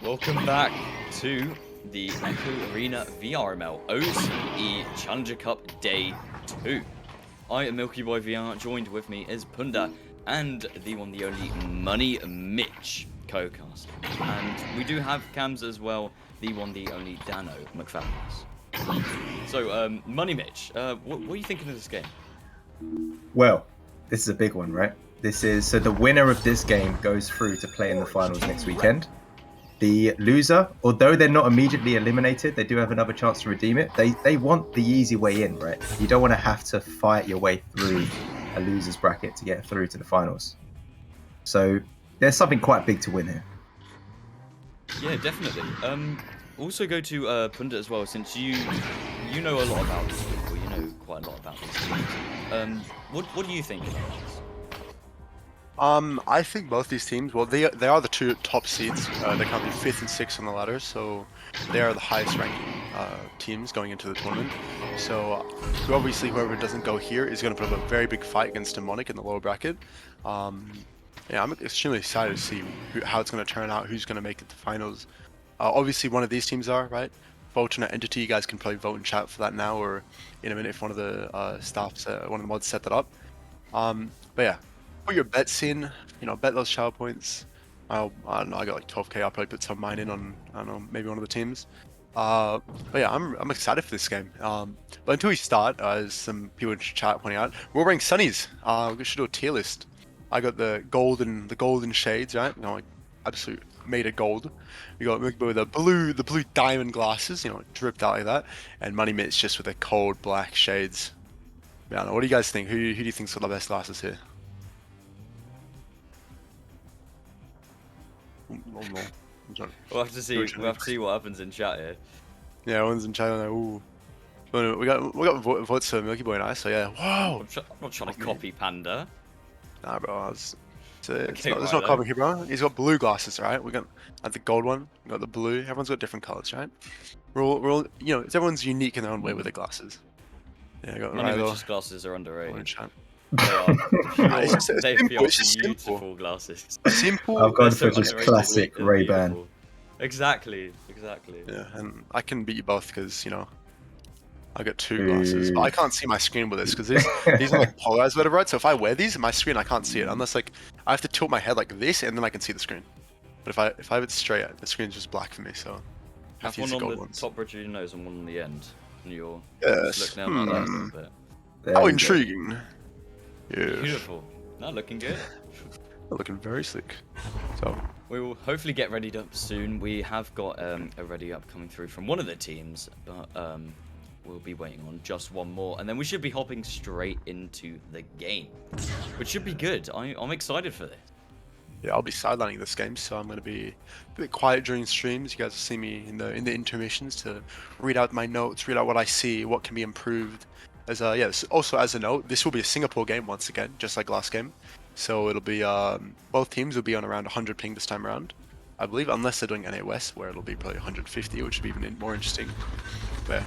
G: Welcome back to the Echo Arena VRML OCE Challenger Cup Day 2. I am Milky Boy VR, joined with me is Punda and the one, the only Money Mitch co-cast. And we do have cams as well, the one, the only Dano McFadden's. So, Money Mitch, what are you thinking of this game?
H: Well, this is a big one, right? So the winner of this game goes through to play in the finals next weekend. The loser, although they're not immediately eliminated, they do have another chance to redeem it. They want the easy way in, right? You don't want to have to fight your way through a loser's bracket to get through to the finals. So there's something quite big to win here.
G: Yeah, definitely. Also go to Punda as well, since you know a lot about these people, you know quite a lot about these teams. What do you think about this?
B: I think both these teams, well, they are the two top seeds. They're currently 5th and 6th on the ladder, so they are the highest ranking teams going into the tournament. So obviously whoever doesn't go here is going to put up a very big fight against Demonic in the lower bracket. Yeah, I'm extremely excited to see how it's going to turn out, who's going to make it to finals. Obviously one of these teams are, right? Alternate Entity, you guys can probably vote in chat for that now or in a minute if one of the staffs, one of the mods set that up. But yeah. Put your bets in, bet those shower points. I don't know, I got like 12k, I'll probably put some of mine in on, I don't know, maybe one of the teams. But yeah, I'm excited for this game. But until we start, as some people in chat pointing out, we're wearing sunnies. We should do a tier list. I got the golden shades, right? Like absolute made of gold. We got Milky Boy with the blue diamond glasses, dripped out like that, and Money Mitch just with the cold black shades. I don't know, what do you guys think? Who do you think's got the best glasses here? Oh, no.
G: We'll have to see what happens in chat here.
B: Yeah, one's in China. Like, ooh. We got votes for Milky Boy and I, so yeah. Whoa!
G: I'm not trying to copy Panda.
B: Nah, bro. There's
G: Okay,
B: no copy here, bro. He's got blue glasses, right? We got the gold one. We got the blue. Everyone's got different colors, right? We're all everyone's unique in their own way with their glasses. Yeah, I got
G: Money
B: Rilo.
G: Mitch's glasses are underrated.
B: Chat.
G: They are
B: It's just
G: beautiful
B: simple.
G: glasses.
B: Simple.
H: I've gone
G: They're
H: for
G: so
H: just
G: underrated
H: classic
G: and
H: Ray-Ban.
G: beautiful. Exactly.
B: Yeah, and I can beat you both because I got two glasses, but I can't see my screen with this because these are like polarized, whatever, right? So if I wear these, my screen I can't see it unless like I have to tilt my head like this and then I can see the screen. But if I have it straight, the screen's just black for me. So I have
G: Have
B: to use
G: one
B: the
G: on
B: gold
G: the
B: ones.
G: top bridge of your nose and one on the end. And you're
B: Yes.
G: just look down like that a little bit.
H: There
B: How
H: we go.
B: intriguing! Yes,
G: Beautiful. Not looking good.
B: they're looking very slick. So
G: We will hopefully get readied up soon. We have got a ready up coming through from one of the teams, but we'll be waiting on just one more, and then we should be hopping straight into the game, which should be good. I'm excited for this.
B: yeah, I'll be sidelining this game, so I'm gonna be a bit quiet during streams. You guys will see me in the intermissions to read out my notes, read out what I see, what can be improved. Also as a note, this will be a Singapore game once again, just like last game. So it'll be both teams will be on around 100 ping this time around, I believe, unless they're doing NA West, where it'll be probably 150, which would be even more interesting. But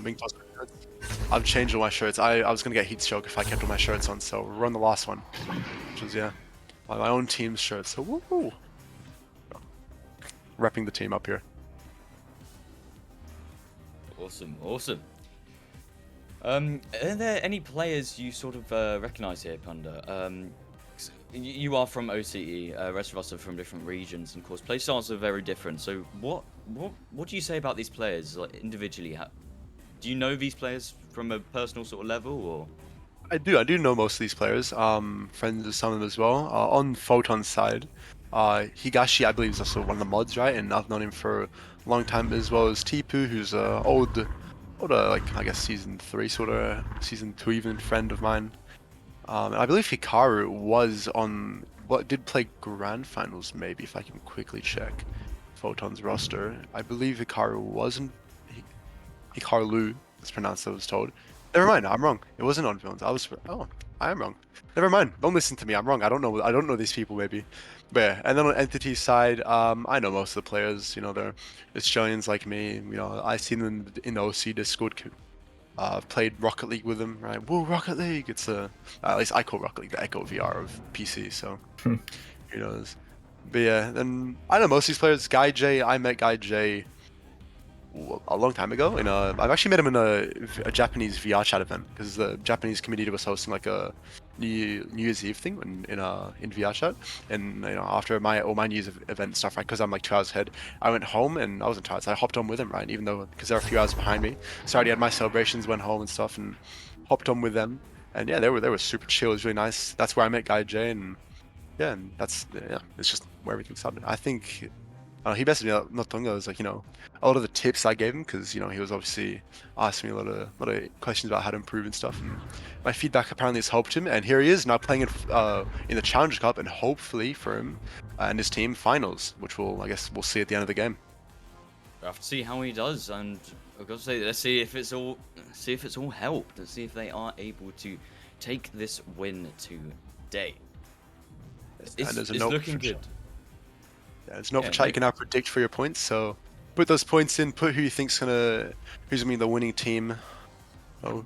B: being tossed, I've changed all my shirts. I was gonna get heat stroke if I kept all my shirts on, so we're on the last one, which was my own team's shirt. So woo, repping the team up here.
G: Awesome. Are there any players you sort of recognize here, Panda? You are from OCE, rest of us are from different regions, and of course playstyles are very different. So what do you say about these players, like individually? Do you know these players from a personal sort of level, or?
B: I do know most of these players. Friends with some of them as well. On Photon's side, Higashi I believe is also one of the mods, right? And I've known him for a long time, as well as Tipu, who's a older, like I guess season 3 sort of, season 2 even friend of mine. And I believe Hikaru was on did play grand finals, maybe, if I can quickly check Photon's roster. I believe Hikaru wasn't. Hikaru, it's pronounced, I was told. Never mind, I'm wrong. It wasn't on films. I am wrong. Never mind. Don't listen to me. I'm wrong. I don't know these people maybe. But yeah, and then on Entity side, I know most of the players. They're Australians like me. I see them in the OC Discord. I've played Rocket League with them, right? Woo, Rocket League! It's at least I call Rocket League the Echo VR of PC. So who knows? But yeah, then I know most of these players. Guy J, I met Guy J. a long time ago. I've actually met him in a Japanese VR chat event because the Japanese community was hosting like a New Year's Eve thing in VR chat. And after all my New Year's event and stuff, right? Because I'm like 2 hours ahead, I went home and I wasn't tired, so I hopped on with him, right? Even though because they're a few hours behind me, so I already had my celebrations, went home and stuff, and hopped on with them. And yeah, they were super chill. It was really nice. That's where I met Guy J, and yeah, and it's just where everything started. I think he messaged me not long ago. It was like, a lot of the tips I gave him, because he was obviously asking me a lot of questions about how to improve and stuff. And my feedback apparently has helped him, and here he is now playing in the Challenger Cup, and hopefully for him and his team finals, which I guess we'll see at the end of the game.
G: We'll have to see how he does, and I've got to say, let's see if it's all helped. Let's see if they are able to take this win today. It's looking good.
B: Yeah, there's no chat you can now predict for your points, so put those points in, put who you think's who's gonna be the winning team. Oh,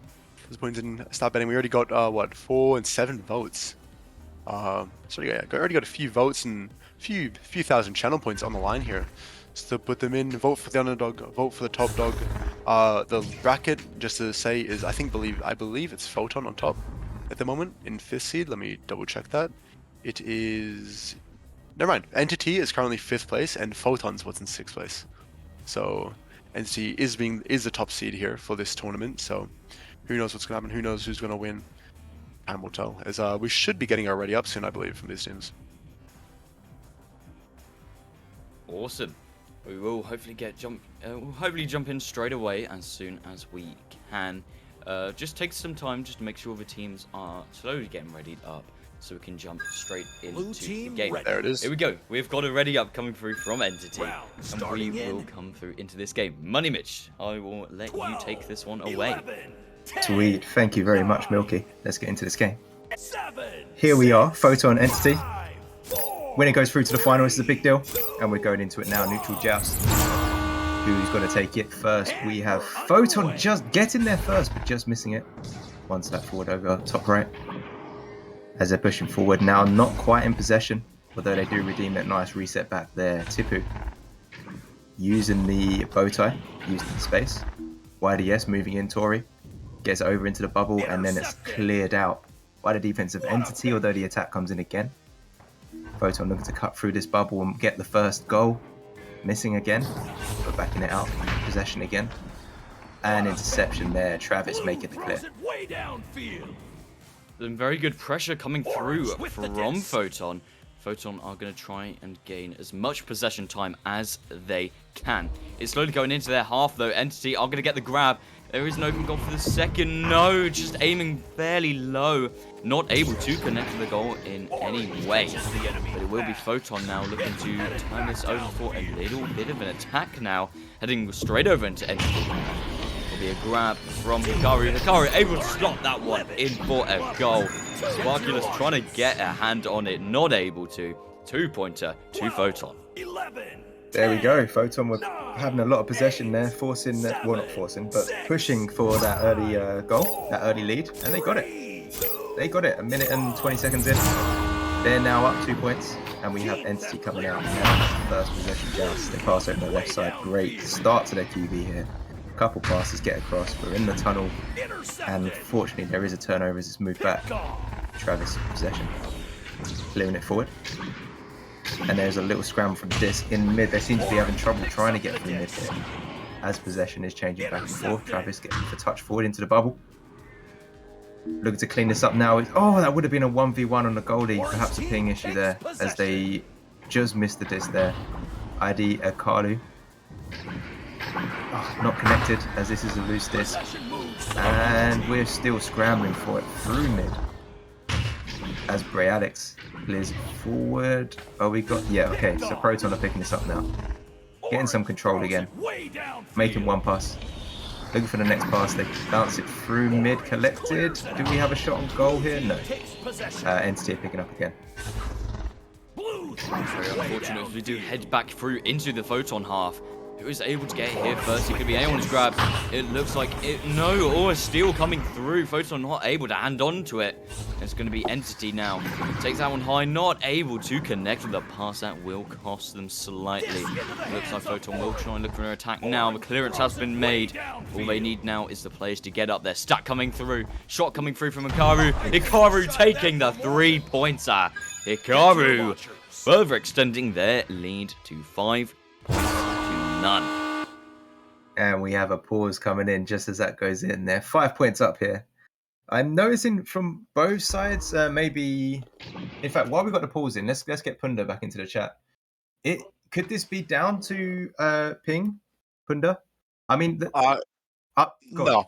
B: those points in, start betting. We already got 4 and 7 votes. So yeah, already got a few votes and a few thousand channel points on the line here. So put them in, vote for the underdog, vote for the top dog. The bracket, just to say, is I believe it's Photon on top at the moment in 5th seed. Let me double check that. It is, never mind. Entity is currently 5th place, and Photon's what's in 6th place. So Entity is the top seed here for this tournament. So who knows what's gonna happen? Who knows who's gonna win? Time will tell. As we should be getting our ready up soon, I believe, from these teams.
G: Awesome. We will hopefully jump in straight away as soon as we can. Just take some time just to make sure the teams are slowly getting readied up, so we can jump straight into the game.
B: There it is.
G: Here we go. We've got a ready up coming through from Entity, and we will come through into this game. Money Mitch, I will let you take this one away.
H: Sweet. Thank you very much, Milky. Let's get into this game. Here we are, Photon Entity. Winner goes through to the final. This is a big deal, and we're going into it now. Neutral joust. Who's going to take it first? We have Photon just getting there first, but just missing it. One step forward over top right. As they're pushing forward now, not quite in possession, although they do redeem it. Nice reset back there. Tipu using the bow tie, using the space. YDS moving in. Tori gets over into the bubble, and then it's cleared out by the defensive Entity, although the attack comes in again. Photon looking to cut through this bubble and get the first goal. Missing again, but backing it out. Possession again. And interception there. Travis making the clear.
G: Some very good pressure coming through from Photon. Photon are going to try and gain as much possession time as they can. It's slowly going into their half, though. Entity are going to get the grab. There is an open goal for the second. No, just aiming fairly low. Not able to connect to the goal in any way. But it will be Photon now looking to turn this over for a little bit of an attack now. Heading straight over into Entity. Will be a grab from Hikaru. Hikaru able to slot that one in for a goal. Sparkulus trying to get a hand on it. Not able to. 2-pointer to Photon.
H: There we go. Photon were having a lot of possession there, forcing that, well, not forcing, but pushing for that early goal, that early lead, and they got it. They got it. 1 minute and 20 seconds in. They're now up 2 points, and we have Entity coming out. First possession joust. They pass over the left side. Great start to their QB here. A couple passes get across. We're in the tunnel, and fortunately there is a turnover as it's moved back. Travis possession, clearing it forward. And there's a little scramble from this in mid. They seem to be having trouble trying to get through mid here. As possession is changing back and forth. Travis getting the touch forward into the bubble. Looking to clean this up now. Oh, that would have been a 1v1 on the goalie. Perhaps a ping issue there as they just missed the disc there. ID Akalu. Oh, not connected as this is a loose disc. And we're still scrambling for it through mid. As Bray Alex clears forward. Oh, we got, yeah, okay. So Proton are picking this up now. Getting some control again. Making one pass. Looking for the next pass. They bounce it through mid, collected. Do we have a shot on goal here? No. Entity picking up again.
G: Very unfortunate as we do head back through into the Photon half. Who is able to get here first? It could be anyone's grab. It looks like it. No, or a steal coming through. Photon not able to hand on to it. It's going to be Entity now. Takes that one high. Not able to connect with the pass. That will cost them slightly. Looks like Photon will try and look for an attack now. The clearance has been made. All they need now is the players to get up there. Stack coming through. Shot coming through from Hikaru. Hikaru taking the 3-pointer. Hikaru further extending their lead to 5 points to none.
H: And we have a pause coming in just as that goes in. They're 5 points up here. I'm noticing from both sides, maybe. In fact, while we got the pause in, let's get Punda back into the chat. Could this be down to ping, Punda? I mean, go on.
B: No.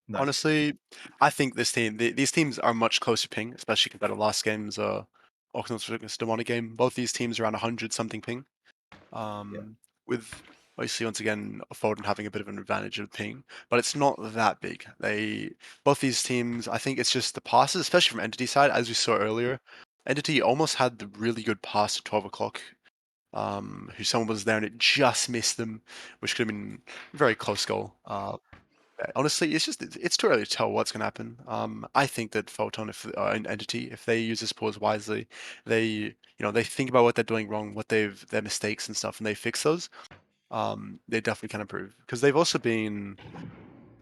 H: No.
B: Honestly, I think these teams are much closer ping, especially compared to last game's Octonauts versus Demonic game. Both these teams are around 100 something ping. With obviously once again Foden having a bit of an advantage of ping, but it's not that big. Both these teams, I think it's just the passes, especially from Entity side, as we saw earlier. Entity almost had the really good pass at 12 o'clock. Who someone was there and it just missed them, which could have been a very close goal. Honestly, it's too early to tell what's going to happen. I think that Photon, if an Entity, if they use this pause wisely, they think about what they're doing wrong, their mistakes and stuff, and they fix those. They definitely can improve because they've also been.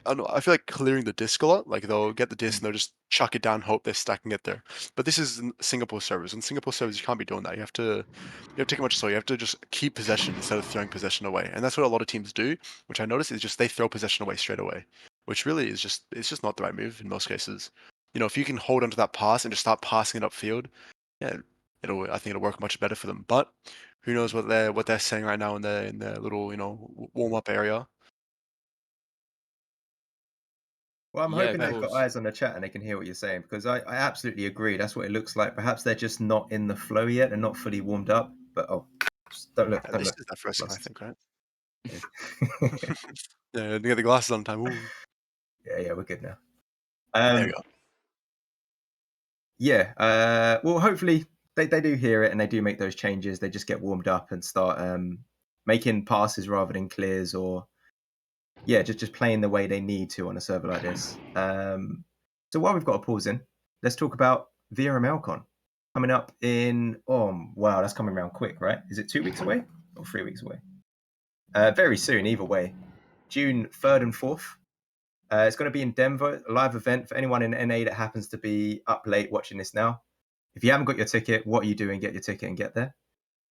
B: I don't know, I feel like clearing the disc a lot. Like they'll get the disc and they'll just chuck it down, hope they're stacking it there. But this is Singapore servers. In Singapore servers, you can't be doing that. You have to take it much slower. You have to just keep possession instead of throwing possession away. And that's what a lot of teams do, which I notice is just they throw possession away straight away, which really is it's just not the right move in most cases. If you can hold onto that pass and just start passing it upfield, yeah, I think it'll work much better for them. But who knows what they're saying right now in their little warm up area.
H: Well, I'm
G: Yeah,
H: hoping
G: of
H: they've got
G: course.
H: eyes on the chat and they can hear what you're saying because I absolutely agree. That's what it looks like. Perhaps they're just not in the flow yet. They're not fully warmed up. But just don't look.
B: Yeah,
H: Don't
B: this
H: look.
B: is that first game, I
H: Lost.
B: think, right? Yeah, get the glasses on time. Ooh.
H: Yeah, we're good now.
B: There we go.
H: Yeah. Well, hopefully they do hear it and they do make those changes. They just get warmed up and start making passes rather than clears or just playing the way they need to on a server like this. So while we've got a pause in, let's talk about VRML Con coming up in. Oh wow, that's coming around quick, right? Is it 2 weeks away or 3 weeks away? Very soon, either way. June 3rd and 4th. It's going to be in Denver, a live event for anyone in NA that happens to be up late watching this now. If you haven't got your ticket, what are you doing? Get your ticket and get there.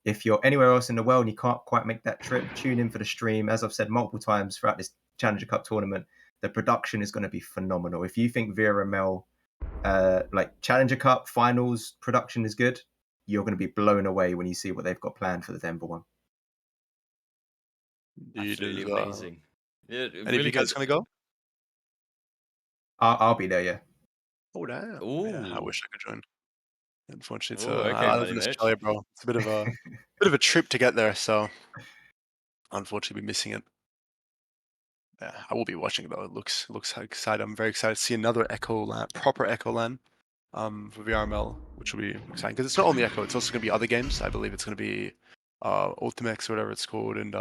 H: If you're anywhere else in the world and you can't quite make that trip, tune in for the stream. As I've said multiple times throughout this Challenger Cup tournament, the production is going to be phenomenal. If you think VRML, like Challenger Cup finals production is good, you're going to be blown away when you see what they've got planned for the Denver one.
G: Absolutely amazing. Yeah,
B: Any
G: really
B: of you guys
G: good.
B: gonna go?
H: I'll be there, yeah.
B: Oh damn! Yeah, I
G: Ooh.
B: wish I could join. Unfortunately,
G: Oh, okay,
B: I live
G: buddy
B: in
G: Mitch.
B: Australia, bro. It's a bit of a trip to get there, so unfortunately, be missing it. Yeah, I will be watching it though. It looks exciting. I'm very excited to see another Echo LAN, proper Echo LAN, for VRML, which will be exciting because it's not only Echo. It's also gonna be other games. I believe it's gonna be Ultimex or whatever it's called, and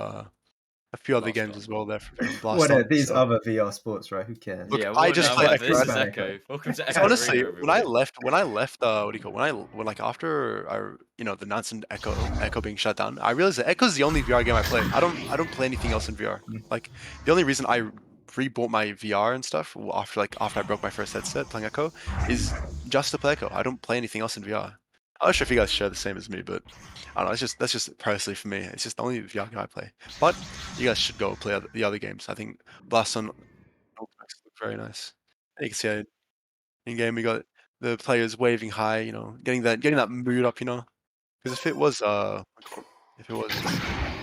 B: a few other games
G: Blaston.
B: as well there from
H: What
B: Blast
H: are
B: On.
H: these
B: So
H: other VR sports, right? Who cares?
B: look,
G: Yeah,
B: I
G: what
B: just
G: now
B: play
G: about
B: Echo.
G: this
H: What
G: is
H: about
G: Echo. Welcome to
B: Because
G: Echo
B: honestly,
G: Arena,
B: when I
G: everybody.
B: left, what do you call when like after the announced Echo being shut down, I realized that Echo's the only VR game I play. I don't play anything else in VR. Like the only reason I rebought my VR and stuff after I broke my first headset playing Echo is just to play Echo. I don't play anything else in VR. I'm not sure if you guys share the same as me, but I don't know. That's just personally for me. It's just the only VR game I play. But you guys should go play the other games. I think Blast on look very nice. And you can see in game we got the players waving high, getting that mood up, because if it was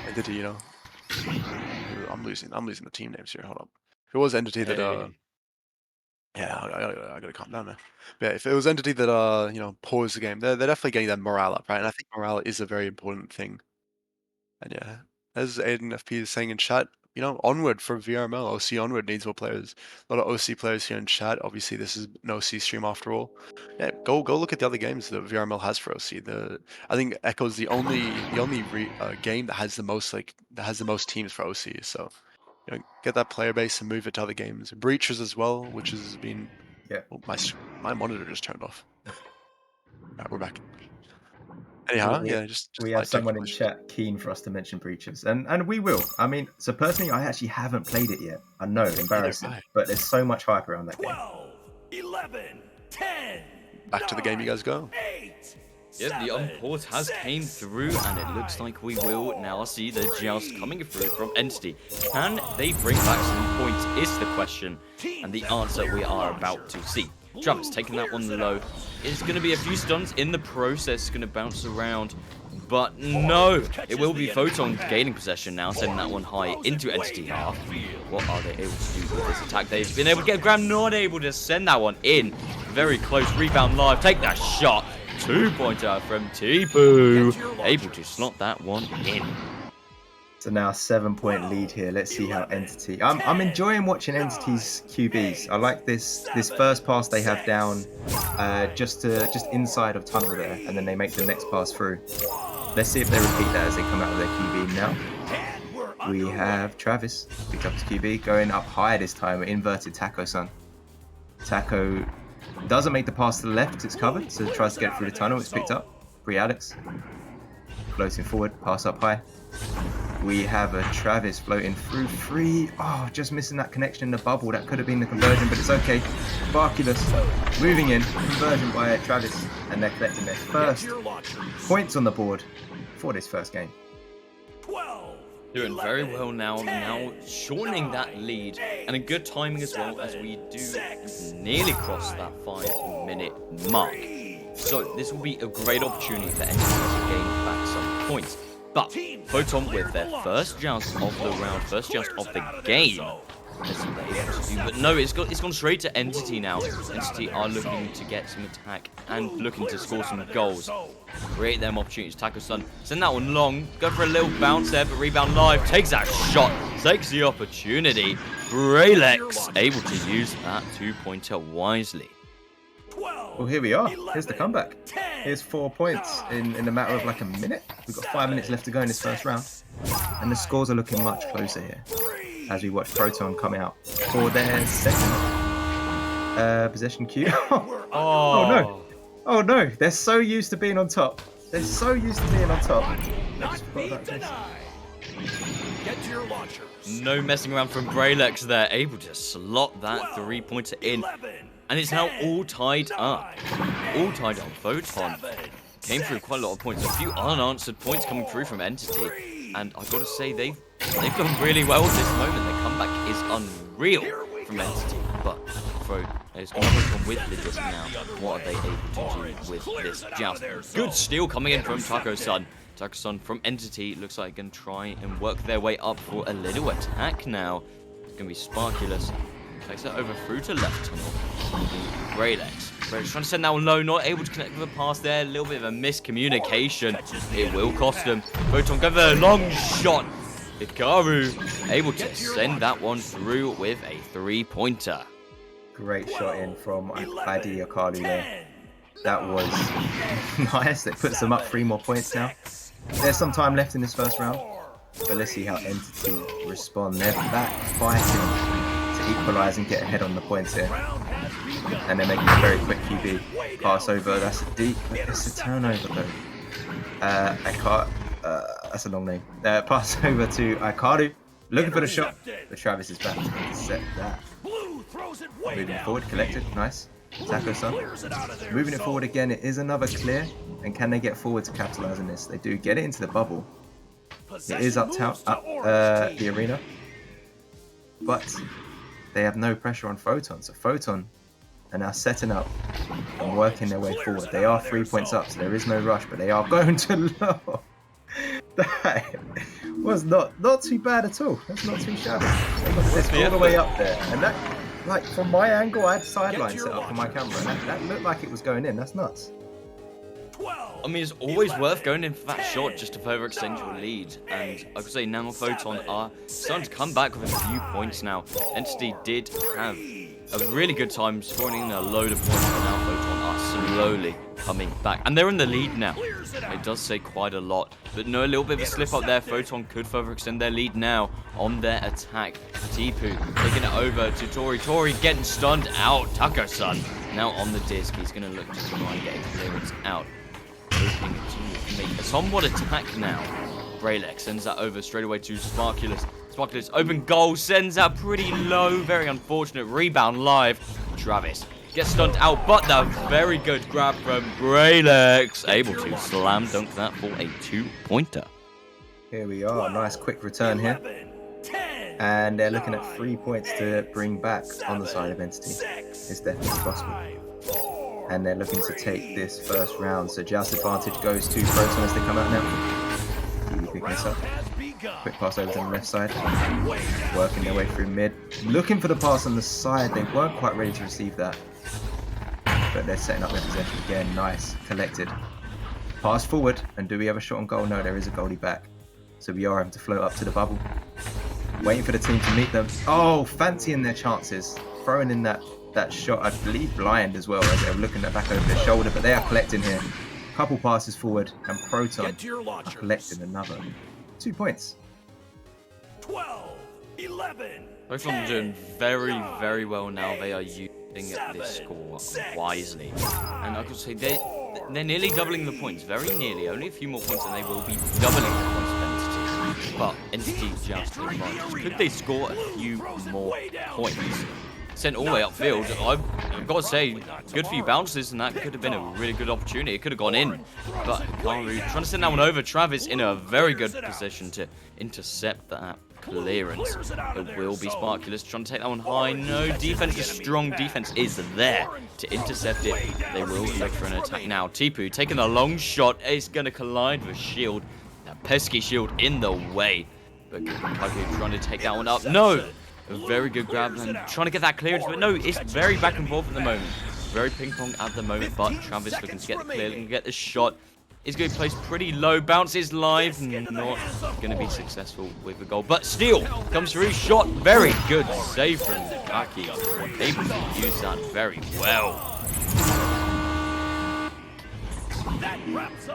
B: entity, I'm losing the team names here. Hold up. If it was entity that
G: Hey.
B: yeah, I gotta calm down now. But yeah, if it was entity that paused the game, they're definitely getting that morale up, right? And I think morale is a very important thing. And yeah, as Aiden FP is saying in chat, onward for VRML. OC onward needs more players. A lot of OC players here in chat. Obviously, this is an OC stream after all. Yeah, go look at the other games that VRML has for OC. I think Echo's the only game that has the most teams for OC. So get that player base and move it to other games. Breachers as well, which has been.
H: Yeah.
B: Oh, my monitor just turned off. Alright, we're back. Anyhow, yeah, just
H: we
B: like
H: have someone in
B: technical
H: chat keen for us to mention Breaches, and we will. I mean, so personally, I actually haven't played it yet. I know, embarrassing,
B: right.
H: but there's so much hype around that game.
C: 11, 10.
B: Back to the game you guys go.
G: Yep, the on-port has came through, and it looks like we will now see the joust coming through from Entity. Can they bring back some points is the question, and the answer we are about to see. Travis taking that one low. It's going to be a few stuns in the process, going to bounce around, but no, it will be Photon gaining possession now, sending that one high into Entity half. What are they able to do with this attack? They've been able to get Graham, not able to send that one in. Very close, rebound live, take that shot. 2-pointer from Tipu, able to slot that one in.
H: So now 7-point lead here. Let's see how Entity. I'm enjoying watching Entity's QBs. I like this first pass they have down, just inside of tunnel there, and then they make the next pass through. Let's see if they repeat that as they come out of their QB now. We have Travis picked up his QB, going up high this time. Inverted Taco Sun. Taco doesn't make the pass to the left. It's covered, so it tries to get through the tunnel. It's picked up. Free Alex. Floating forward, pass up high. We have a Travis floating through free. Oh, just missing that connection in the bubble. That could have been the conversion, but it's okay. Barculus moving in. Conversion by Travis. And they're collecting their first points on the board for this first game.
G: Doing very well now shortening that lead, and a good timing as well, as we do nearly cross that 5-minute mark. So this will be a great opportunity for Entity to gain back some points. But Photon with their first joust of the round, first joust of the game. But no, it's gone straight to Entity now. Entity are looking to get some attack and looking to score some goals. Create them opportunities. Taco Sun, send that one long. Go for a little bounce there, but rebound live. Takes that shot. Takes the opportunity. Bralex able to use that 2-pointer wisely.
H: Well, here we are. Here's the comeback. Here's 4 points in a matter of like a minute. We've got 5 minutes left to go in this first round. And the scores are looking much closer here as we watch Proton come out for their second possession queue. Oh no. Oh no. They're so used to being on top. They're so used to being on top. I just forgot about this.
G: No messing around from Bralex there. Able to slot that 3-pointer in. And it's now all tied up. All tied up. Photon came through quite a lot of points. A few unanswered points coming through from Entity. And I've got to say, they've done really well at this moment. Their comeback is unreal from Entity. But it's going to come with the disc now. What are they able to do with this joust? Good steal coming in from Taco Sun. Taco Sun from Entity looks like going to try and work their way up for a little attack now. It's going to be Sparkulus. Takes that over through to left tunnel. Bralex trying to send that one low, not able to connect with a pass there. A little bit of a miscommunication. It will cost them. Photon go for a long shot. Hikaru able to send that one through with a 3-pointer.
H: Great shot in from Adi Akalu there. That was nice. It puts them up 3 more points now. There's some time left in this first round, but let's see how Entity respond. They're back fighting to equalise and get ahead on the points here. And they're making a very quick QB pass over. That's a deep, it's a turnover though. That's a long name. Pass over to Ikaru, looking for the shot, but Travis is back to intercept that. Moving forward, collected, nice. Taco Sun. Moving it forward again, it is another clear. And can they get forward to capitalise on this? They do get it into the bubble. It is up the arena. But they have no pressure on Photon. So Photon are now setting up and working their way forward. They are 3 points up, so there is no rush, but they are going to low. That was not too bad at all. That's not too shabby. They got this all the way up there. And that, like, from my angle, I had sideline set up on my camera, and that looked like it was going in. That's nuts.
G: I mean, it's always worth going in for that shot just to further extend your lead. And I could say now Photon are starting to come back with a few points now. Entity did have a really good time scoring in a load of points, but now Photon are slowly coming back. And they're in the lead now. It does say quite a lot. But no, a little bit of a slip up there. Photon could further extend their lead now on their attack. Tipu taking it over to Tori. Tori getting stunned out. Taka-san now on the disc. He's going to look to try and get a clearance out. Looking to make a somewhat attack now. Braylex sends that over straight away to Sparkulus. Sparkulus open goal, sends that pretty low. Very unfortunate rebound live. Travis gets stunned out, but the very good grab from Braylex. Able to slam dunk that for a 2-pointer.
H: Here we are. Nice quick return here. And they're looking at 3 points to bring back on the side of Entity. It's definitely possible. And they're looking to take this first round. So Joust advantage goes to Proton as they come out now. Picking this up. Quick pass over to the left side. Working their way through mid. Looking for the pass on the side. They weren't quite ready to receive that. But they're setting up their possession again. Nice. Collected. Pass forward. And do we have a shot on goal? No, there is a goalie back. So we are having to float up to the bubble. Waiting for the team to meet them. Oh, fancying their chances. Throwing in that shot, I believe blind as well, as they're looking back over their shoulder, but they are collecting here. Couple passes forward, and Proton are collecting another 2 points.
C: 12, 11.
G: Both of them doing very, very well now. They are using this score wisely. And I could say they're nearly doubling the points, very nearly. Only a few more points and they will be doubling the points of Entity. But Entity just advantage. Could they score a few more points? Sent all the way upfield. I've got to say, good few bounces, and that could have been a really good opportunity. It could have gone in, but Hikaru trying to send that one over. Travis in a very good position to intercept that clearance. It will be Sparkulus trying to take that one high. No, defense is strong. Defense is there to intercept it. They will look for an attack now. Tipu taking a long shot. It's going to collide with Shield. That pesky Shield in the way. But Hikaru trying to take that one up. No! A very good grab and trying to get that clearance, but no, it's very back and forth at the moment. Very ping pong at the moment, but Travis looking to get the clear, looking to get the shot. Is going to place pretty low, bounces live, not going to be successful with the goal, but steal comes through, shot, very good save from Aki, able to use that very well.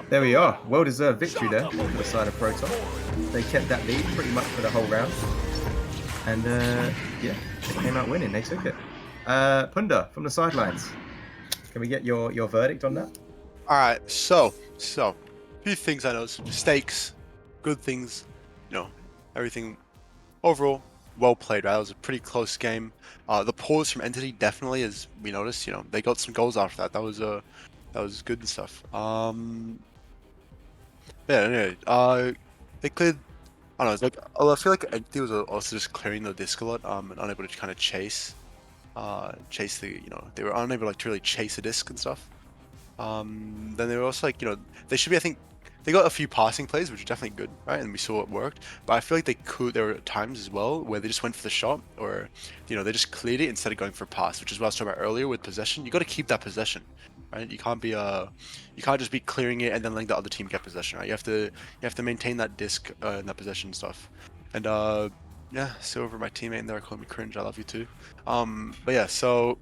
H: There we are, well-deserved victory there for the side of Proton. They kept that lead pretty much for the whole round. And yeah, they came out winning. They took it. Punda from the sidelines. Can we get your verdict on that?
B: All right. So a few things I noticed: mistakes, good things, everything. Overall, well played. Right, it was a pretty close game. The pause from Entity definitely, as we noticed, they got some goals after that. That was good and stuff. Yeah. Anyway, they cleared. I don't know, it's like, I feel like Entity was also just clearing the disc a lot, and unable to kind of chase the, they were unable to really chase the disc and stuff. Then they were also like, they should be, I think, they got a few passing plays, which are definitely good, right? And we saw it worked, but I feel like there were times as well where they just went for the shot, or, they just cleared it instead of going for a pass, which is what I was talking about earlier with possession. You got to keep that possession. Right? You can't just be clearing it and then letting the other team get possession. Right? You have to maintain that disc and that possession stuff. And yeah, Silver, my teammate in there, calling me cringe. I love you too. But yeah, so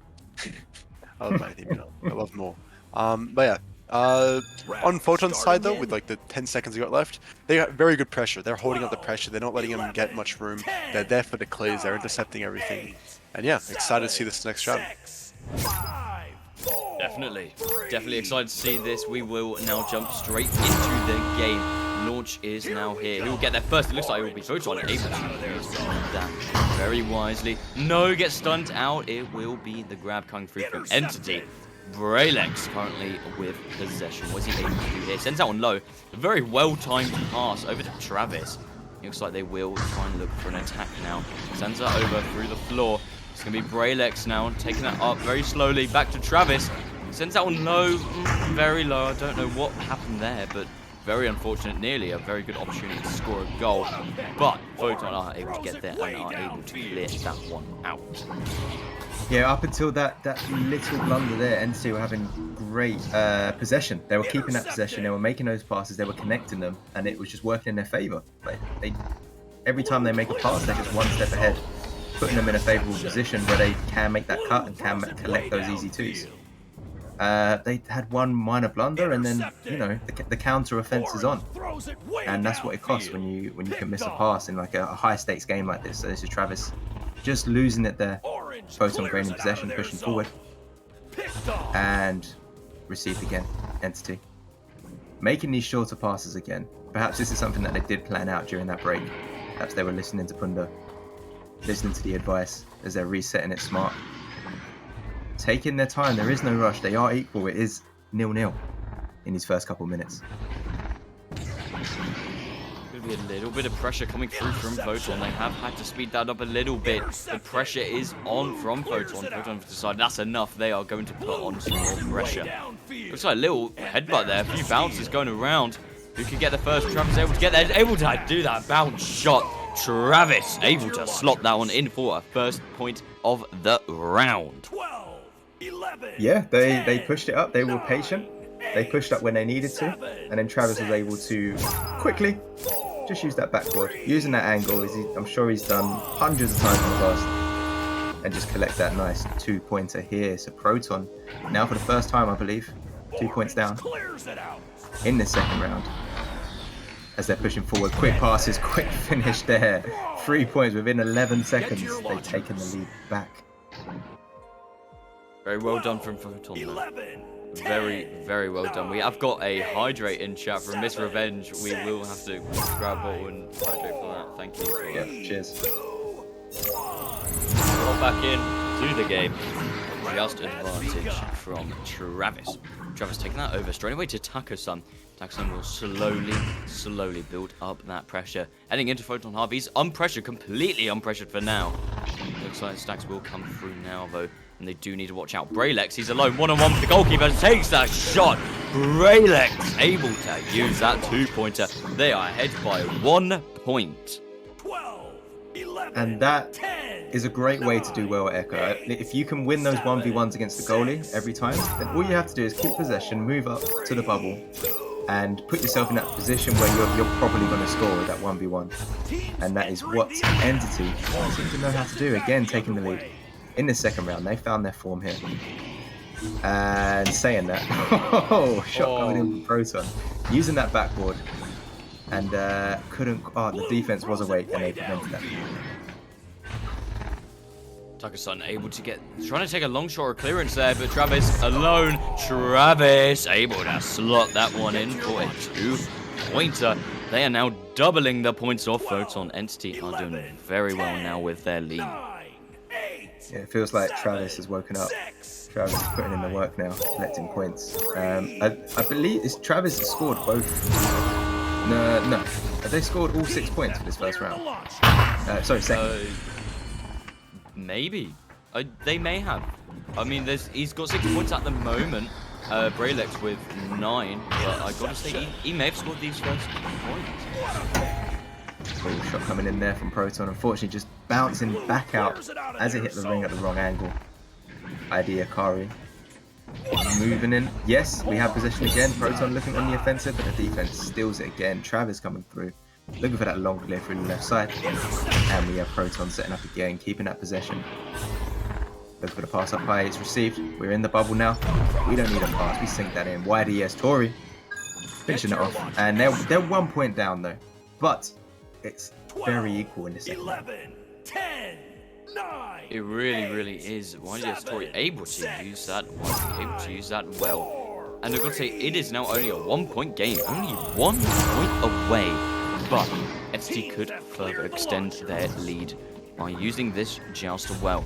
B: I love my team. I love them all. But yeah, on Photon's side though, with like the 10 seconds they got left, they got very good pressure. They're holding up the pressure. They're not letting them get much room. They're there for the clears. They're intercepting everything. And yeah, excited to see this next round.
G: Definitely excited to see this. We will now jump straight into the game. Launch is now here. Who will get there first? It looks like it will be Photon able to use that very wisely. No, gets stunned out. It will be the grab coming through from Entity. Braylex currently with possession. What's he able to do here? Sends that one low. A very well-timed pass over to Travis. Looks like they will try and look for an attack now. Sends that over through the floor. It's going to be Braylex now, taking that up very slowly. Back to Travis. Sends that one low, very low. I don't know what happened there, but very unfortunate. Nearly a very good opportunity to score a goal. But Photon are able to get there and are able to clear that one out.
H: Yeah, up until that little blunder there, NC were having great possession. They were keeping that possession. They were making those passes. They were connecting them, and it was just working in their favor. Like every time they make a pass, they're just one step ahead, putting them in a favorable position where they can make that cut and can collect those easy twos. They had one minor blunder, and then the counter offense is on, and that's what it costs when you can miss a pass in like a high stakes game like this. So this is Travis just losing it there. Photon gaining possession, pushing forward, and received again. Entity making these shorter passes again. Perhaps this is something that they did plan out during that break. Perhaps they were listening to Punda, listening to the advice as they're resetting it smart. Taking their time, there is no rush. They are equal. It is 0-0 in these first couple minutes.
G: Be a little bit of pressure coming through from Photon. They have had to speed that up a little bit. The pressure is on from Photon. Photon have decided that's enough. They are going to put on some more pressure. Looks like a little headbutt there. A few bounces going around. Who can get the first? Travis able to get there. Able to do that bounce shot. Travis able to slot that one in for a first point of the round.
H: Yeah, they pushed it up. They were patient. They pushed up when they needed to. And then Travis was able to quickly just use that backboard, using that angle, I'm sure he's done hundreds of times in the past, and just collect that nice 2-pointer here. So Proton, now for the first time, I believe, 2 points down in the second round. As they're pushing forward, quick passes, quick finish there. 3 points within 11 seconds. They've taken the lead back.
G: Very well done from Photon. Very, very well done. We have got a hydrate in chat from Miss Revenge. We will have to grab a bottle and hydrate for that. Thank you.
H: Yeah, cheers.
G: Roll back in to the game. Just advantage from Travis. Travis taking that over straight away to Tako-san. Tako-san will slowly build up that pressure. Heading into Photon Half. He's unpressured, completely unpressured for now. Looks like stacks will come through now, though. And they do need to watch out. Braylex, he's alone. One-on-one with the goalkeeper. Takes that shot. Braylex able to use that 2-pointer. They are ahead by 1 point.
C: 12, 11,
H: and that
C: 10,
H: is a great way to do well at Echo. If you can win those 1v1s against the goalie every time, then all you have to do is keep possession, move up to the bubble, and put yourself in that position where you're probably going to score with that 1v1. And that is what Entity seem to know how to do. Again, taking the lead. In the second round, they found their form here. And saying that, shot coming in from Proton. Using that backboard. And the defense was awake and they prevented that.
G: Tako-san able to trying to take a long shot or clearance there, but Travis alone. Travis able to slot that one in for a 2-pointer. They are now doubling the points off. Photon Entity are doing very well now with their lead.
H: Yeah, it feels like Travis has woken up. Travis is putting in the work now, collecting points. I believe Travis has scored both. No. Have they scored all 6 points for this first round? Sorry, second.
G: Maybe. They may have. I mean, he's got 6 points at the moment. Braylex with 9, but I gotta say he may have scored these first points.
H: Oh, shot coming in there from Proton. Unfortunately, just bouncing back out as it hit the ring at the wrong angle. Idea Kari. Moving in. Yes, we have possession again. Proton looking on the offensive, but the defense steals it again. Travis coming through. Looking for that long clear through the left side. And we have Proton setting up again, keeping that possession. Looking for the pass up high. It's received. We're in the bubble now. We don't need a pass. We sink that in. YDS Tori. Finishing it off. And they're 1 point down though. But it's very equal in the second round.
C: 10, 9,
G: It really is. YDS Tori able to use that well. And I've got to say, it is now only a 1 point game. Only 1 point away. But FT could further extend their lead by using this joust well.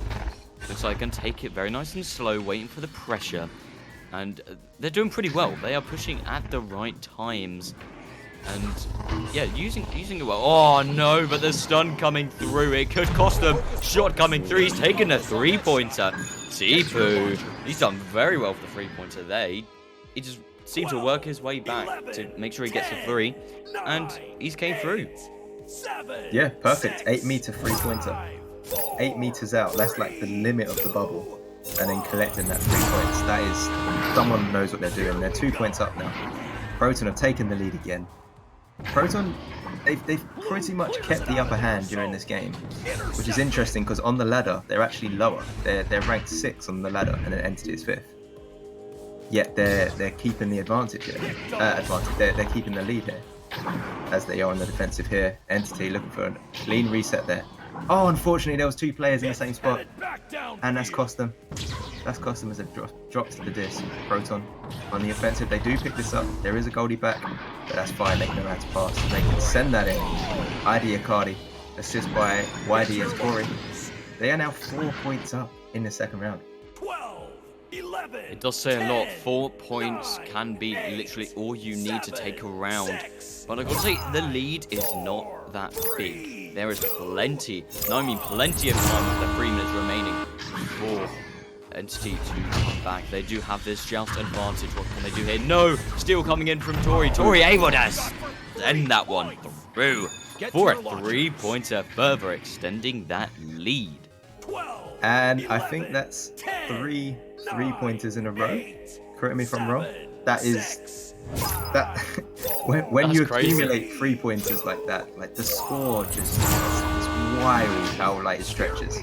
G: Looks like I can take it very nice and slow, waiting for the pressure. And they're doing pretty well. They are pushing at the right times. And yeah, using it well. Oh no, but the stun coming through. It could cost them. Shot coming through. He's taken a 3-pointer. Tipu. He's done very well for the 3-pointer there. He just seemed to work his way back to make sure he gets a 3. And he's came through.
H: Yeah, perfect. 8-meter 3-pointer. 8 meters out. That's like the limit of the bubble. And then collecting that 3 points. That is, someone knows what they're doing. They're 2 points up now. Proton have taken the lead again. Proton, they've pretty much kept the upper hand during this game, which is interesting because on the ladder they're actually lower. They're ranked 6 on the ladder, and then Entity is 5th. Yet they're keeping the advantage here. They're keeping the lead here, as they are on the defensive here. Entity looking for a clean reset there. Oh, unfortunately there was 2 players in the same spot, and that's cost them. That's cost them as it drops to the disc. Proton on the offensive. They do pick this up. There is a goldie back, but that's fine. They know how to pass. They can send that in. ID Akadi, assist by YDS Corey. They are now 4 points up in the second round.
C: 12, 11.
G: It does say a lot. 4 points can be literally all you need to take a round. But I gotta say, the lead is not that big. There is plenty, and I mean plenty of time with the 3 minutes remaining for Entity to come back. They do have this joust advantage. What can they do here? No! Steal coming in from Tori. Tori able to send that one through for a 3-pointer, further extending that lead.
H: And I think that's 3 3-pointers in a row. Correct me if I'm wrong. That is that when
G: That's
H: you
G: crazy.
H: accumulate 3-pointers like that, like the score just is wild how like it stretches.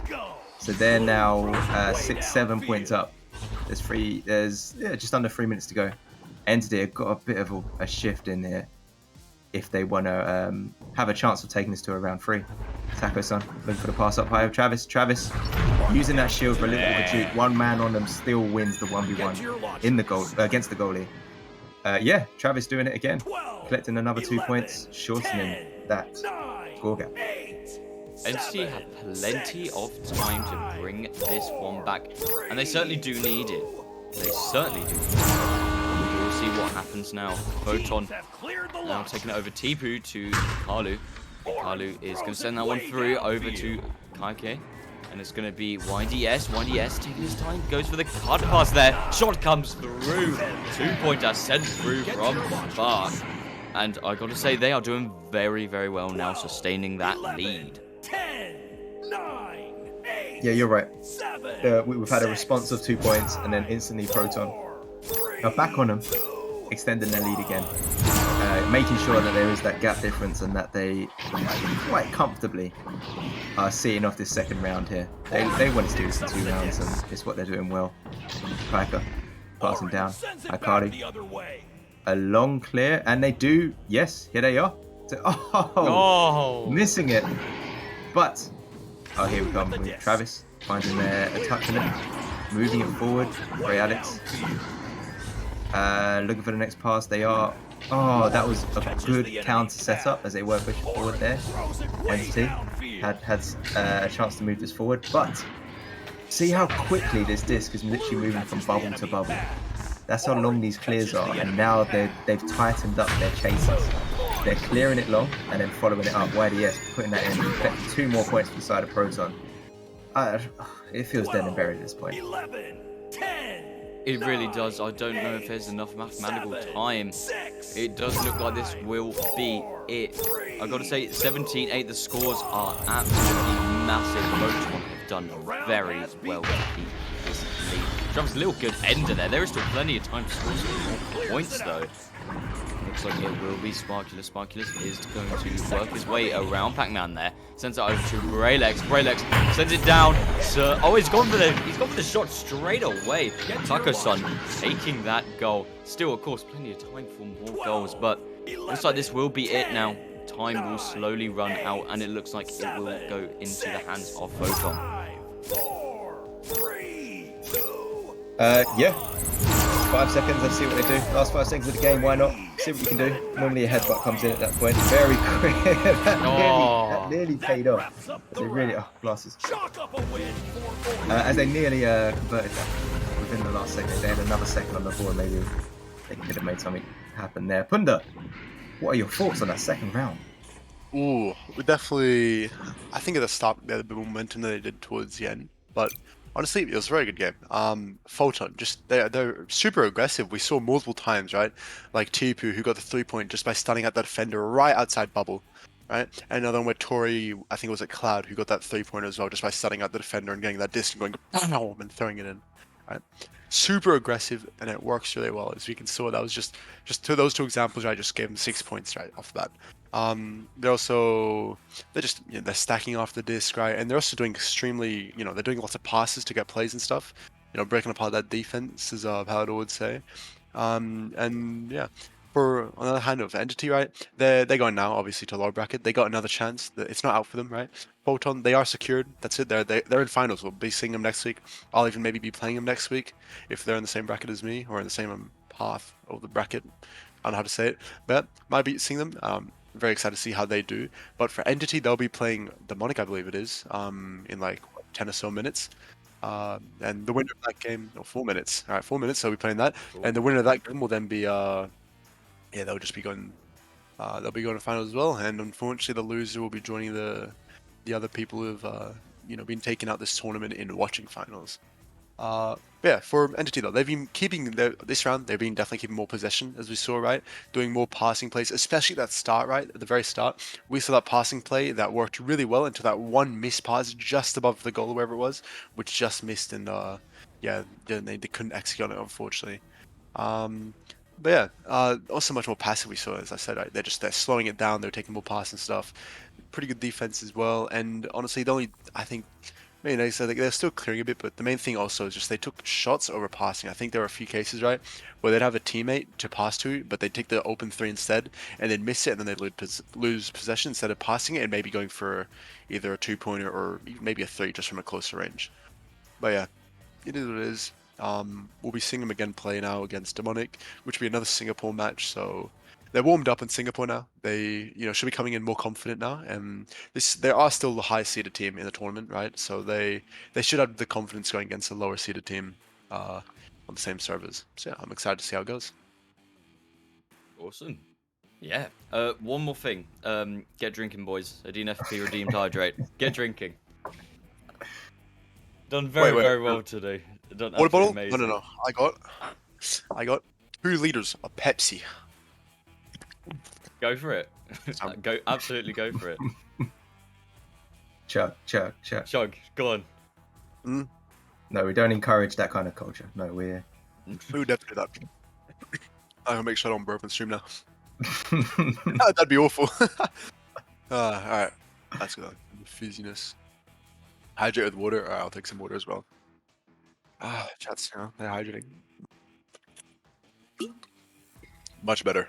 H: So they're now 6, 7 points up. There's just under 3 minutes to go. Entity have got a bit of a shift in here if they want to have a chance of taking this to a round 3. Taco-san looking for the pass up high of Travis. Travis using that shield for a little bit of a juke. One man on them still wins the 1v1 in the goal against the goalie. Yeah, Travis doing it again, collecting another 2 points, shortening that score gap.
G: Entity have plenty of time to bring this one back, and they certainly do need it. They certainly do. We will see what happens now. Photon now taking it over Tipu to Kalu. Kalu is going to send that one through over to Kaike. And it's going to be YDS. YDS taking his time. Goes for the card pass there. Shot comes through. 2-pointer sent through from Bark. And I got to say, they are doing very, very well now, sustaining that lead.
C: 10, 9, 8.
H: Yeah, you're right.
C: 7.
H: We've had a response of 2 points and then instantly Proton. Now back on them, extending their lead again. Making sure that there is that gap difference and that they quite comfortably are seeing off this second round here. They want to do this in 2 rounds, and it's what they're doing well. Piker passing down. Akari. A long clear, and they do, yes, here they are. Missing it. But, here we come with Travis, finding there a touch on it, moving it forward. Ray Alex. Looking for the next pass. They are. Oh, that was a good counter setup as they were pushing forward there. Entity had a chance to move this forward, but see how quickly this disc is literally moving from bubble to bubble. That's how long these clears are, and now they've tightened up their chases. They're clearing it long and then following it up. YDS putting that in, collecting 2 more points from the side of Proton. It feels dead and buried at this point.
C: 11, 10.
G: It really does. I don't know if there's enough mathematical time. It does look like this will be it. I've got to say, 17-8, the scores are absolutely massive. Photon have done very well to keep this lead. Travis, a little good ender there. There is still plenty of time to score some more points, though. Looks like it will be Sparkulus. Sparkulus is going to work his way around Pac-Man there. Sends it over to Braylex. Braylex sends it down. Oh, he's gone for the shot straight away. Taco-san taking that goal. Still, of course, plenty of time for more goals, but looks like this will be it now. Time will slowly run out, and it looks like it will go into the hands of Photon.
C: 4, 3, 2.
H: Yeah. 5 seconds, let's see what they do. Last 5 seconds of the game, why not? See what you can do. Normally a headbutt comes in at that point. Very quick. that nearly paid off. They really, glasses. As they nearly converted that within the last second. They had another second on the board, maybe they could have made something happen there. Punda, what are your thoughts on that second round?
B: Ooh, we definitely. I think at the start they had the momentum that they did towards the end, but honestly, it was a very good game. Photon, just they're super aggressive. We saw multiple times, right? Like Tipu, who got the 3-point just by stunning out that defender right outside bubble. right? And another one where Tori, I think it was at Cloud, who got that 3-pointer as well, just by setting out the defender and getting that disc and going pow and throwing it in, right? Super aggressive, and it works really well. As we can see, that was just to those two examples, I just gave them 6 points right off the bat. They're also they're stacking off the disc, right? And they're also doing extremely, they're doing lots of passes to get plays and stuff. Breaking apart that defense, as Palador would say. And yeah, for on the other hand of Entity, right? They're going now, obviously, to lower bracket. They got another chance. It's not out for them, right? Photon, they are secured. That's it. They're in finals. We'll be seeing them next week. I'll even maybe be playing them next week if they're in the same bracket as me or in the same path of the bracket. I don't know how to say it, but might be seeing them. Very excited to see how they do. But for Entity, they'll be playing Demonic, I believe it is, in like 10 or so minutes. And the winner of that game, 4 minutes. All right, 4 minutes. So we'll be playing that, and the winner of that game will then be, they'll just be going, they'll be going to finals as well. And unfortunately, the loser will be joining the other people who've, been taking out this tournament in watching finals. Yeah, for Entity though, they've been keeping this round. They've been definitely keeping more possession, as we saw, right? Doing more passing plays, especially that start, right at the very start. We saw that passing play that worked really well until that one missed pass just above the goal, wherever it was, which just missed, and they couldn't execute on it, unfortunately. But yeah, also much more passive we saw, as I said, right? They're slowing it down. They're taking more pass and stuff. Pretty good defense as well. And honestly, I think. So they're still clearing a bit, but the main thing also is just they took shots over passing. I think there were a few cases, right, where they'd have a teammate to pass to, but they'd take the open 3 instead, and they'd miss it, and then they'd lose possession instead of passing it and maybe going for either a 2-pointer or maybe a 3 just from a closer range. But yeah, it is what it is. We'll be seeing them again play now against Demonic, which will be another Singapore match, so they're warmed up in Singapore now. They, should be coming in more confident now, and they are still the highest seeded team in the tournament, right? So they should have the confidence going against a lower seeded team on the same servers. So yeah, I'm excited to see how it goes.
G: Awesome. Yeah. One more thing. Get drinking, boys. Adina FP redeemed hydrate. Get drinking. Done very well today. Done
B: Water bottle?
G: amazing.
B: No. I got 2 liters of Pepsi.
G: Go for it. Absolutely go for it.
H: Chug.
G: Chug, go on.
H: No, we don't encourage that kind of culture. No, we're...
B: We would definitely do that. I'll make sure I don't burp on stream now. That'd be awful. Alright. Let's go. Fizziness. Hydrate with water. Alright, I'll take some water as well. Chat's, they're hydrating. Much better.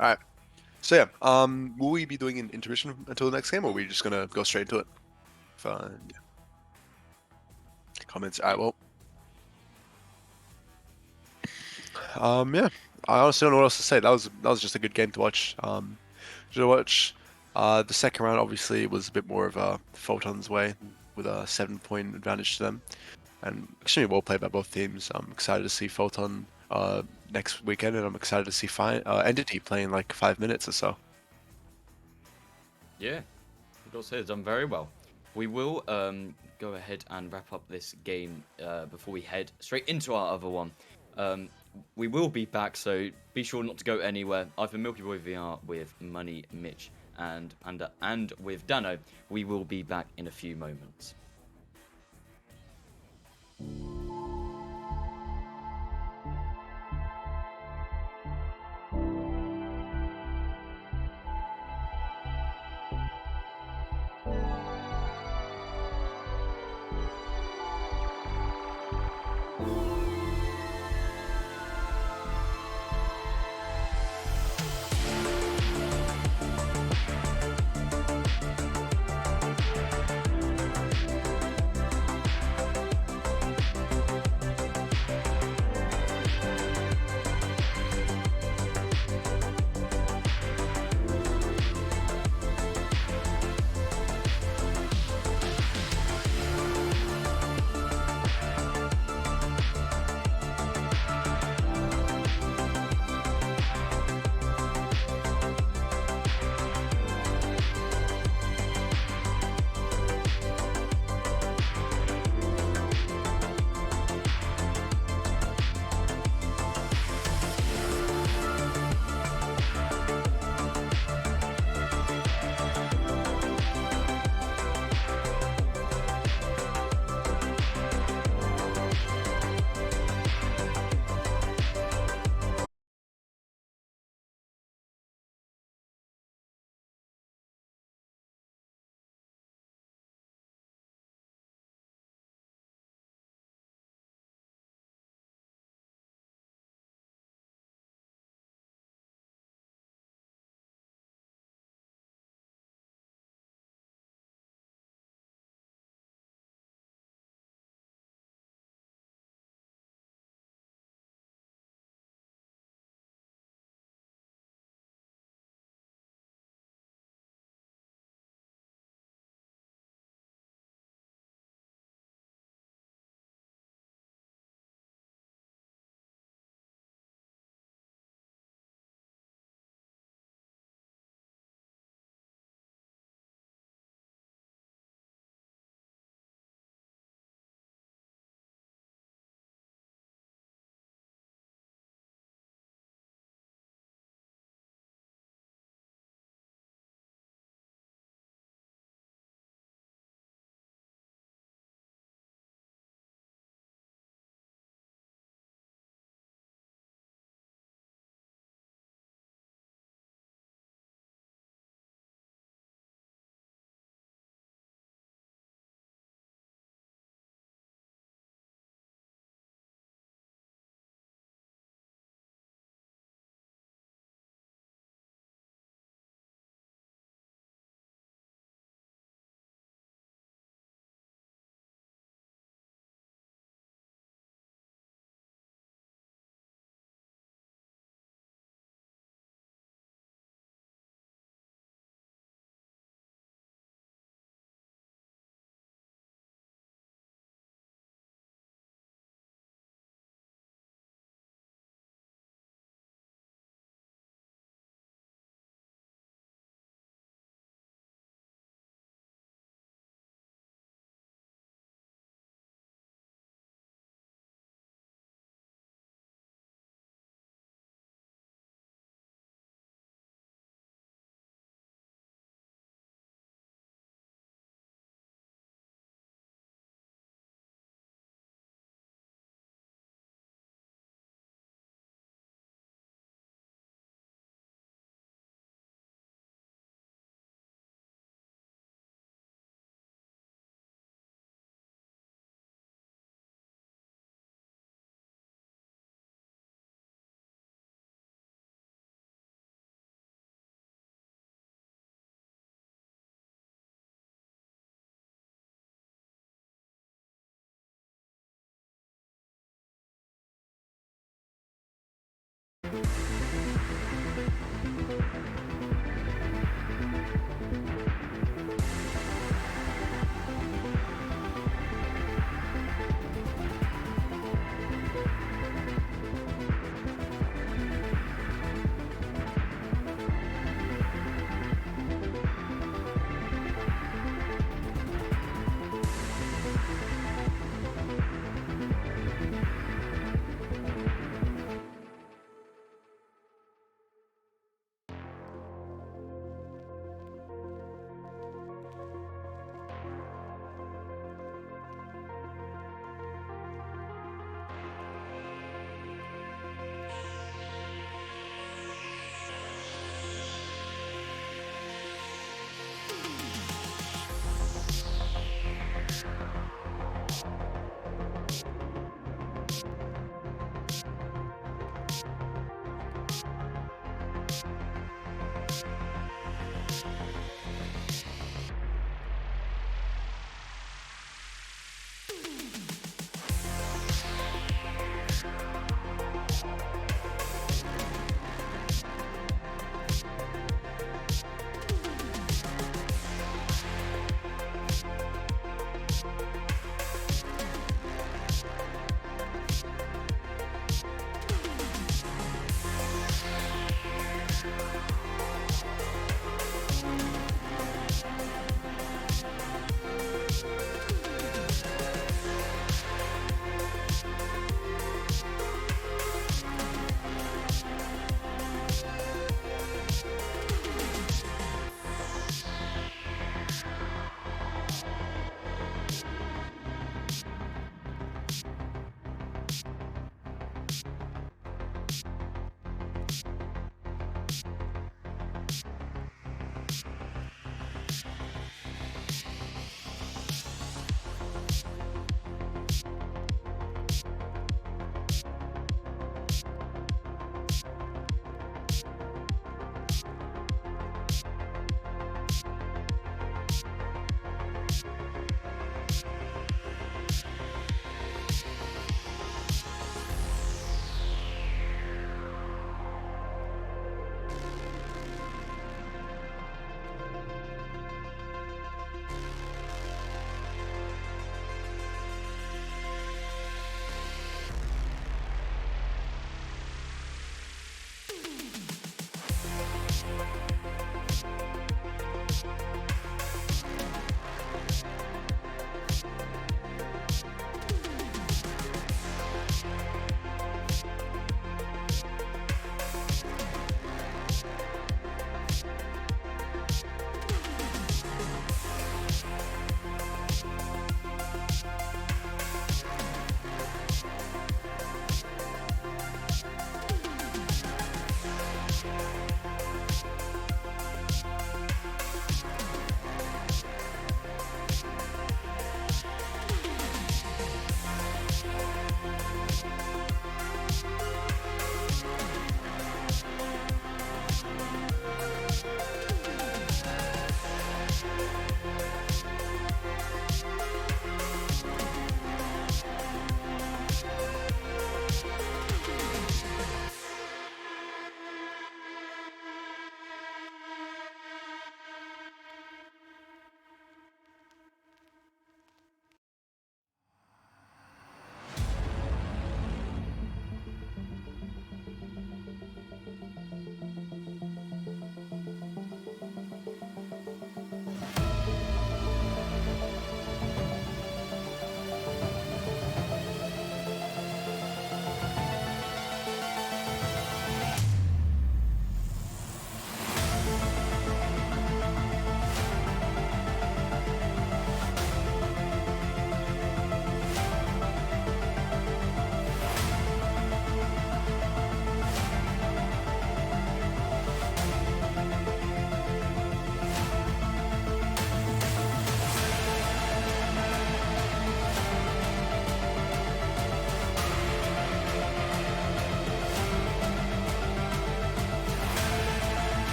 B: Alright. So yeah, will we be doing an intermission until the next game, or are we just gonna go straight into it? Fine. Yeah. Comments. Alright, well. Yeah. I honestly don't know what else to say. That was just a good game to watch. The second round obviously was a bit more of a Photon's way, with a 7-point advantage to them, and extremely well played by both teams. I'm excited to see Photon next weekend, and I'm excited to see Entity playing like 5 minutes or so.
G: Yeah, it also has done very well. We will go ahead and wrap up this game before we head straight into our other one. We will be back, so be sure not to go anywhere. I've been Milky Boy VR with Money, Mitch, and with Dano. We will be back in a few moments.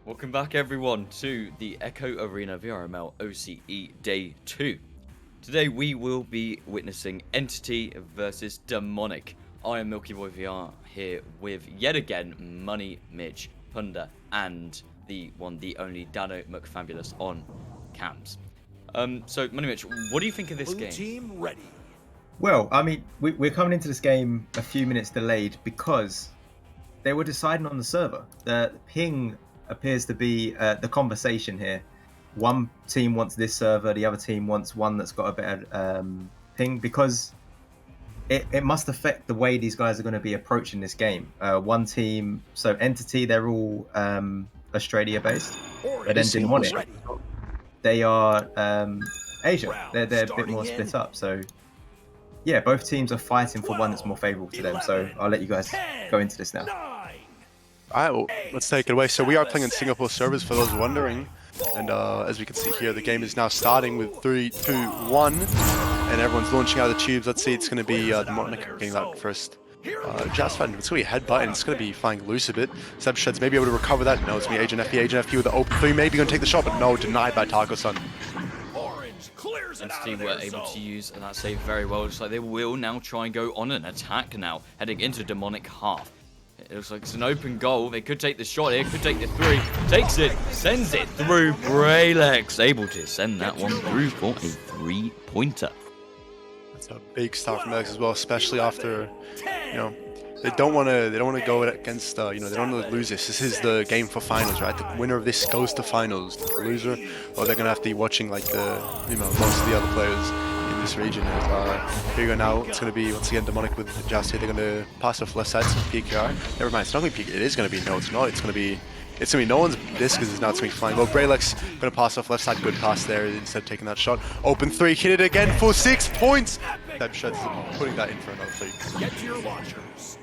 G: Welcome back everyone to the Echo Arena VRML OCE Day 2. Today we will be witnessing Entity versus Demonic. I am Milky Boy VR here with, yet again, Money, Mitch, Punda, and the one, the only Dano McFabulous on cams. So, Money Mitch, what do you think of this game?
C: Team ready.
H: Well, I mean, we're coming into this game a few minutes delayed because they were deciding on the server. The ping appears to be the conversation here. One team wants this server, the other team wants one that's got a better ping, because it must affect the way these guys are going to be approaching this game. One team, so Entity, they're all Australia based, but then Demonic, they are Asia. They're a bit more split up. So yeah, both teams are fighting for one that's more favourable to them. So I'll let you guys go into this now.
B: Alright, well, let's take it away. So we are playing in Singapore servers for those wondering. And as we can see here, the game is now starting with 3, 2, 1. And everyone's launching out of the tubes. Let's see, it's going to be Demonic getting that first. Just fine. It's going to be a headbutt, and it's going to be flying loose a bit. Sebshed's maybe able to recover that. No, it's going to be Agent FP. Agent FP with the open 3, maybe going to take the shot, but no, denied by Taco-san.
G: Entity were able to use that save very well. Looks like they will now try and go on an attack now, heading into Demonic half. It looks like it's an open goal. They could take the shot here, could take the 3. Takes it, sends it through. Braylex able to send that one through for a 3-pointer.
B: That's a big start from Alex as well, especially after, you know, they don't want to go against, you know, they don't want to lose this. This is the game for finals, right? The winner of this goes to finals. The loser, or they're gonna have to be watching like the, you know, most of the other players in this region. Here you go now. It's gonna be once again Demonic with Just here. They're gonna pass off left side to PKR. Never mind. It's not gonna be PK. It is gonna be no. It's not. It's gonna be no one's disc because it's not gonna be flying. Well, Braylex gonna pass off left side. Good pass there instead of taking that shot. Open 3, hit it again for 6 points. Sebshed's putting that in for another 3.
C: Get to your launchers.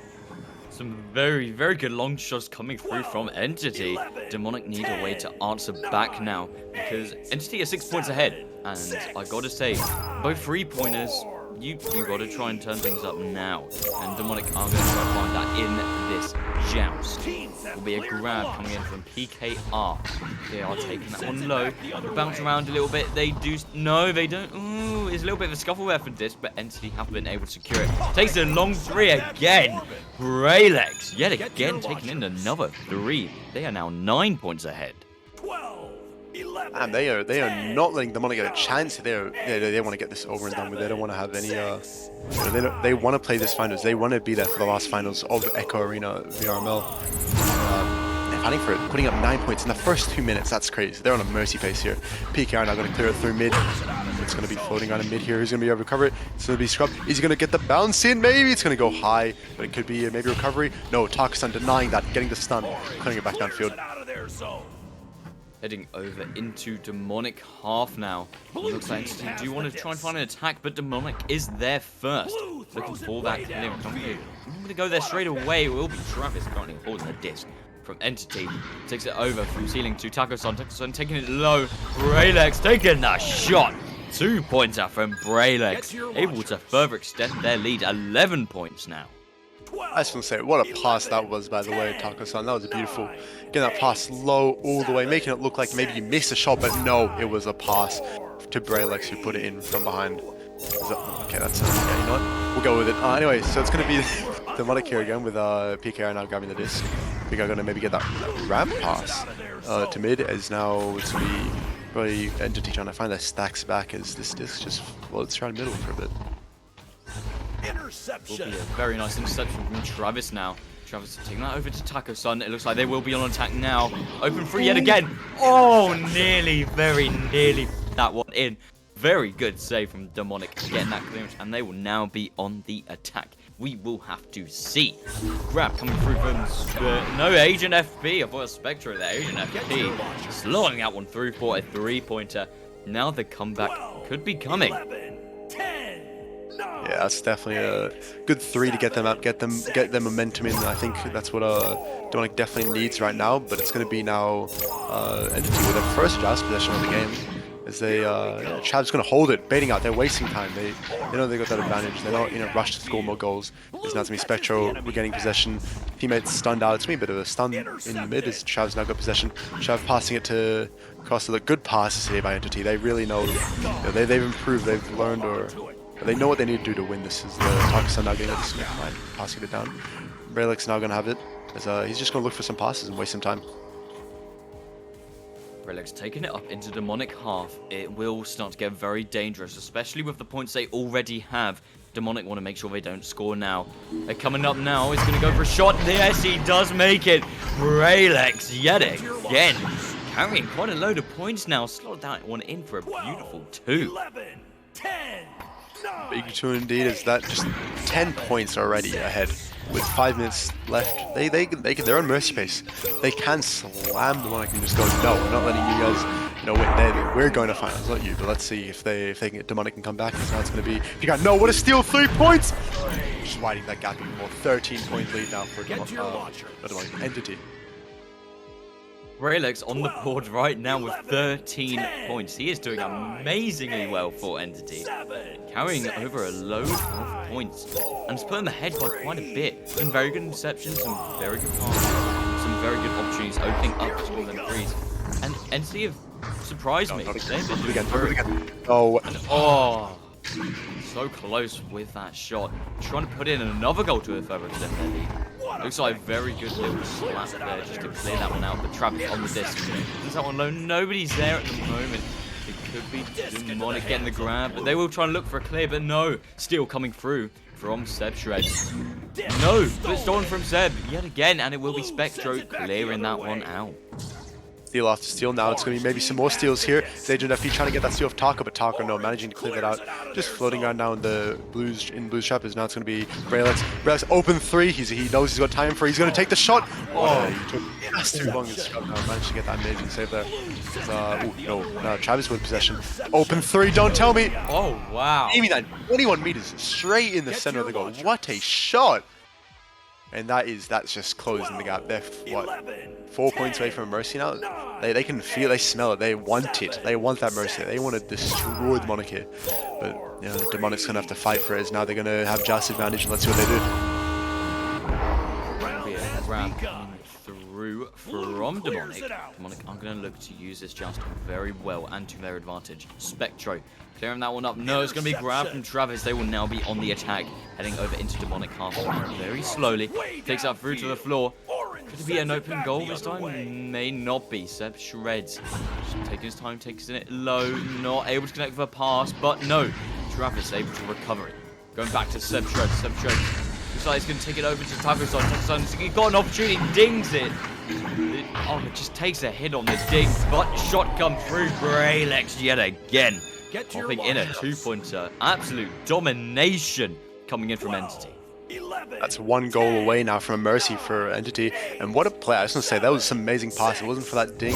G: Some very, very good long shots coming through from Entity. Demonic need a way to answer back now because Entity is 6 points ahead. And I gotta say, both 3-pointers, you gotta try and turn things up now. And Demonic are gonna try and find that in this joust. Will be a grab coming in from PKR. They are taking that one low. Bounce around a little bit. They do. No, they don't. Ooh, it's a little bit of a scuffle there for Disc, but Entity have been able to secure it. Takes a long 3 again. Braylex yet again taking in another 3. They are now 9 points ahead.
C: 12, 11.
B: And they are not letting Demonic get a chance. They want to get this over and done with. They don't want to have any. You know, they want to play this finals. They want to be there for the last finals of Echo Arena VRML. They're fighting for it, putting up 9 points in the first 2 minutes. That's crazy. They're on a mercy pace here. PKR now going to clear it through mid. It's going to be floating around in mid here. Who's going to be able to recover it? It's going to be Scrub. Is he going to get the bounce in? Maybe it's going to go high, but it could be maybe recovery. No, Takusan denying that, getting the stun, clearing it back downfield.
G: Heading over into Demonic half now. Looks like Entity do want to try and find an attack, but Demonic is there first. Looking for that clear. I'm going to go there straight away. It will be Travis currently holding the disc from Entity. Takes it over from ceiling to Taco-san. Taco-san taking it low. Braylex taking that shot. 2-pointer from Braylex. Able to further extend their lead. 11 points now.
B: I just want to say, what a pass that was, by the way, Taco-san. That was beautiful. Getting that pass low all the way, making it look like maybe you missed a shot, but no, it was a pass to Braylex who put it in from behind. Okay, that's okay, you know what? We'll go with it. Anyway, so it's going to be Demonic here again with PKR now grabbing the disc. I think I'm going to maybe get that ramp pass to mid, as now it's going to be probably Entity trying to find their stacks back as this disc just floats around middle for a bit.
G: Will be a very nice interception from Travis now. Travis taking that over to Taco-san. It looks like they will be on attack now. Open free yet again. Oh, nearly, very nearly that one in. Very good save from Demonic getting that clearance, and they will now be on the attack. We will have to see. Grab coming through from no Agent FP. I thought it was Spectre there. Agent FP slowing that one through for a 3-pointer. Now the comeback could be coming.
C: 11, 10, 9,
B: Yeah, that's definitely a good 3 to get them up, get them momentum in. I think that's what Demonic definitely needs right now. But it's going to be now Entity with their first Joust possession of the game. As they, Chav's gonna hold it, baiting out. They're wasting time. They know they got that advantage. They're not in a rush to score more goals. It's now to be Spectro regaining possession. Teammates stunned out. It's gonna be a bit of a stun in the mid as Chav's now got possession. Chav passing it to Costa. The good passes here by Entity. They really know. They've improved. They've learned, or they know what they need to do to win. This is the Takusan now getting this line, passing it down. Braylex now gonna have it. As he's just gonna look for some passes and waste some time.
G: Braylex taking it up into Demonic half. It will start to get very dangerous, especially with the points they already have. Demonic want to make sure they don't score now. They're coming up now. He's going to go for a shot. Yes, he does make it. Braylex yet again. Carrying quite a load of points now. Slot that one in for a beautiful 2.
C: 11, 10, 9,
B: Big 2 indeed. Is that just 10 points already ahead with 5 minutes left? They're on mercy pace. They can slam Demonic and just go, no, we're not letting you guys, win. We're going to finals, not you. But let's see if they can get Demonic can come back. So now it's going to be, you got no, what a steal, 3 points. Just widening that gap even more. 13-point lead now for Demonic Entity.
G: Braylex on the board right now with 13 points. He is doing amazingly well for Entity. Carrying over a load of points. And it's put him ahead by quite a bit. Some very good interceptions, some very good passes, some very good opportunities opening up some of them threes. And Entity have surprised me. They've been doing very
B: Oh,
G: oh, so close with that shot. Trying to put in another goal to a further extent their lead. Looks like a very good little slap there just to clear that one out. But Travis on the disc. Does that one low? Nobody's there at the moment. It could be Demonic getting the grab, but they will try and look for a clear, but no. Steal coming through from Seb Shreds. No, but it's stolen from Seb yet again, and it will be Spectro clearing that one out.
B: Steal after steal. Now it's going to be maybe some more steals here. Agent FP trying to get that steal off Taco, but Taco no, managing to clear that out. Just floating around now in the Blues trap is now it's going to be Braylex. Braylex open 3. He knows he's got time for it. He's going to take the shot. Oh, he took that's too long. His shot now managed to get that amazing save there. No, Travis with possession. Open 3. Don't tell me.
G: Oh wow!
B: Aiming that 21 meters straight in the center of the goal. What a shot! And that's just closing the gap. They're what, 4 points away from Mercy now. They can feel, they smell it. They want it. They want that Mercy. They want to destroy Demonic here. But Demonic's gonna have to fight for it. Now they're gonna have just advantage, and let's see what they do.
G: Grab through from Demonic. Demonic are gonna look to use this just very well and to their advantage. Spectro clearing that one up. No, it's going to be grabbed from Travis. They will now be on the attack, heading over into Demonic half very slowly. Takes that through to the floor. Could it be an open goal this time? May not be. Seb Shreds just taking his time, takes it low, not able to connect with a pass, but no. Travis able to recover it. Going back to Seb Shreds. Seb Shreds looks like he's going to take it over to Takusan. Takusan, he's got an opportunity, dings it. It just takes a hit on the ding, but shot come through. Braylex yet again. Popping in a 2-pointer. Absolute domination coming in from Entity.
B: That's 1 goal away now from a Mercy for Entity. And what a play. I was going to say, that was some amazing pass. If it wasn't for that ding,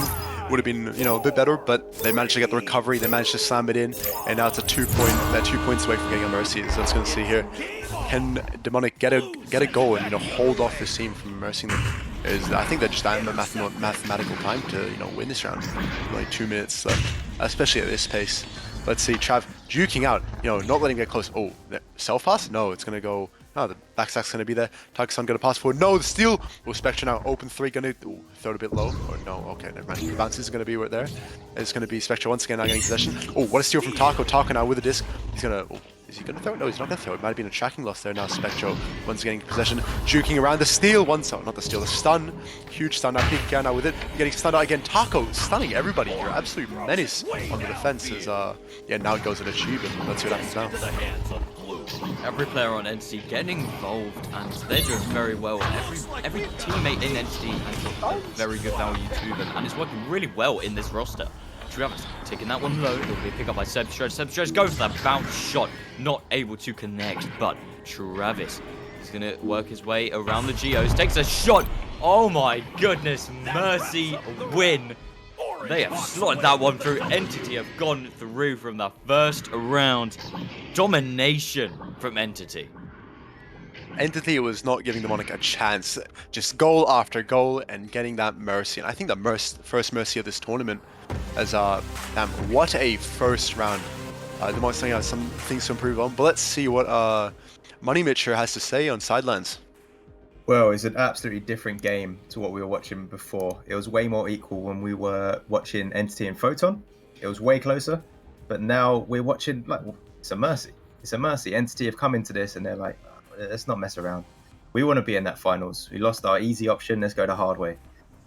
B: would have been, a bit better, but they managed to get the recovery. They managed to slam it in. And now it's a 2-point. They're 2 points away from getting a Mercy. So let's going to see here. Can Demonic get a goal and, hold off this team from mercying them? I think they're just at a mathematical time to, win this round. Like 2 minutes left, especially at this pace. Let's see, Trav juking out, not letting him get close. Oh, self-pass? No, it's going to go... Oh, the backstack's going to be there. Takusan going to pass forward. No, the steal! Oh, Spectre now, open 3, going to throw it a bit low. Or no, okay, never mind. The bounce is going to be right there. It's going to be Spectre once again now getting possession. Oh, what a steal from Taco. Taco now with a disc. He's going to... Is he going to throw it? No, he's not going to throw it. Might have been a tracking loss there now. Spectro once getting possession. Juking around the steal. Not the steal, the stun. Huge stun now. Peeking out now with it. Getting stunned out again. Taco stunning everybody. You're absolute menace on the defense. As, now it goes at Achieve. And let's see what happens now.
G: Every player on Entity getting involved, and they're doing very well. Every teammate in Entity has a very good value to them, and it's working really well in this roster. Travis taking that one low. It'll be a pick up by Seb Shreds. Seb Shreds goes for that bounce shot. Not able to connect, but Travis is going to work his way around the Geos. Takes a shot. Oh my goodness. Mercy win. They have slotted that one through. Entity have gone through from the first round. Domination from Entity.
B: Entity was not giving Demonic a chance. Just goal after goal and getting that mercy. And I think the first mercy of this tournament as damn, what a first round. Demonic saying has some things to improve on, but let's see what Money Mitcher has to say on Sidelines.
H: Well, it's an absolutely different game to what we were watching before. It was way more equal when we were watching Entity and Photon. It was way closer, but now we're watching, like, it's a mercy. It's a mercy. Entity have come into this and they're like, let's not mess around. We want to be in that finals. We lost our easy option. Let's go the hard way.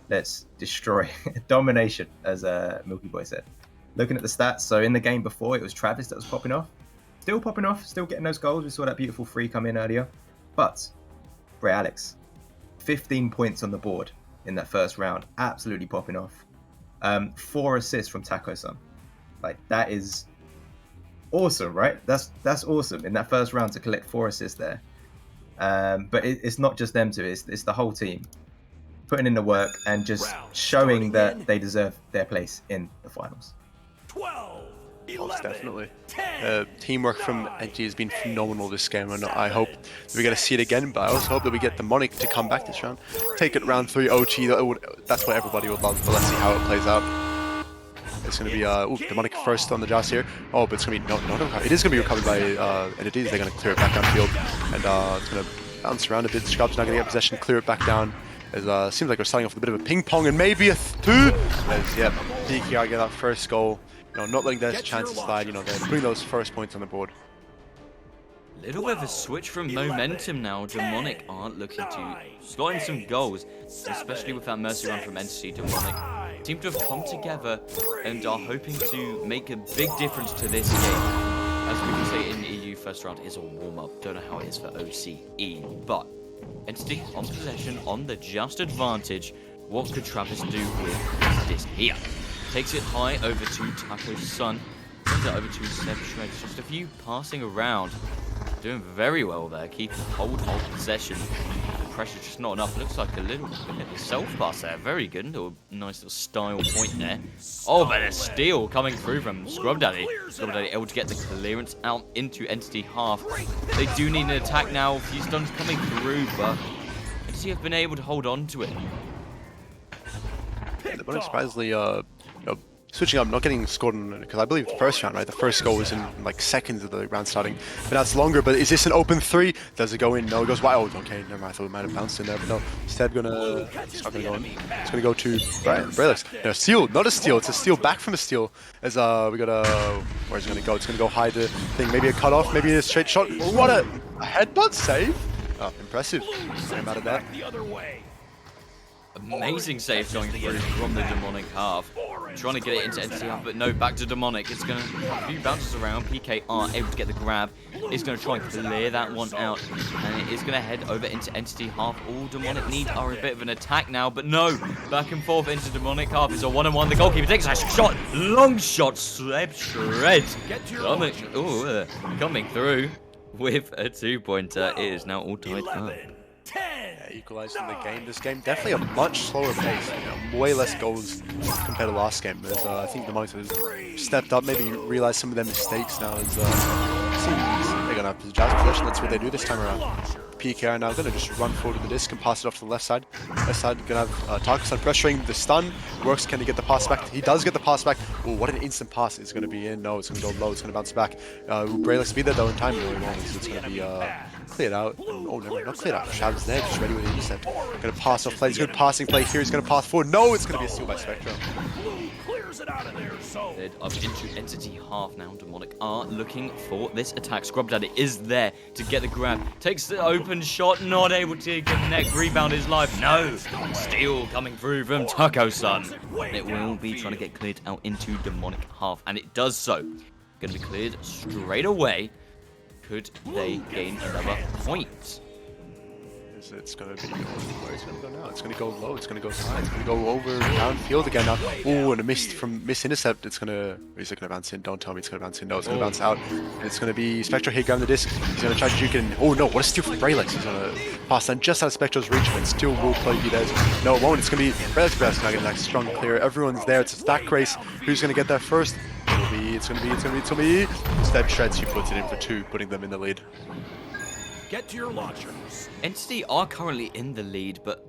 H: Let's destroy domination, as Milky Boy said. Looking at the stats, so in the game before, it was Travis that was popping off. Still popping off, still getting those goals. We saw that beautiful free come in earlier. But Bray Alex, 15 points on the board in that first round. Absolutely popping off. 4 assists from Taco-san. Like, that is awesome, right? That's awesome in that first round to collect 4 assists there. But it's not just them two, it's the whole team putting in the work and just showing that they deserve their place in the finals.
C: 12, 11,
B: Most definitely.
C: 10,
B: Teamwork from Entity has been phenomenal this game, and I hope that we get to see it again, but I also hope that we get Demonic to come back this round. Take it round 3 OT, that's what everybody would love, but let's see how it plays out. It's going to be Demonic first on the joust here. Oh, but it's going to be no. It is going to be recovered by Entities. They're going to clear it back downfield, and it's going to bounce around a bit. Scrub's not going to get possession, clear it back down. As seems like we're starting off with a bit of a ping pong and maybe a 2. As yeah, PKR get that first goal. Not letting their chances slide. They're putting those first points on the board.
G: Little bit of a switch from momentum now. Demonic aren't looking to slot in some goals, especially with that mercy run from Entity. Demonic seem to have come together and are hoping to make a big difference to this game. As we can say in the EU, first round is a warm-up. Don't know how it is for OCE, but Entity on possession, on the just advantage. What could Travis do with this here? Takes it high over to Taco-san. Sends it over to Seb Shreds. Just a few passing around. Doing very well there. Keeping hold of possession. The pressure's just not enough. Looks like a little bit of a self-pass there. Very good. Nice little style point there. Oh, but a steal coming through from Scrub Daddy. Scrub Daddy able to get the clearance out into Entity half. They do need an attack now. A few stuns coming through, but Entity have been able to hold on to it.
B: The Demonic surprisingly, switching up, not getting scored on, because I believe the first round, right? The first goal was in like seconds of the round starting, but that's longer. But is this an open 3? Does it go in? No, it goes wide. Oh, okay, never mind. I thought it might have bounced in there, but no. Instead, it's not gonna go in. It's gonna go to Braylix. No, steal, not a steal. It's a steal back from a steal. As we got a, where's it gonna go? It's gonna go high to thing. Maybe a cutoff. Maybe a straight shot. What a headbutt save! Oh, impressive. I'm out of that.
G: Amazing save going through from the Demonic half. Trying to get it into Entity half, but no, back to Demonic. It's going to have a few bounces around. PKR able to get the grab. It's going to try and clear that one out. And it is going to head over into Entity half. All Demonic need are a bit of an attack now, but no. Back and forth into Demonic half. It's a 1-on-1. The goalkeeper takes a shot. Long shot. Seb Shreds. Coming through with a 2-pointer. It is now all tied up.
B: Equalizing the game. This game definitely a much slower pace. Way less goals compared to last game. As I think the Monks have stepped up, maybe realized some of their mistakes now. As they're gonna have to jazz possession. That's what they do this time around. PKR now gonna just run forward to the disc and pass it off to the left side. Left side gonna have Taco-san pressuring the stun. Works, can he get the pass back? He does get the pass back. Oh, what an instant pass it's gonna be in. No, it's gonna go low. It's gonna bounce back. Braylix be there though in time. Really won't. So it's gonna be cleared out. Oh, never, not cleared out. Shab's there, just ready with the intercept. Gonna pass off play. It's a good passing play here. He's gonna pass forward. No, it's gonna be a steal by Spectrum.
G: Led up into Entity half now. Demonic are looking for this attack. Scrub Daddy is there to get the grab. Takes the open shot, not able to connect. Rebound is live. No. Steal coming through from Taco-san. It will be trying to get cleared out into Demonic half, and it does so. Going to be cleared straight away. Could they gain another point?
B: It's going to be, where it's going to go now? It's going to go low, it's going to go high, it's going to go over downfield again now. Oh, and a miss intercept. It's going to, is it going to bounce in? Don't tell me it's going to bounce in. No, it's going to bounce out. It's going to be Spectral here grabbing the disc. He's going to try to juke it in. Oh no, what a steal from Braylix. He's going to pass down just out of Spectral's reach, but still will play be there. No, it won't. It's going to be Braylix best. Not getting that strong clear. Everyone's there. It's a stack race. Who's going to get there first? It's going to be Seb Shreds who puts it in for 2, putting them in the lead.
C: Get to your launchers.
G: Entity are currently in the lead, but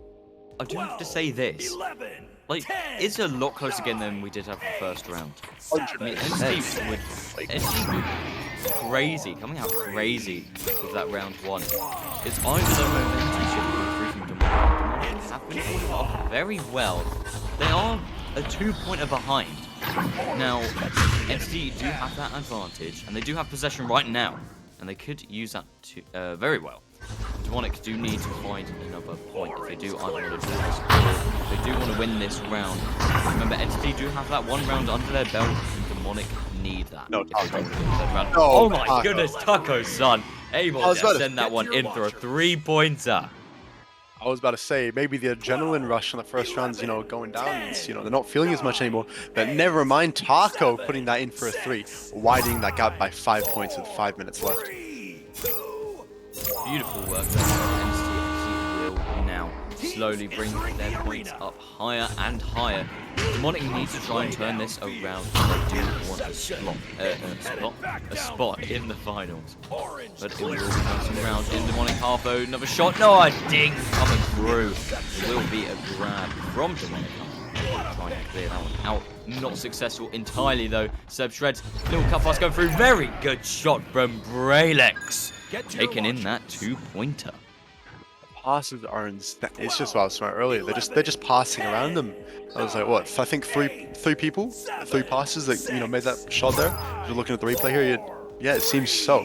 G: I do have to say this.
C: 11.
G: Like,
C: 10,
G: it's a lot closer again than we did have the first round. I mean, Entity would crazy, coming out crazy with that round 1. It's either the momentum shift coming through from Demonic have been holding up very well. They are a 2-pointer behind. Now, Entity do have that advantage, and they do have possession right now, and they could use that very well. Demonic do need to find another point if they do either want to draw this or if they do want to win this round. Remember, Entity do have that 1 round under their belt, and Demonic need that.
B: No,
G: if they don't want to win the 3rd round.
B: No,
G: Oh my
B: Taco.
G: goodness, Taco-san able to send that one in for a 3-pointer.
B: I was about to say, maybe the adrenaline rush in the first round's, you know, going down. It's, you know, they're not feeling as much anymore. But never mind Taco putting that in for a 3, widening that gap by 5 points with 5 minutes left.
G: Beautiful work there. NC will now slowly bring their points up higher and higher. Demonic needs to try and turn this around if they do want a spot in the finals. But it will be bouncing around in Demonic half though. Another shot. No, a ding coming through. It will be a grab from Demonic. Trying to clear that one out. Not successful entirely though. Seb Shreds, little cut pass going through. Very good shot from Bralex. Taking in that 2-pointer.
B: Passes aren't. It's just what I was saying earlier. They're just passing around them. I was like, what? I think three people, 3 passes that made that shot there. If you're looking at the replay here, yeah, it seems so.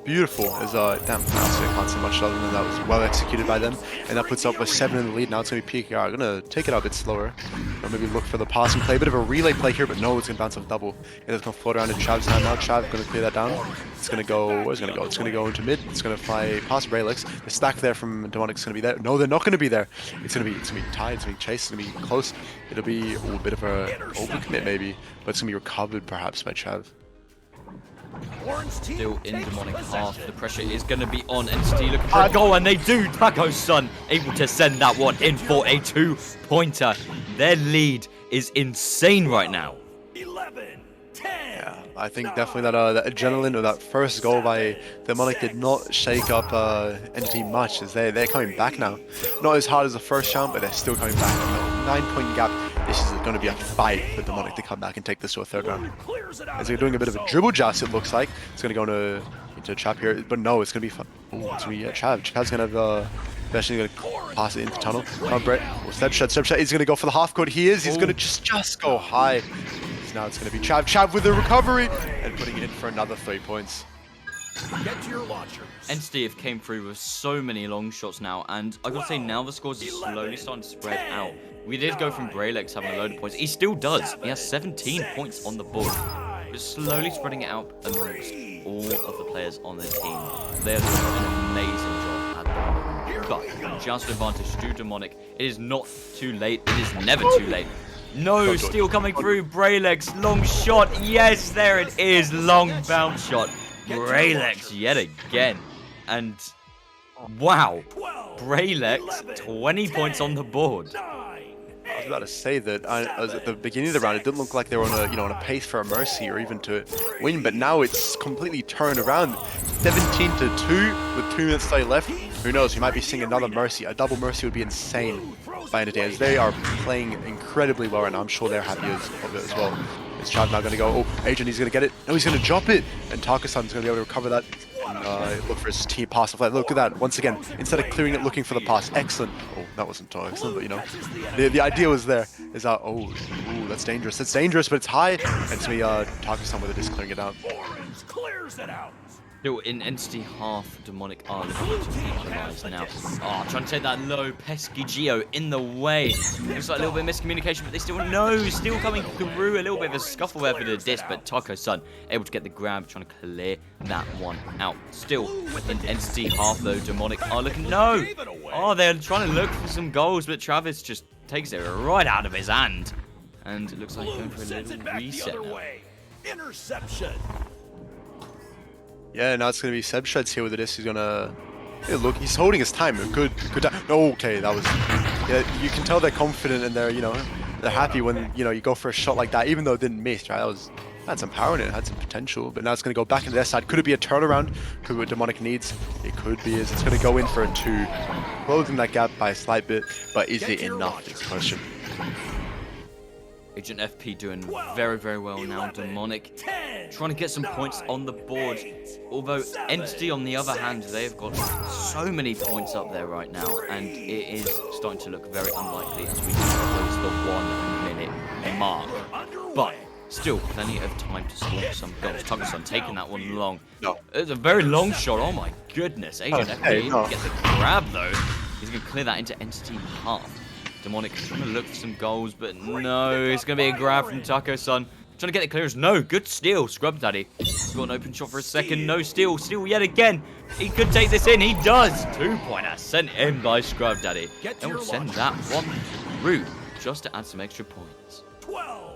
B: Beautiful. As damn, honestly, I can't say much other than that was well executed by them, and that puts up with 7 in the lead. Now it's gonna be PKR. I'm gonna take it out a bit slower, or maybe look for the passing play. A bit of a relay play here, but no, it's gonna bounce off double. And it's gonna float around in Chav's hand now. Chav gonna clear that down. It's gonna go. Where's it gonna go? It's gonna go into mid. It's gonna fly past Bralex. The stack there from Demonic's gonna be there. No, they're not gonna be there. It's gonna be tied. It's gonna be chased. It's gonna be close. It'll be a bit of a overcommit maybe, but it's gonna be recovered perhaps by Chav.
G: Still in Demonic half. The pressure is going to be on Entity looking for a goal, and they do. Taco-san able to send that one in for a 2-pointer. Their lead is insane right now.
C: 11, 10.
B: Yeah, I think definitely that adrenaline or that first goal by Demonic did not shake up Entity much, as they're coming back now. Not as hard as the first round, but they're still coming back. 9-point gap. This is going to be a fight for Demonic to come back and take this to a 3rd round. As they're doing a bit of a dribble joust, it looks like. It's going to go into Chav here, but no, it's going to be fun. Ooh, it's going to be Chav. Chav's going to have eventually going to pass it into tunnel. Brett, Stepshot is going to go for the half court. He is. He's going to just go high. Now it's going to be Chav. Chav with the recovery and putting it in for another 3 points.
C: Get to your launchers.
G: Entity have came through with so many long shots now, and I gotta say now the scores are slowly starting to spread out. We did go from Bralex having a load of points. He still does. He has 17 points on the board. But slowly spreading it out amongst all of the players on their team. They're doing an amazing job at the moment. But just advantage to Demonic. It is not too late. It is never too late. No, steal coming through. Bralex, long shot. Yes, there it is. Long bounce shot. Bralex yet again. And wow, Bralex, 20 points on the board.
B: I was about to say that at the beginning of the round, it didn't look like they were on a pace for a mercy or even to win, but now it's completely turned around. 17-2 with 2 minutes left. Who knows? We might be seeing another mercy. A double mercy would be insane by any day, as they are playing incredibly well right now. I'm sure they're happy of it as well. Is Chav now going to go? Oh, Adrian, he's going to get it. No, he's going to drop it, and Taco-san's going to be able to recover that. Look for his team pass. Look at that. Once again, instead of clearing it, looking for the pass. Excellent. Oh, that wasn't too excellent, but the idea was there. Is that, ooh, that's dangerous. That's dangerous, but it's high. And it's me, Taco-san with it, just clearing it out.
C: Clears it out.
G: Still in Entity half, Demonic are looking to equalize now. Oh, trying to take that low, pesky Geo in the way. Looks like a little bit of miscommunication, but they still know. Still coming through, a little bit of a scuffle there for the disc, but Taco-san able to get the grab, trying to clear that one out. Still in Entity half though, Demonic are looking, no! Oh, they're trying to look for some goals, but Travis just takes it right out of his hand. And it looks like going for a little reset now.
C: Interception.
B: Yeah, now it's going to be Seb Shreds here with the disc. He's going to... Hey, look, he's holding his time. Good time. No, okay, that was... Yeah, you can tell they're confident and they're, they're happy when, you go for a shot like that, even though it didn't miss, right? That was had some power in it, had some potential, but now it's going to go back into their side. Could it be a turnaround? Could be what Demonic needs? It could be, as it's going to go in for a 2. Closing that gap by a slight bit, but is it enough is the question.
G: Agent FP doing very, very well now. Demonic trying to get some points on the board. Although Entity, on the other hand, they've got so many points up there right now, and it is starting to look very unlikely as we close the 1 minute mark. But still, plenty of time to score some goals. Tuckerson taking that one long.
B: No.
G: It's a very long shot. Oh my goodness. Agent FP gets a grab though. He's going to clear that into Entity half. Demonic trying to look for some goals, but no, it's going to be a grab from Taco-san. Trying to get the clearance. No, good steal. Scrub Daddy. Got an open shot for a second. No steal. Steal yet again. He could take this in. He does. 2-pointer sent in by Scrub Daddy. And we'll send that one through just to add some extra points.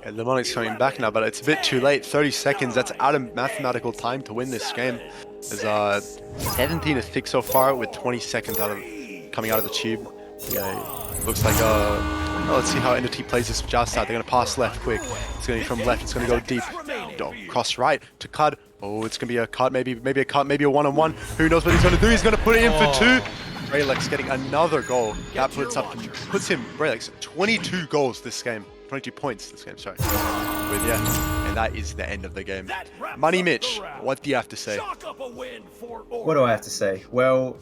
B: And Demonic's coming back now, but it's a bit too late. 30 seconds. That's out of mathematical time to win this game. There's 17-6 so far with 20 seconds coming out of the tube. Yeah. Looks like, let's see how Entity plays this just out. They're going to pass left quick. It's going to be from left. It's going to go deep. Cross right to Cud. Oh, it's going to be a cut, maybe a cut, maybe a one-on-one. Who knows what he's going to do? He's going to put it in for 2. Braylex getting another goal. That puts him, Braylex, 22 goals this game. 22 points this game, sorry. And that is the end of the game. Money Mitch, what do you have to say?
H: What do I have to say? Well,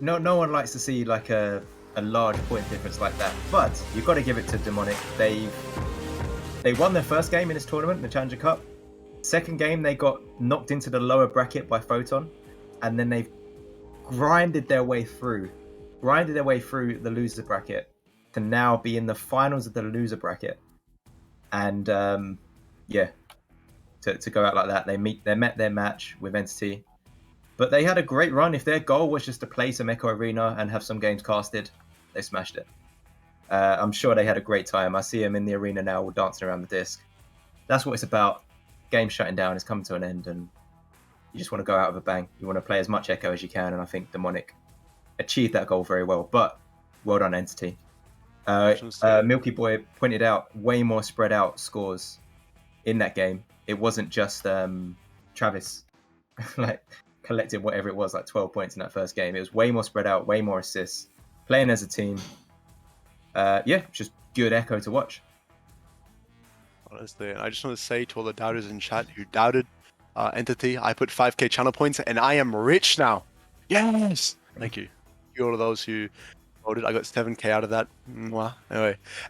H: no one likes to see like a large point difference like that, but you've got to give it to Demonic. They won their first game in this tournament, the Challenger Cup. Second game, they got knocked into the lower bracket by Photon, and then they've grinded their way through the loser bracket to now be in the finals of the loser bracket. And to go out like that, they met their match with Entity. But they had a great run. If their goal was just to play some Echo Arena and have some games casted, they smashed it. I'm sure they had a great time. I see them in the arena now, all dancing around the disc. That's what it's about. Game shutting down is coming to an end, and you just want to go out with a bang. You want to play as much Echo as you can, and I think Demonic achieved that goal very well. But well done, Entity. Milky Boy pointed out way more spread out scores in that game. It wasn't just Travis like collected whatever it was, like 12 points in that first game. It was way more spread out, way more assists, playing as a team. Just good Echo to watch.
B: Honestly, I just want to say to all the doubters in chat who doubted Entity, I put 5k channel points and I am rich now. Yes! Thank you. All of those who voted, I got 7k out of that. Mwah.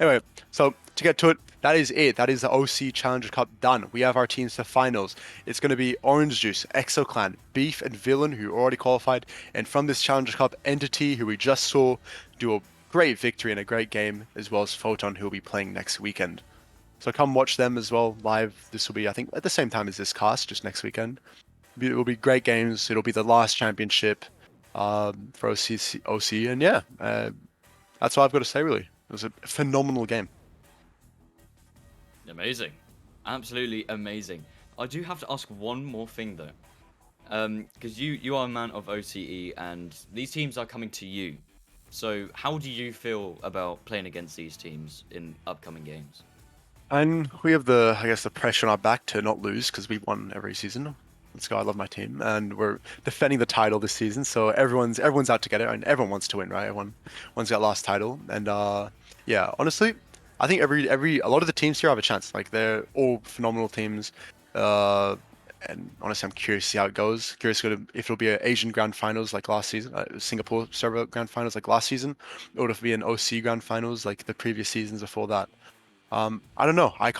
B: Anyway, so to get to it, that is it. That is the OC Challenger Cup done. We have our teams to finals. It's going to be Orange Juice, ExoClan, Beef, and Villain, who already qualified. And from this Challenger Cup, Entity, who we just saw do a great victory and a great game, as well as Photon, who will be playing next weekend. So come watch them as well live. This will be, I think, at the same time as this cast, just next weekend. It will be great games. It'll be the last championship for OC, and that's all I've got to say, really. It was a phenomenal game.
G: Amazing. Absolutely amazing. I do have to ask one more thing, though. Because you are a man of OCE, and these teams are coming to you. So how do you feel about playing against these teams in upcoming games?
B: And we have the pressure on our back to not lose, because we've won every season. Let's go, I love my team. And we're defending the title this season, so everyone's out to get it, and everyone wants to win, right? Everyone's got last title. And honestly, I think a lot of the teams here have a chance. Like, they're all phenomenal teams. And honestly, I'm curious to see how it goes. Curious if it'll be an Asian Grand Finals like last season, Singapore server Grand Finals like last season, or if it'll be an OC Grand Finals like the previous seasons before that. I don't know. I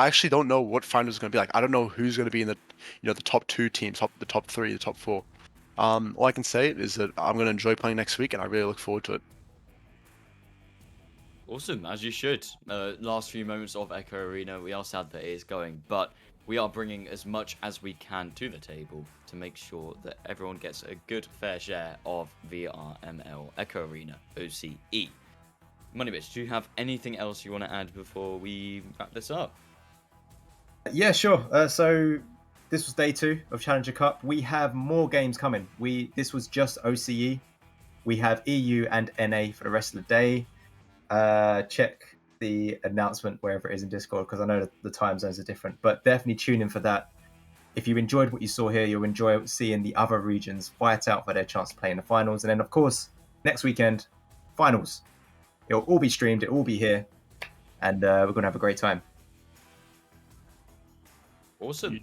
B: actually don't know what finals is going to be like. I don't know who's going to be in the top 2 teams, the top 3, the top 4. All I can say is that I'm going to enjoy playing next week, and I really look forward to it.
G: Awesome, as you should. Last few moments of Echo Arena, we are sad that it is going, but we are bringing as much as we can to the table to make sure that everyone gets a good fair share of VRML Echo Arena OCE. Moneybitch, do you have anything else you want to add before we wrap this up?
H: Yeah, sure. So this was day 2 of Challenger Cup. We have more games coming. This was just OCE. We have EU and NA for the rest of the day. Check the announcement wherever it is in Discord, because I know that the time zones are different. But definitely tune in for that. If you enjoyed what you saw here, you'll enjoy seeing the other regions fight out for their chance to play in the finals. And then, of course, next weekend, finals. It'll all be streamed. It'll all be here. And we're going to have a great time.
G: Awesome.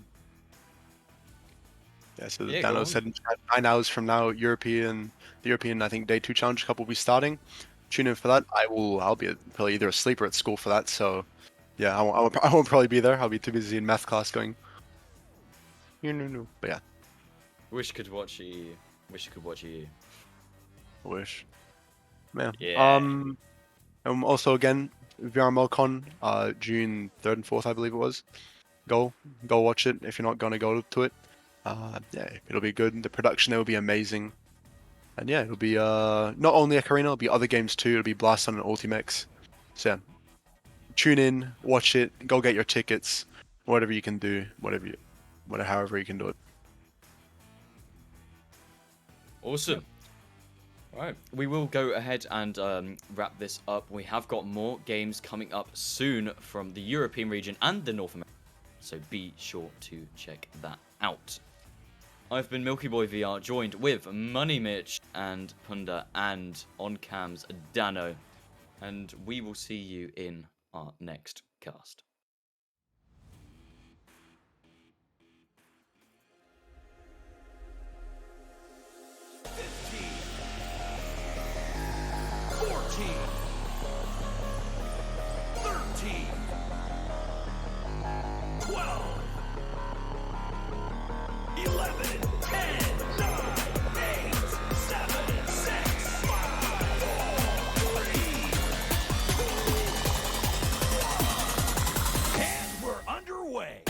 B: Yeah, so
G: Yeah,
B: Dano
G: go
B: said in chat, 9 hours from now, the European, I think, Day 2 Challenge Cup will be starting. Tune in for that. I'll be probably either asleep or at school for that, so yeah, I won't probably be there. I'll be too busy in math class going, no. But yeah,
G: Wish you could watch you. Wish you could watch you.
B: I wish. Man.
G: Yeah.
B: Also, again, VRML Con, June 3rd and 4th, I believe it was. Go watch it if you're not going to go to it. Yeah, it'll be good. The production there will be amazing. And yeah, it'll be not only Echo Arena, it'll be other games too. It'll be Blast on and Ultimex. So yeah, tune in, watch it, go get your tickets, whatever you can do, however you can do it.
G: Awesome. Alright, we will go ahead and wrap this up. We have got more games coming up soon from the European region and the North America, so be sure to check that out. I've been Milky Boy VR, joined with Money Mitch and Punda and on cams Dano, and we will see you in our next cast.
C: 14, 13, 12, 11, 10, 9, 8, 7, 6, 5, 4, 3, 2, 1. And we're underway.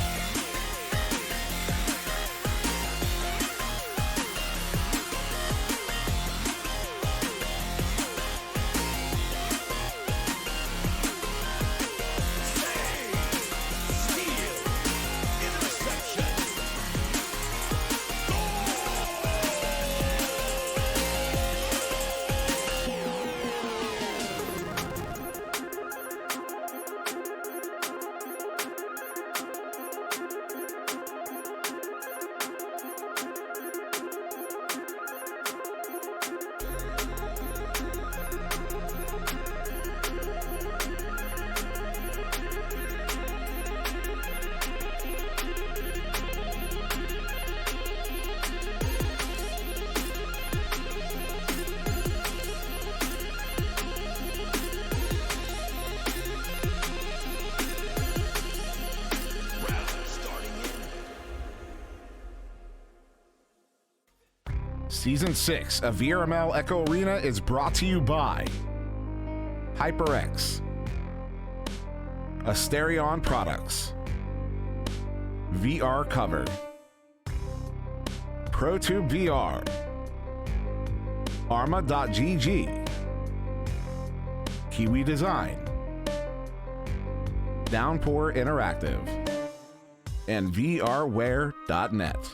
I: Season 6 of VRML Echo Arena is brought to you by HyperX, Asterion Products, VR Covered, ProTube VR, Arma.gg, Kiwi Design, Downpour Interactive, and VRware.net.